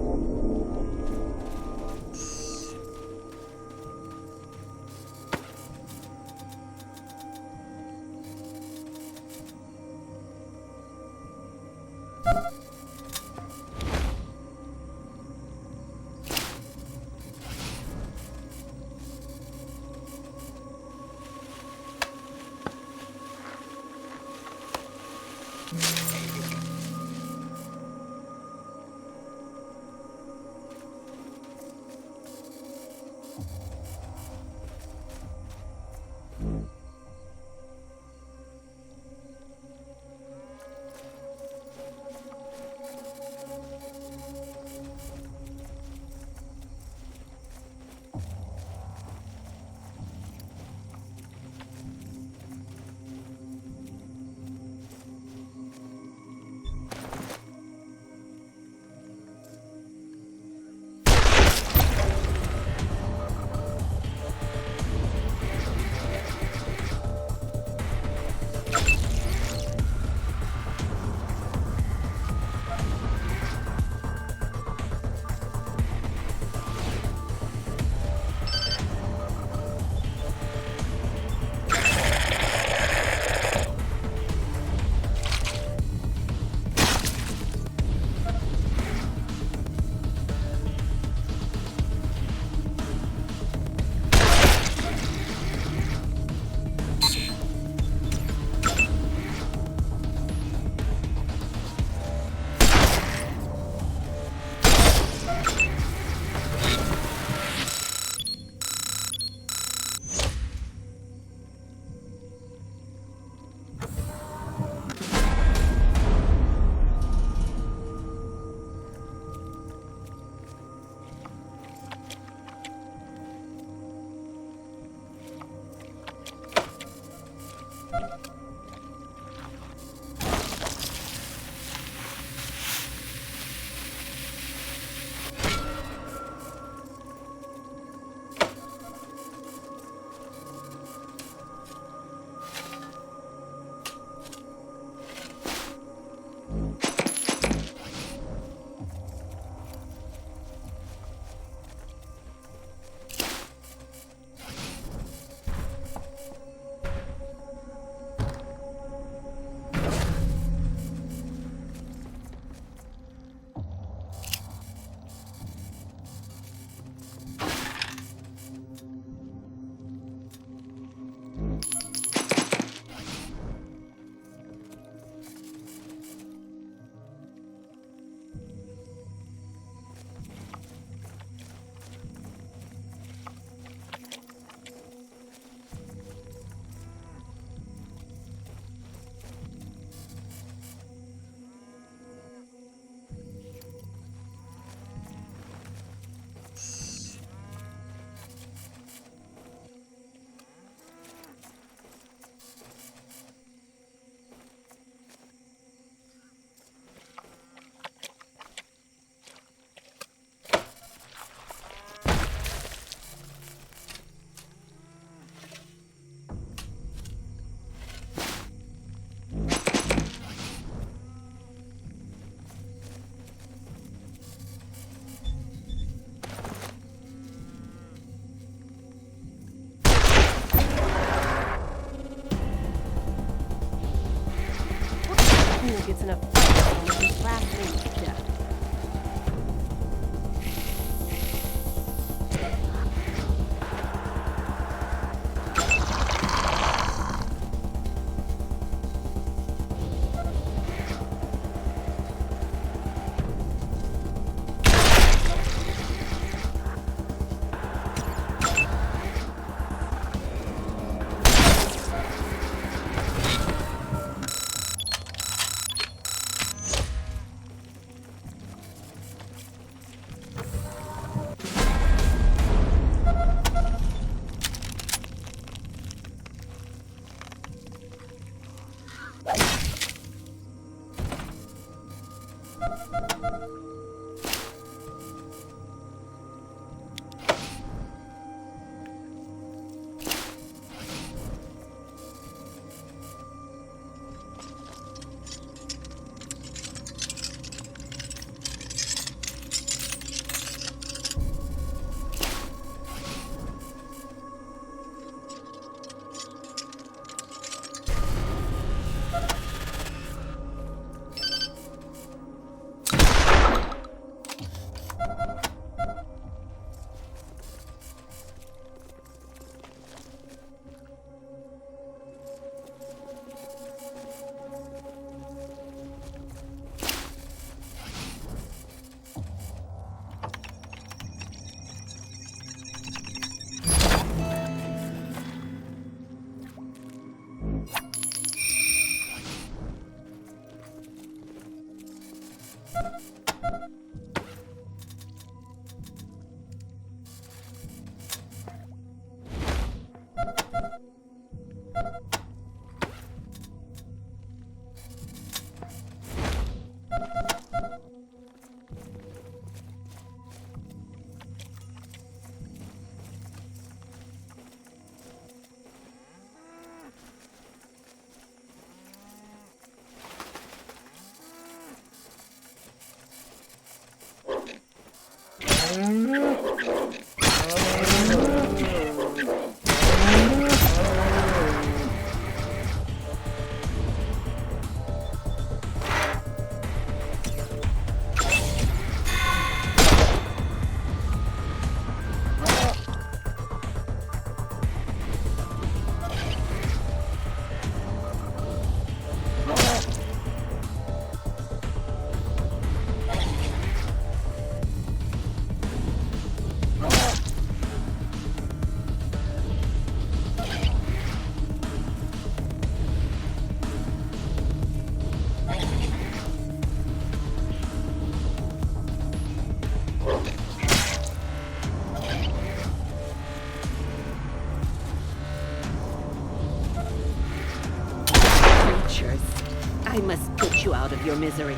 Gets enough with his last name is death. I must put you out of your misery.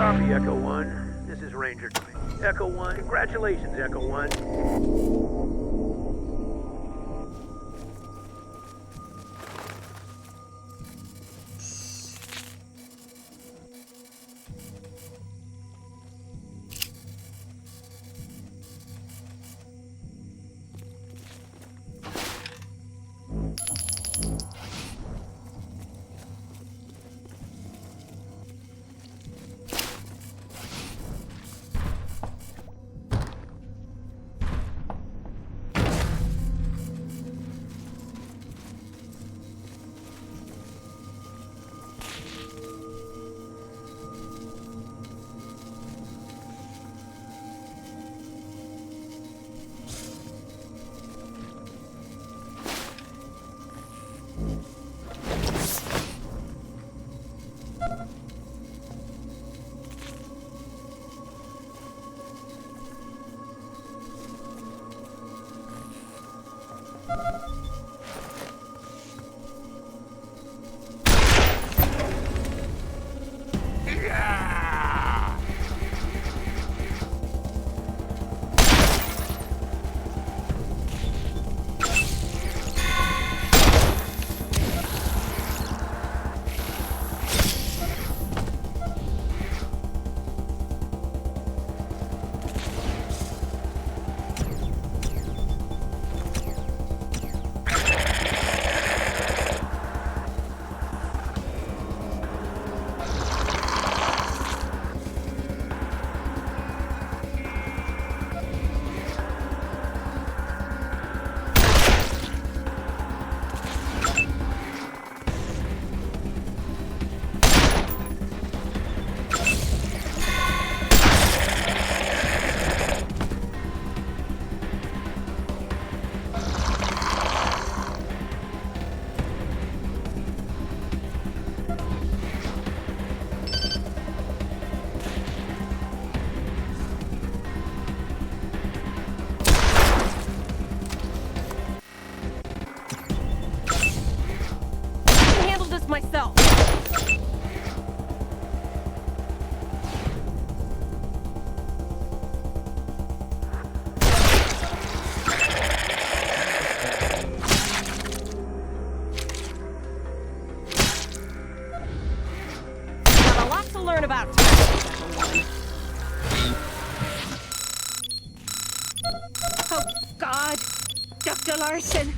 Copy, Echo 1. This is Ranger. Echo 1. Congratulations, Echo 1. Myself. Got a lot to learn about. Oh, God. Dr. Larson,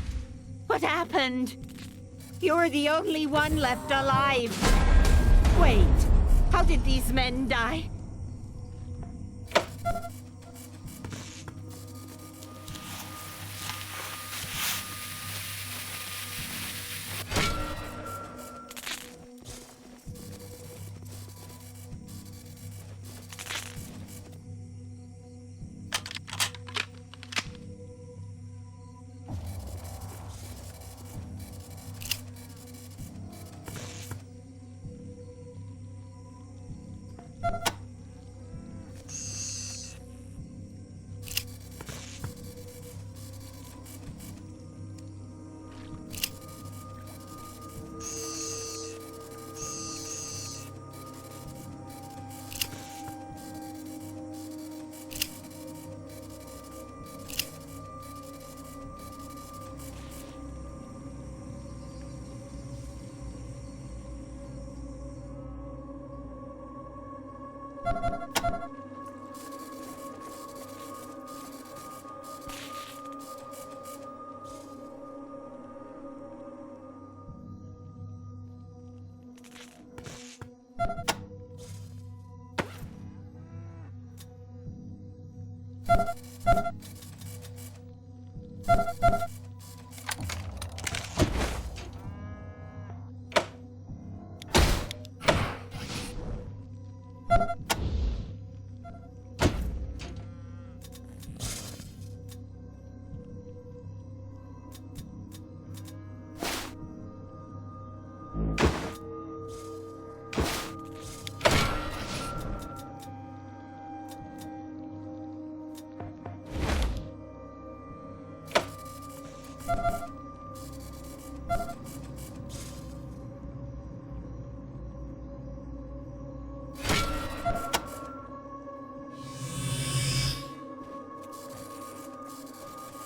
what happened? You're the only one left alive. Wait, how did these men die?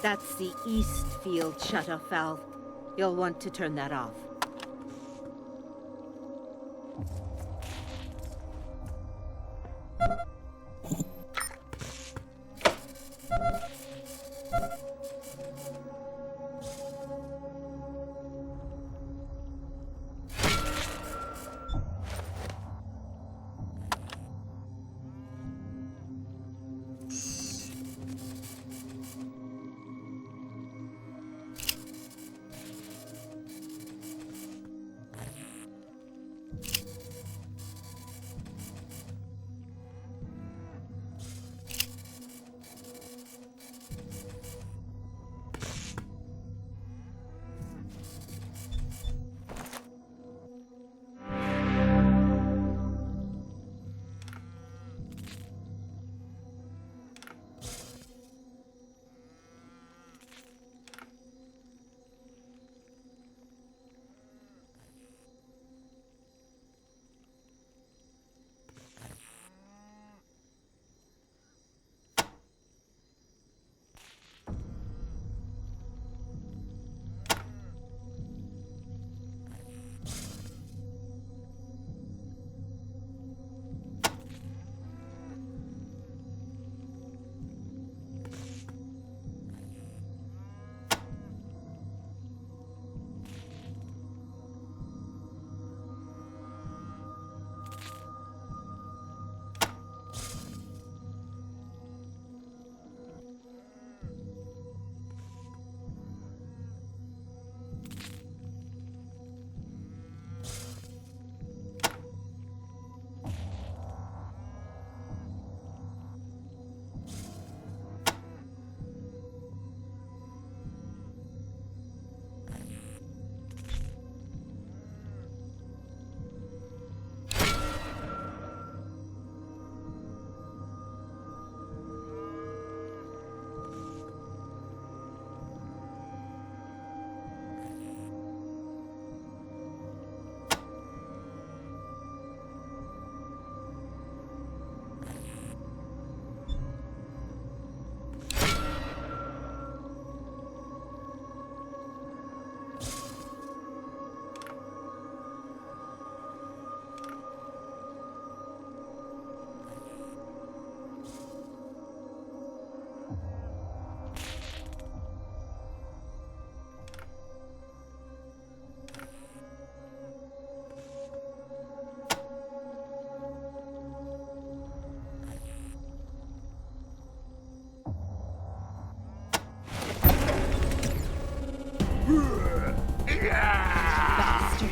That's the east field shutoff valve. You'll want to turn that off. Bastard.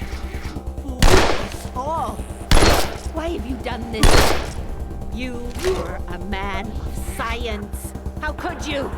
Fool us all. Why have you done this? You were a man of science. How could you?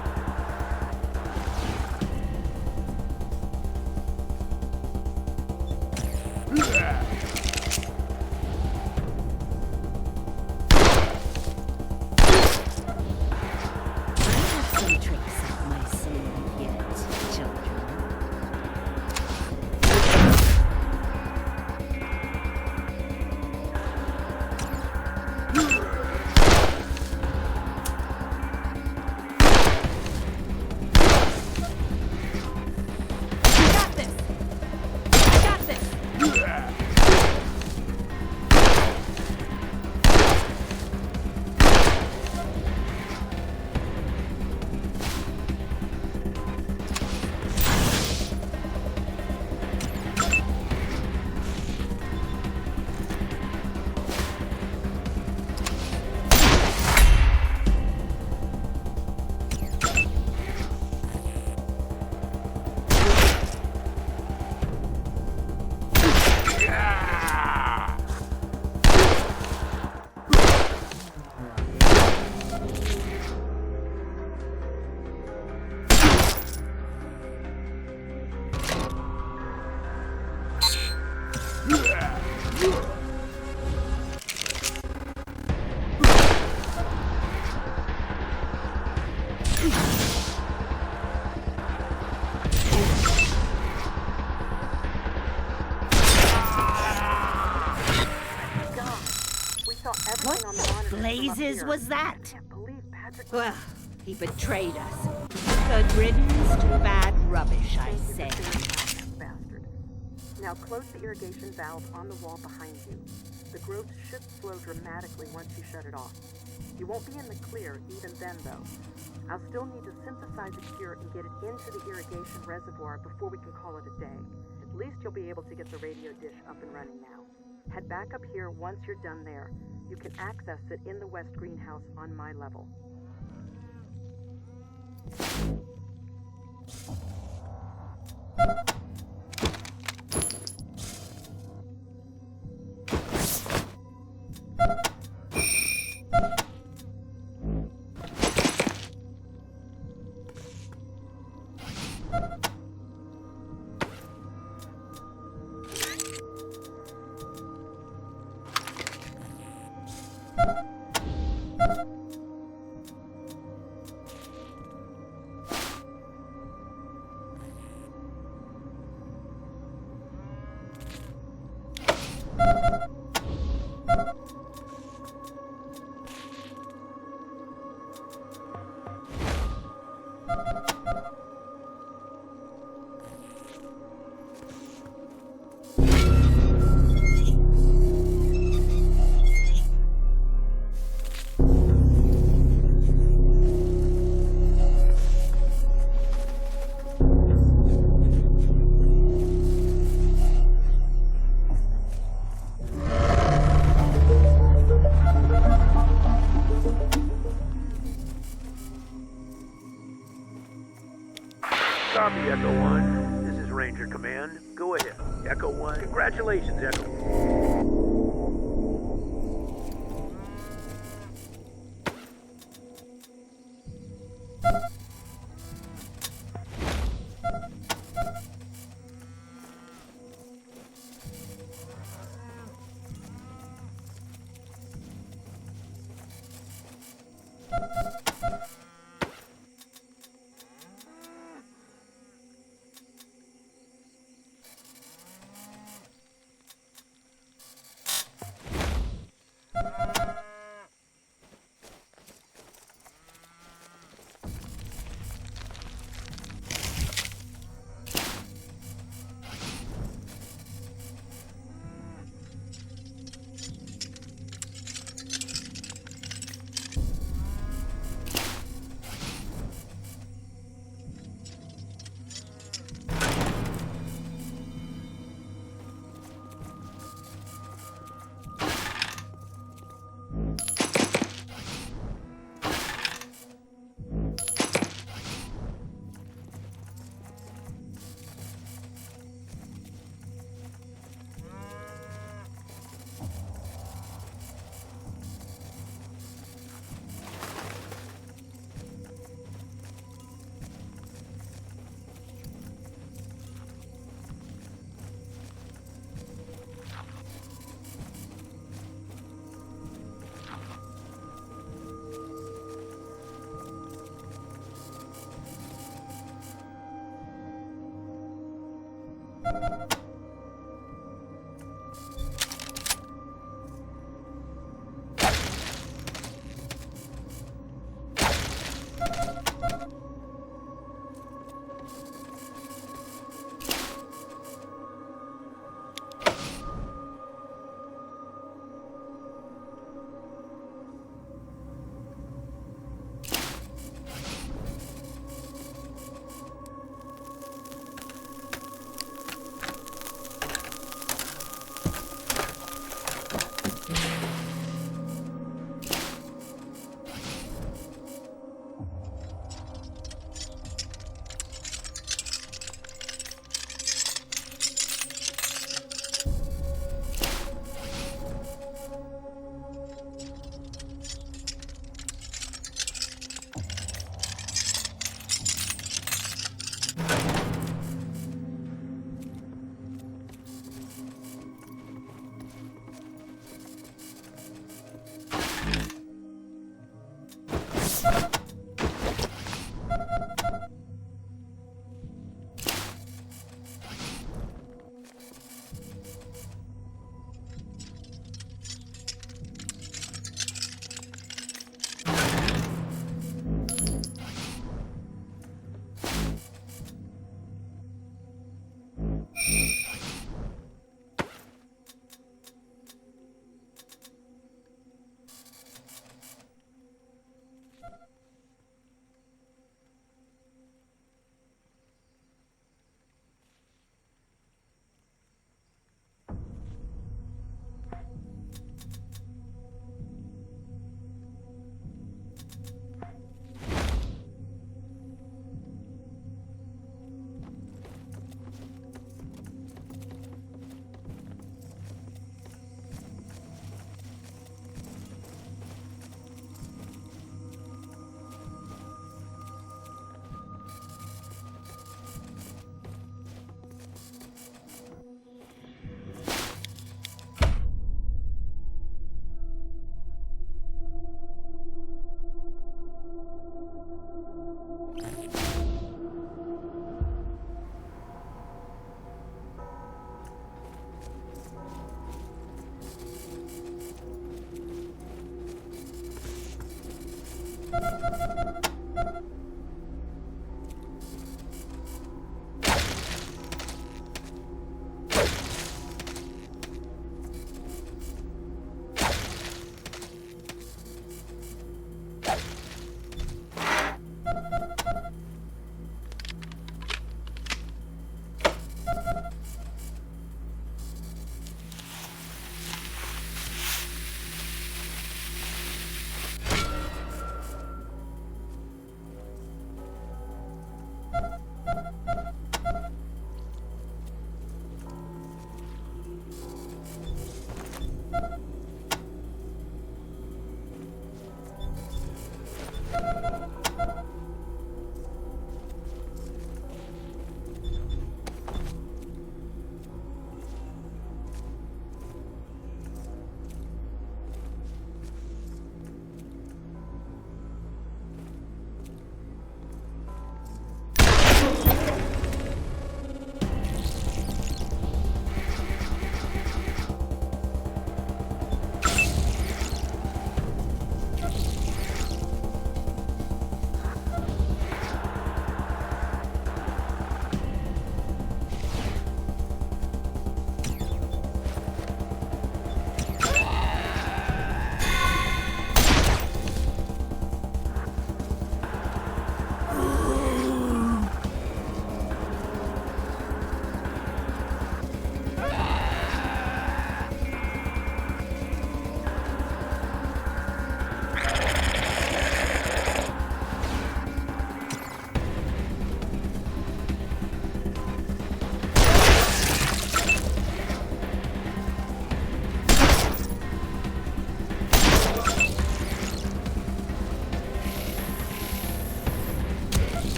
What blazes was that? Well, He betrayed us. Good riddance to bad rubbish, I say. Bastard. Now close the irrigation valve on the wall behind you. The growth should slow dramatically once you shut it off. You won't be in the clear even then, though. I'll still need to synthesize a cure and get it into the irrigation reservoir before we can call it a day. At least you'll be able to get the radio dish up and running now. Head back up here once you're done there. You can access it in the west greenhouse on my level. Copy, Echo 1. This is Ranger Command. Go ahead. Echo 1. Congratulations, Echo.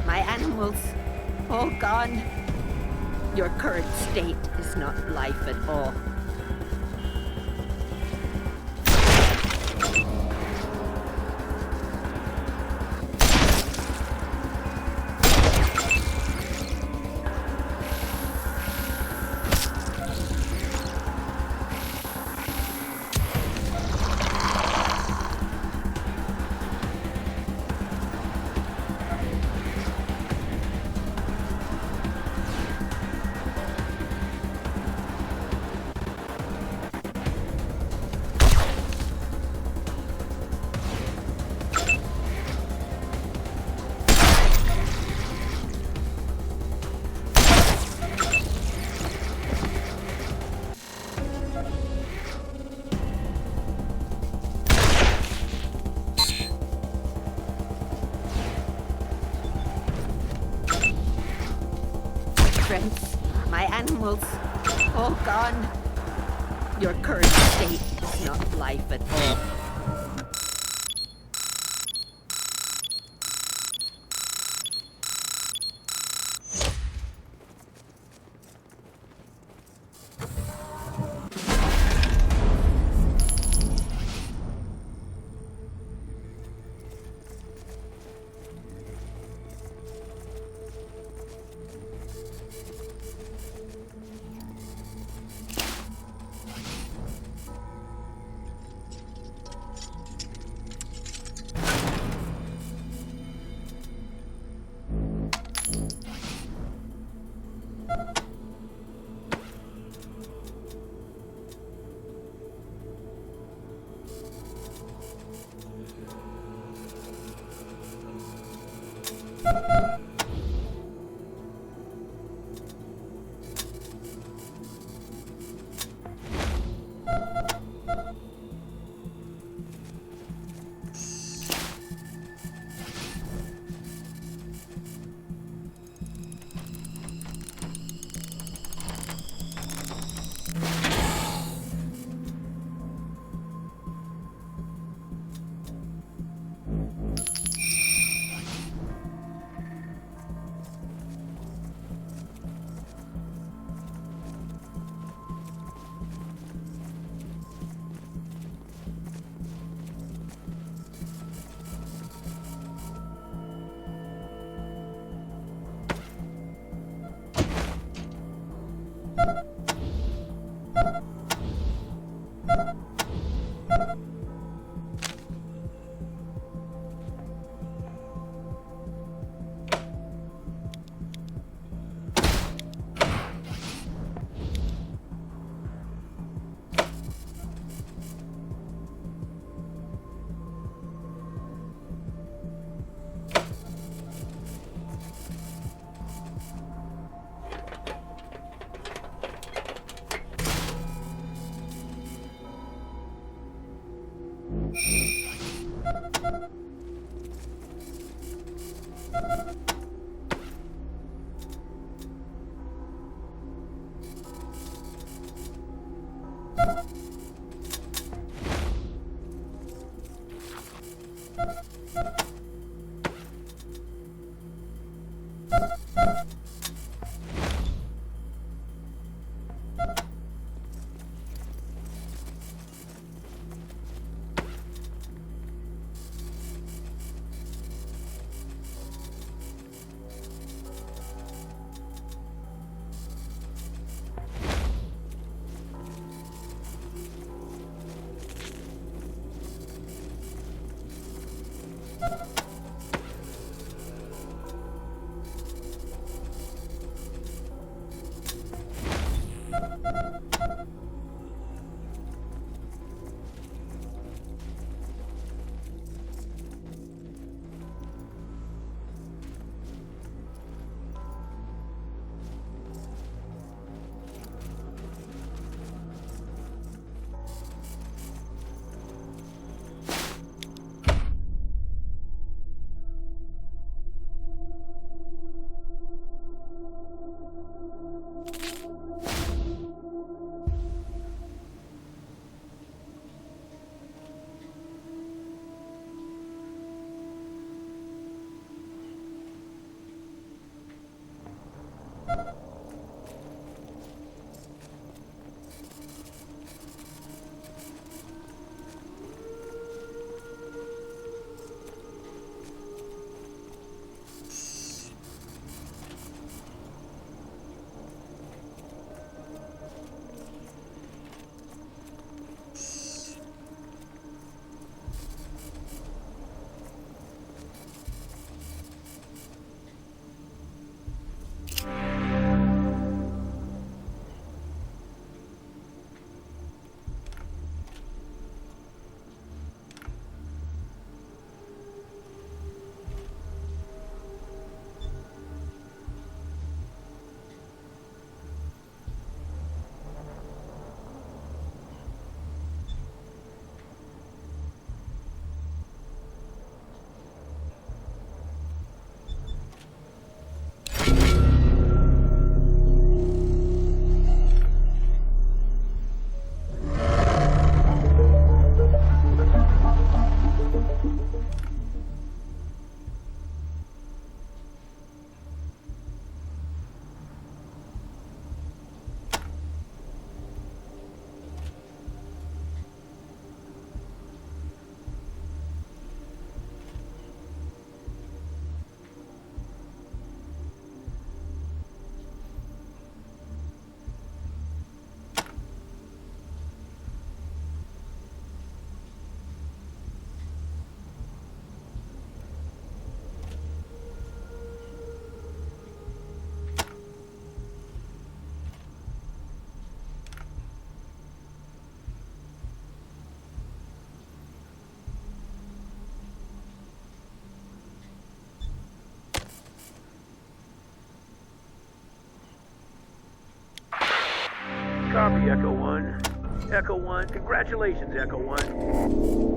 My animals, all gone. Your current state is not life at all. My animals, all gone. Your current state is not life at all. Copy, Echo 1. Echo 1, congratulations, Echo 1.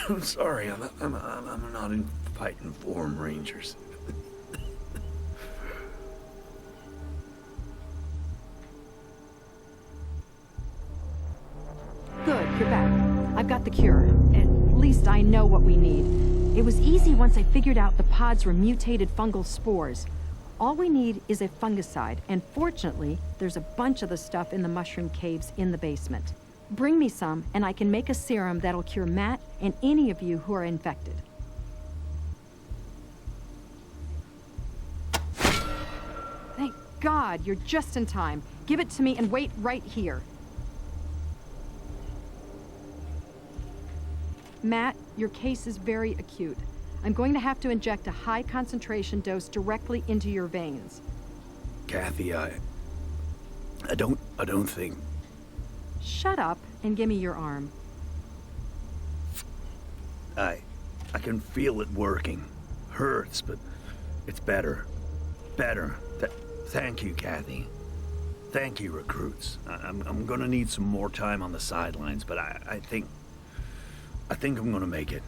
I'm sorry. I'm not in fighting form, Rangers. Good, you're back. I've got the cure. At least I know what we need. It was easy once I figured out the pods were mutated fungal spores. All we need is a fungicide, and fortunately, there's a bunch of the stuff in the mushroom caves in the basement. Bring me some, and I can make a serum that'll cure Matt and any of you who are infected. Thank God, you're just in time. Give it to me and wait right here. Matt, your case is very acute. I'm going to have to inject a high concentration dose directly into your veins. Kathy, I don't think... Shut up and give me your arm. I can feel it working. Hurts, but it's better. Better. Thank you, Kathy. Thank you, recruits. I'm gonna need some more time on the sidelines, but I think I'm gonna make it.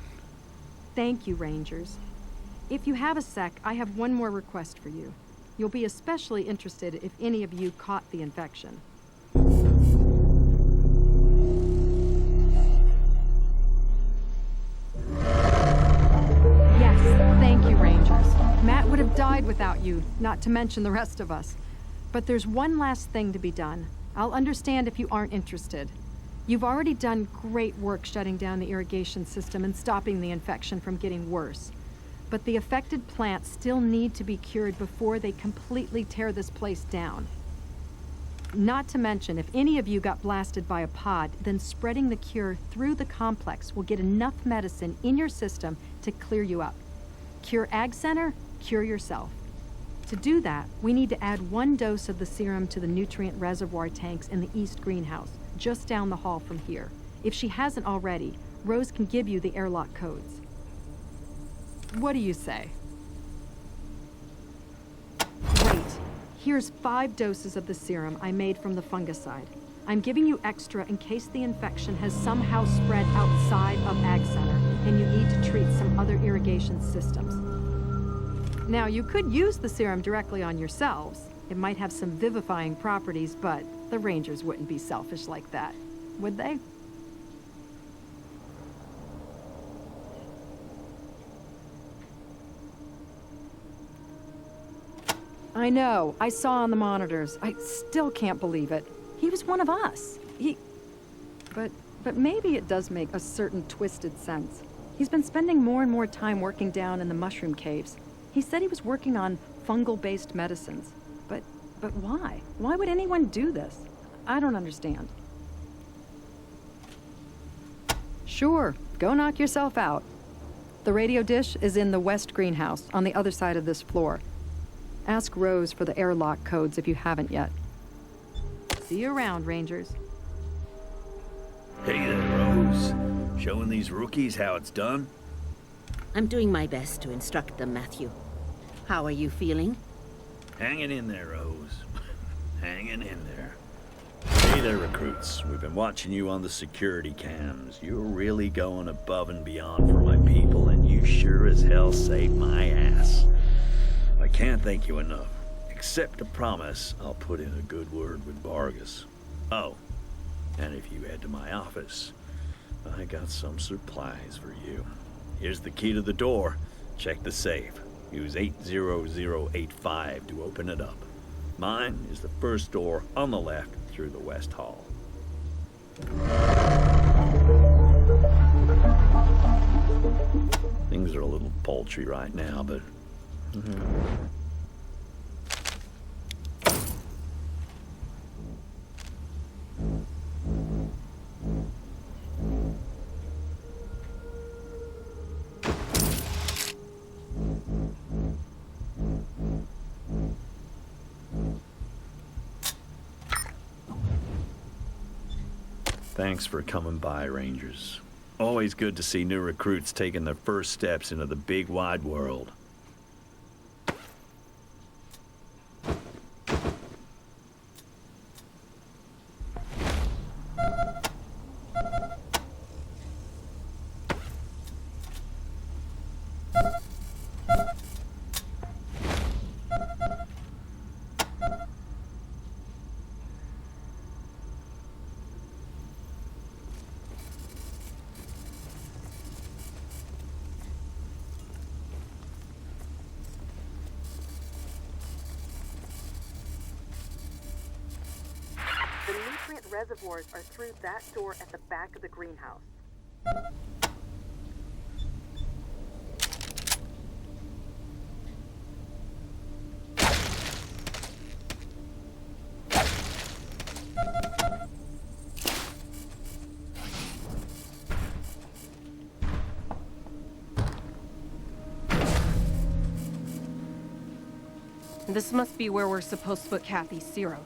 Thank you, Rangers. If you have a sec, I have one more request for you. You'll be especially interested if any of you caught the infection. Yes, thank you, Rangers. Matt would have died without you, not to mention the rest of us. But there's one last thing to be done. I'll understand if you aren't interested. You've already done great work shutting down the irrigation system and stopping the infection from getting worse. But the affected plants still need to be cured before they completely tear this place down. Not to mention, if any of you got blasted by a pod, then spreading the cure through the complex will get enough medicine in your system to clear you up. Cure Ag Center, cure yourself. To do that, we need to add 1 dose of the serum to the nutrient reservoir tanks in the east greenhouse, just down the hall from here. If she hasn't already, Rose can give you the airlock codes. What do you say? Wait, here's 5 doses of the serum I made from the fungicide. I'm giving you extra in case the infection has somehow spread outside of Ag Center and you need to treat some other irrigation systems. Now, you could use the serum directly on yourselves. It might have some vivifying properties, but the Rangers wouldn't be selfish like that, would they? I know. I saw on the monitors. I still can't believe it. He was one of us. But maybe it does make a certain twisted sense. He's been spending more and more time working down in the mushroom caves. He said he was working on fungal-based medicines. But why? Why would anyone do this? I don't understand. Sure, go knock yourself out. The radio dish is in the west greenhouse on the other side of this floor. Ask Rose for the airlock codes if you haven't yet. See you around, Rangers. Hey there, Rose. Showing these rookies how it's done? I'm doing my best to instruct them, Matthew. How are you feeling? Hanging in there, Rose. Hanging in there. Hey there, recruits. We've been watching you on the security cams. You're really going above and beyond for my people, and you sure as hell saved my ass. I can't thank you enough. Except to promise I'll put in a good word with Vargas. Oh, and if you head to my office, I got some supplies for you. Here's the key to the door. Check the safe. Use 80085 to open it up. Mine is the first door on the left through the west hall. Things are a little paltry right now, but... Thanks for coming by, Rangers. Always good to see new recruits taking their first steps into the big wide world. nutrient reservoirs are through that door at the back of the greenhouse. This must be where we're supposed to put Kathy's serum.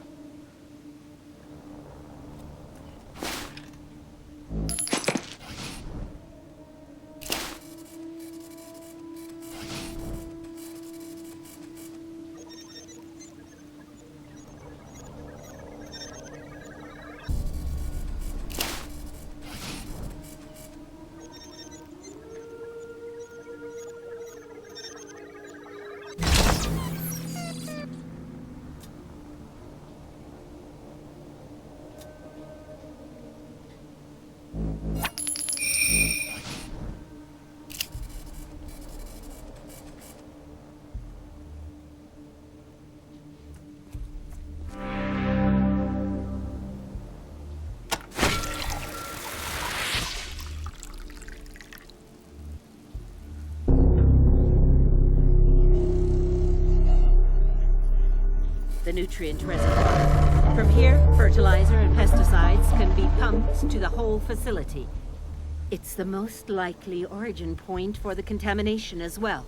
The nutrient reservoir. From here, fertilizer and pesticides can be pumped to the whole facility. It's the most likely origin point for the contamination as well.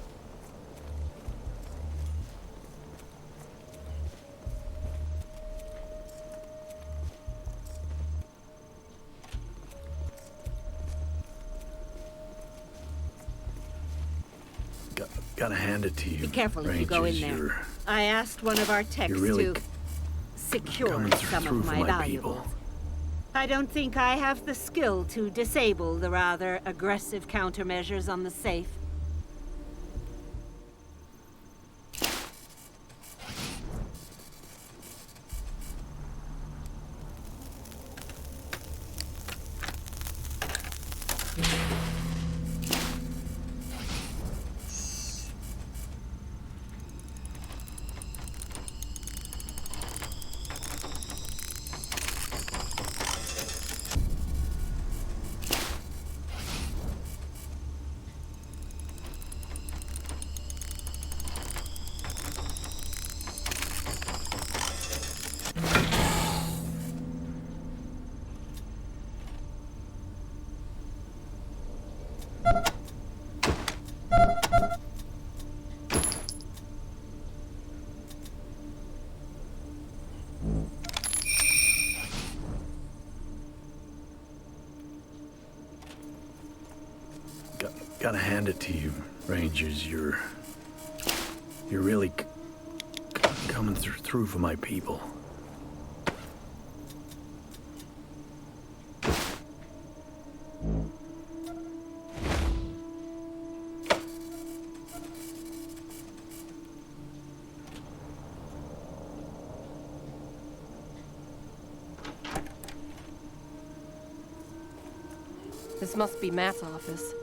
Gotta hand it to you. Be careful if you go in there. I asked one of our techs really to secure some through of for my my valuables. people. I don't think I have the skill to disable the rather aggressive countermeasures on the safe. Gotta hand it to you, Rangers. You're really coming through for my people. This must be Matt's office.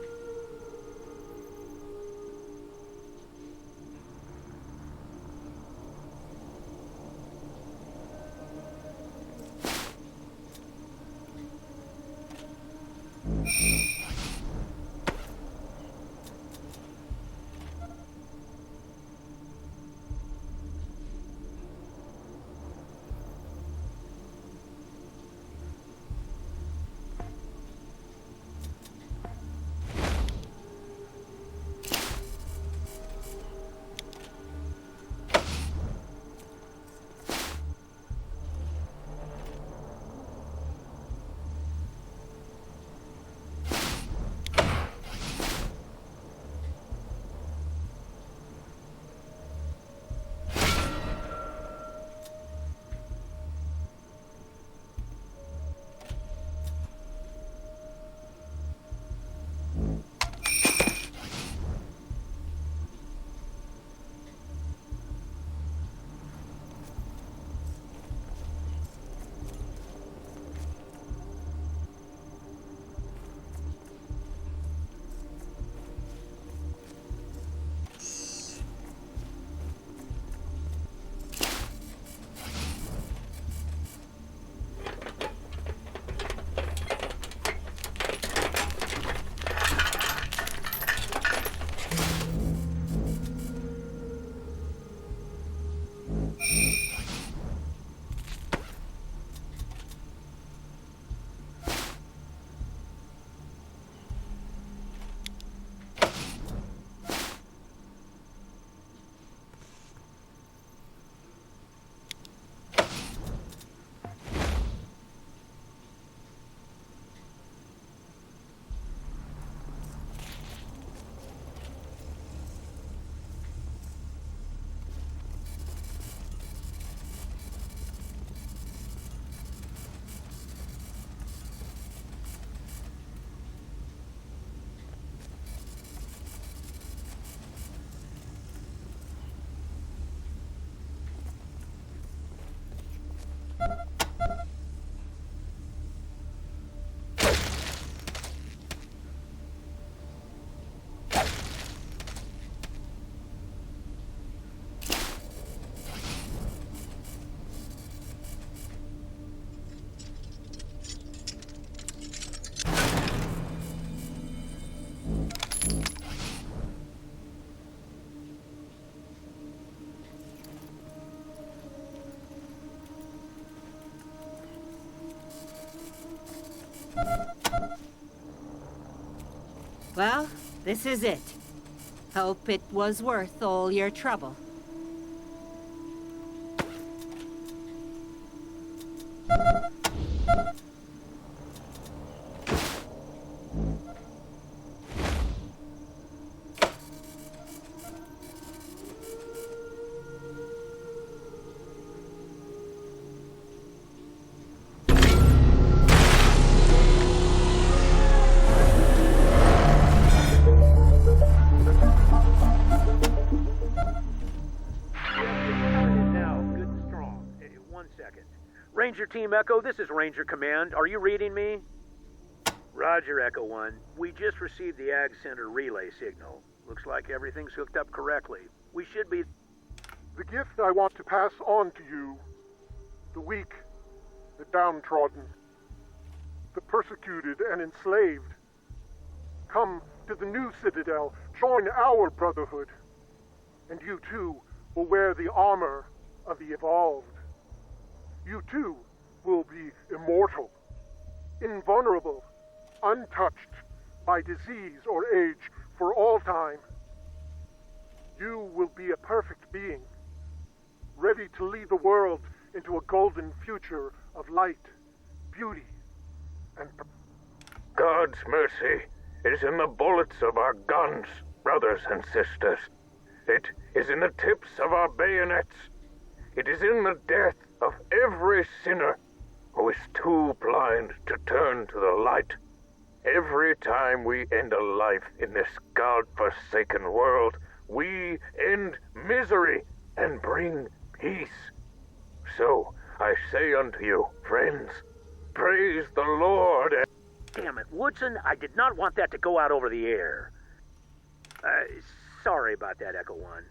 Well, this is it. Hope it was worth all your trouble. Ranger Team Echo, this is Ranger Command. Are you reading me? Roger, Echo 1. We just received the Ag Center relay signal. Looks like everything's hooked up correctly. We should be... The gift I want to pass on to you, the weak, the downtrodden, the persecuted and enslaved. Come to the new Citadel, join our brotherhood, and you too will wear the armor of the evolved. You too will be immortal, invulnerable, untouched by disease or age for all time. You will be a perfect being, ready to lead the world into a golden future of light, beauty, and... God's mercy is in the bullets of our guns, brothers and sisters. It is in the tips of our bayonets. It is in the death of every sinner who is too blind to turn to the light. Every time we end a life in this God-forsaken world, we end misery and bring peace. So I say unto you, friends, praise the Lord and... Damn it, Woodson, I did not want that to go out over the air. Sorry about that, Echo 1.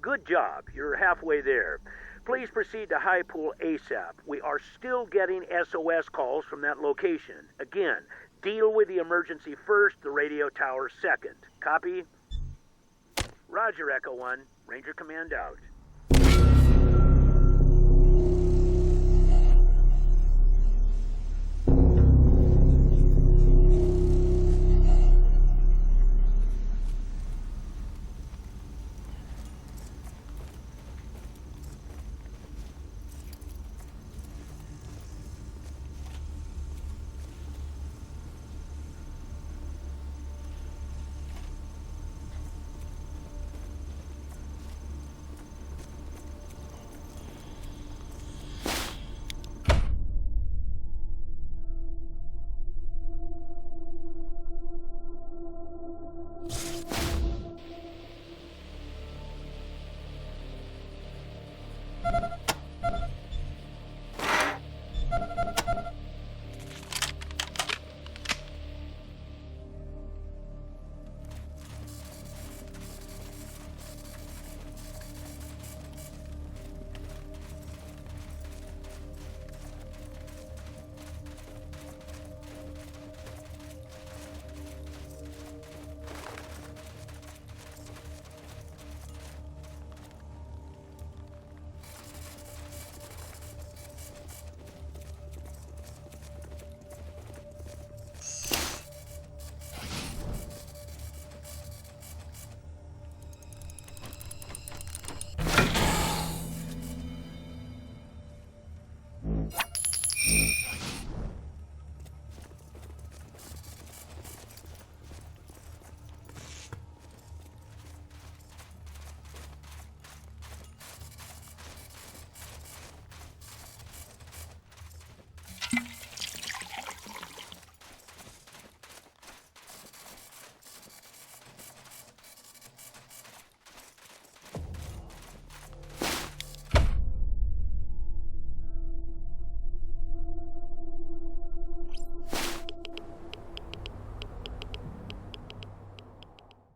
Good job, you're halfway there. Please proceed to High Pool ASAP. We are still getting SOS calls from that location. Again, deal with the emergency first, the radio tower second. Copy? Roger, Echo 1. Ranger Command out.